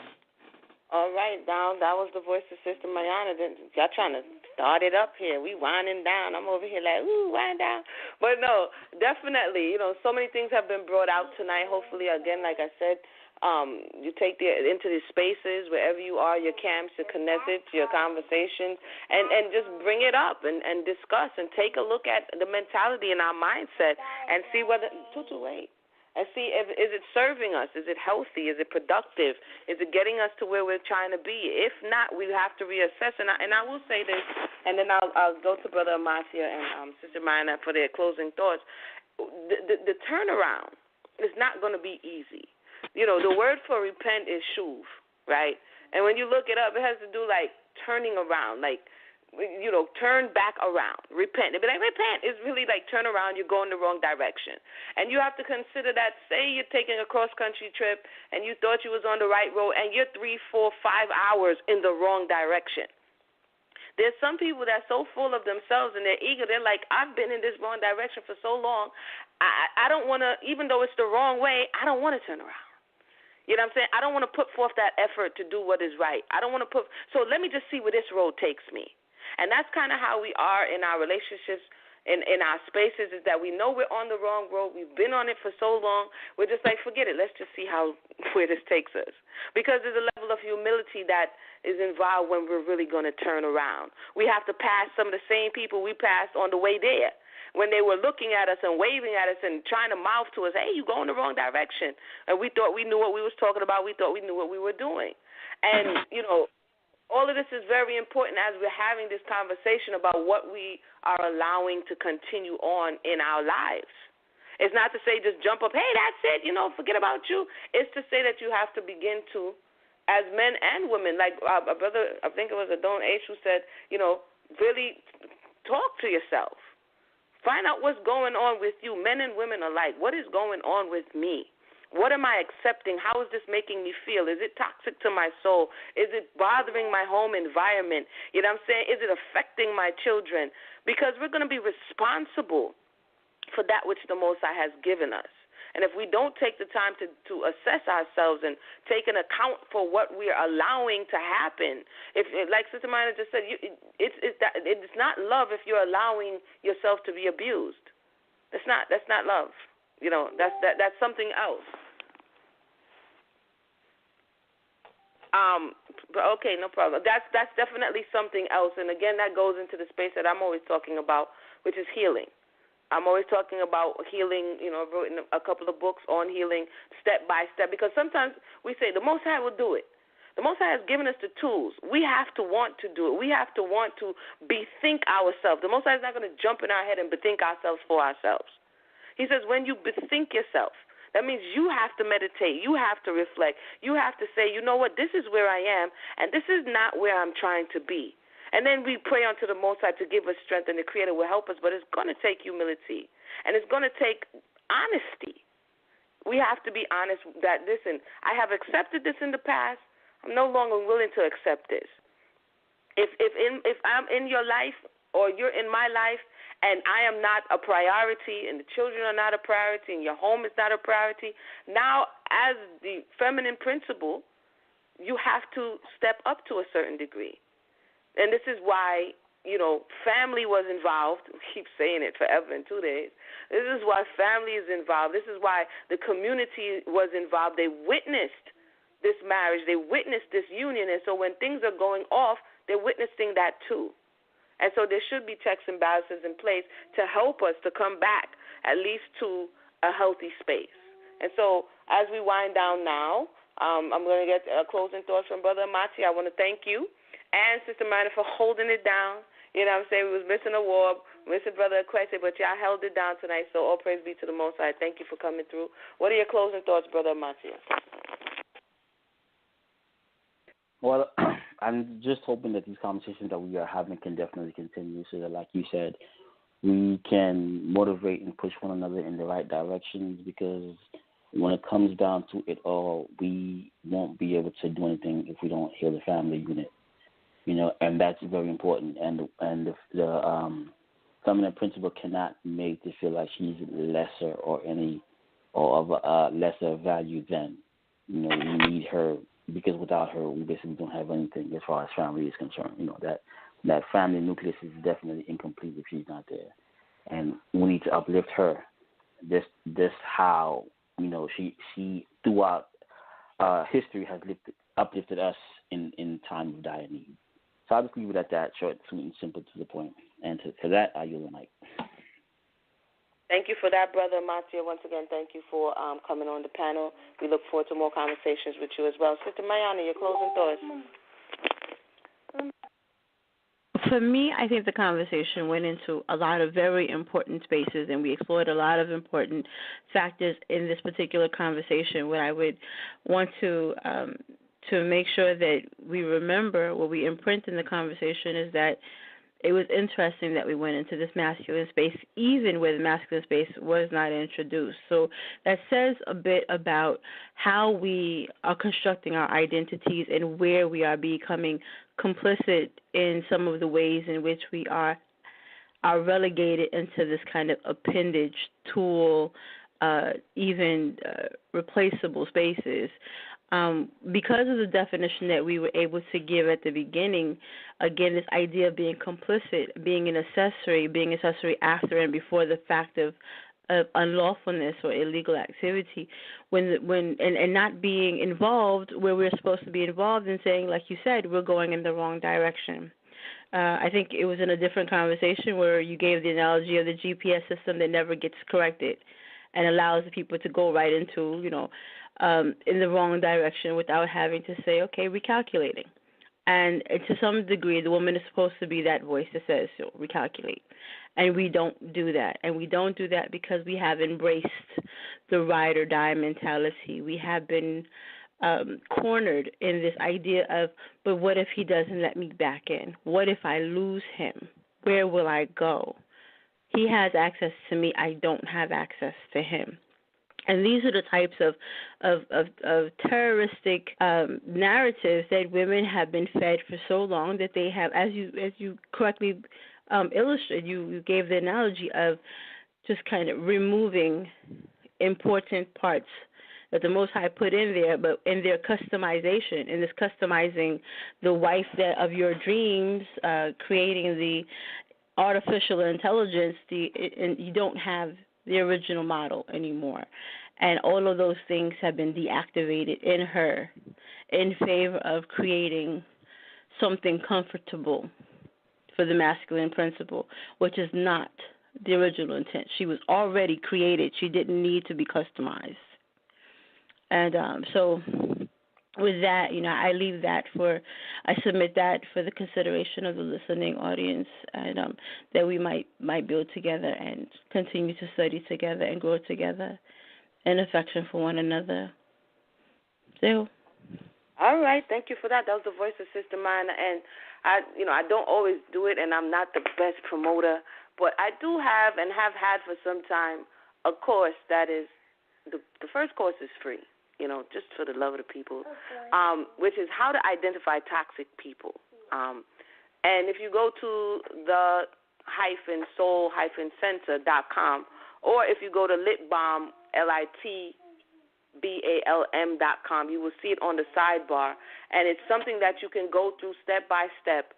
All right, now that was the voice of Sister Mayanah. Y'all trying to start it up here. We winding down. I'm over here like, ooh, wind down. But no, definitely, so many things have been brought out tonight. Hopefully, again, like I said, you take into these spaces, wherever you are, your camps, your Knesset, your conversations, and just bring it up and discuss and take a look at the mentality and our mindset and see whether, wait. And see, is it serving us? Is it healthy? Is it productive? Is it getting us to where we're trying to be? If not, we have to reassess. And I will say this, and then I'll go to Brother Ahmathyah and Sister Mayanah for their closing thoughts. The turnaround is not going to be easy. The word for repent is shuv, right? And when you look it up, it has to do like turning around, like, turn back around, repent. It'd be like, repent is really like turn around, you're going the wrong direction. And you have to consider that, say you're taking a cross-country trip and you thought you was on the right road and you're 3, 4, 5 hours in the wrong direction. There's some people that's so full of themselves and they're eager, they're like, I've been in this wrong direction for so long, I don't want to, even though it's the wrong way, I don't want to turn around. You know what I'm saying? I don't want to put forth that effort to do what is right. I don't want to so let me just see where this road takes me. And that's kind of how we are in our relationships, in our spaces, is that we know we're on the wrong road. We've been on it for so long. We're just like, forget it. Let's just see where this takes us. Because there's a level of humility that is involved when we're really going to turn around. We have to pass some of the same people we passed on the way there. when they were looking at us and waving at us and trying to mouth to us, hey, you going the wrong direction. And we thought we knew what we was talking about. We thought we knew what we were doing. And, all of this is very important as we're having this conversation about what we are allowing to continue on in our lives. It's not to say just jump up, hey, that's it, forget about you. It's to say that you have to begin to, as men and women, like a brother, I think it was Adon H who said, really talk to yourself. Find out what's going on with you, men and women alike. What is going on with me? What am I accepting? How is this making me feel? Is it toxic to my soul? Is it bothering my home environment? You know what I'm saying? Is it affecting my children? Because we're going to be responsible for that which the Most High has given us. And if we don't take the time to assess ourselves and take an account for what we're allowing to happen, if like Sister Mayanah just said, it's not love if you're allowing yourself to be abused. That's not love. That's something else. Okay, no problem. That's definitely something else. And again, that goes into the space that I'm always talking about, which is healing. I'm always talking about healing. I've written a couple of books on healing step by step, because sometimes we say the Most High will do it. The Most High has given us the tools. We have to want to do it. We have to want to bethink ourselves. The Most High is not going to jump in our head and bethink ourselves for ourselves. He says when you bethink yourself, that means you have to meditate. You have to reflect. You have to say, you know what, this is where I am, and this is not where I'm trying to be. And then we pray unto the Most High to give us strength, and the Creator will help us, but it's going to take humility, and it's going to take honesty. We have to be honest that, listen, I have accepted this in the past. I'm no longer willing to accept this. If I'm in your life or you're in my life, and I am not a priority, and the children are not a priority, and your home is not a priority, now as the feminine principle, you have to step up to a certain degree. And this is why, family was involved. We keep saying it forever in 2 days. This is why family is involved. This is why the community was involved. They witnessed this marriage. They witnessed this union. And so when things are going off, they're witnessing that too. And so there should be checks and balances in place to help us to come back at least to a healthy space. And so as we wind down now, I'm going to get closing thoughts from Brother Ahmathyah. I want to thank you and Sister Mayanah for holding it down. You know what I'm saying? We was missing a war, missing Brother Akwetey, but y'all held it down tonight, so all praise be to the Most High. Thank you for coming through. What are your closing thoughts, Brother Ahmathyah? Well, I'm just hoping that these conversations that we are having can definitely continue so that, like you said, we can motivate and push one another in the right directions, because when it comes down to it all, we won't be able to do anything if we don't heal the family unit, and that's very important. And the feminine principle cannot make to feel like she's lesser or of a lesser value than, we need her. Because without her, we basically don't have anything as far as family is concerned. That family nucleus is definitely incomplete if she's not there, and we need to uplift her. This how she throughout history has uplifted us in time of dire need. So I'll just leave it at that, short, sweet, and simple, to the point. And to that, I yield the mic. Thank you for that, Brother Ahmathyah. Once again, thank you for coming on the panel. We look forward to more conversations with you as well. Sister Mayanah, your closing thoughts. For me, I think the conversation went into a lot of very important spaces, and we explored a lot of important factors in this particular conversation. What I would want to make sure that we remember, what we imprint in the conversation, is that it was interesting that we went into this masculine space, even where the masculine space was not introduced. So that says a bit about how we are constructing our identities and where we are becoming complicit in some of the ways in which we are relegated into this kind of appendage, tool, even replaceable spaces. Because of the definition that we were able to give at the beginning, again, this idea of being complicit, being an accessory after and before the fact of unlawfulness or illegal activity, and not being involved where we're supposed to be involved, and saying, like you said, we're going in the wrong direction. I think it was in a different conversation where you gave the analogy of the GPS system that never gets corrected and allows the people to go right into, in the wrong direction without having to say, okay, recalculating. And to some degree, the woman is supposed to be that voice that says, recalculate. And we don't do that. And we don't do that because we have embraced the ride or die mentality. We have been cornered in this idea of, but what if he doesn't let me back in? What if I lose him? Where will I go? He has access to me. I don't have access to him. And these are the types of terroristic narratives that women have been fed for so long that they have, as you correctly illustrated, you gave the analogy of just kind of removing important parts that the Most High put in there, but in their customization, in this customizing the wife of your dreams, creating the artificial intelligence, and you don't have the original model anymore. And all of those things have been deactivated in her in favor of creating something comfortable for the masculine principle, which is not the original intent. She was already created. She didn't need to be customized. And so with that, I submit that for the consideration of the listening audience, and that we might build together and continue to study together and grow together in affection for one another. So. All right, thank you for that. That was the voice of Sister Mayanah, and I don't always do it, and I'm not the best promoter, but I do have and have had for some time a course that is the first course is free. Just for the love of the people, which is how to identify toxic people. And if you go to the soul-center.com, or if you go to litbalm, litbalm.com, you will see it on the sidebar. And it's something that you can go through step by step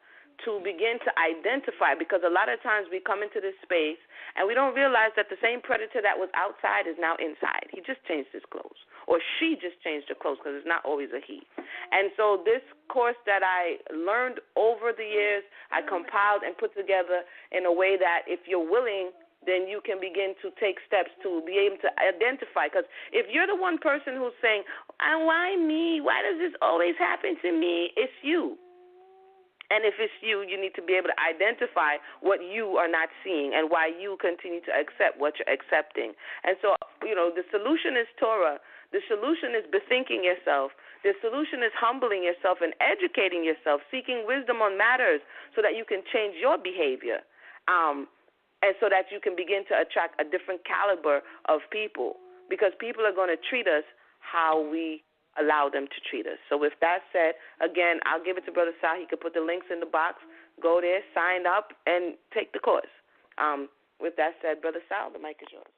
to begin to identify, because a lot of times we come into this space and we don't realize that the same predator that was outside is now inside. He just changed his clothes, or she just changed her clothes, because it's not always a he. And so this course that I learned over the years, I compiled and put together in a way that if you're willing, then you can begin to take steps to be able to identify. Because if you're the one person who's saying, why me? Why does this always happen to me? It's you. And if it's you, you need to be able to identify what you are not seeing and why you continue to accept what you're accepting. And so, the solution is Torah. The solution is bethinking yourself. The solution is humbling yourself and educating yourself, seeking wisdom on matters so that you can change your behavior, and so that you can begin to attract a different caliber of people, because people are going to treat us how we allow them to treat us. So with that said, again, I'll give it to Brother Sal. He could put the links in the box. Go there, sign up, and take the course. With that said, Brother Sal, the mic is yours.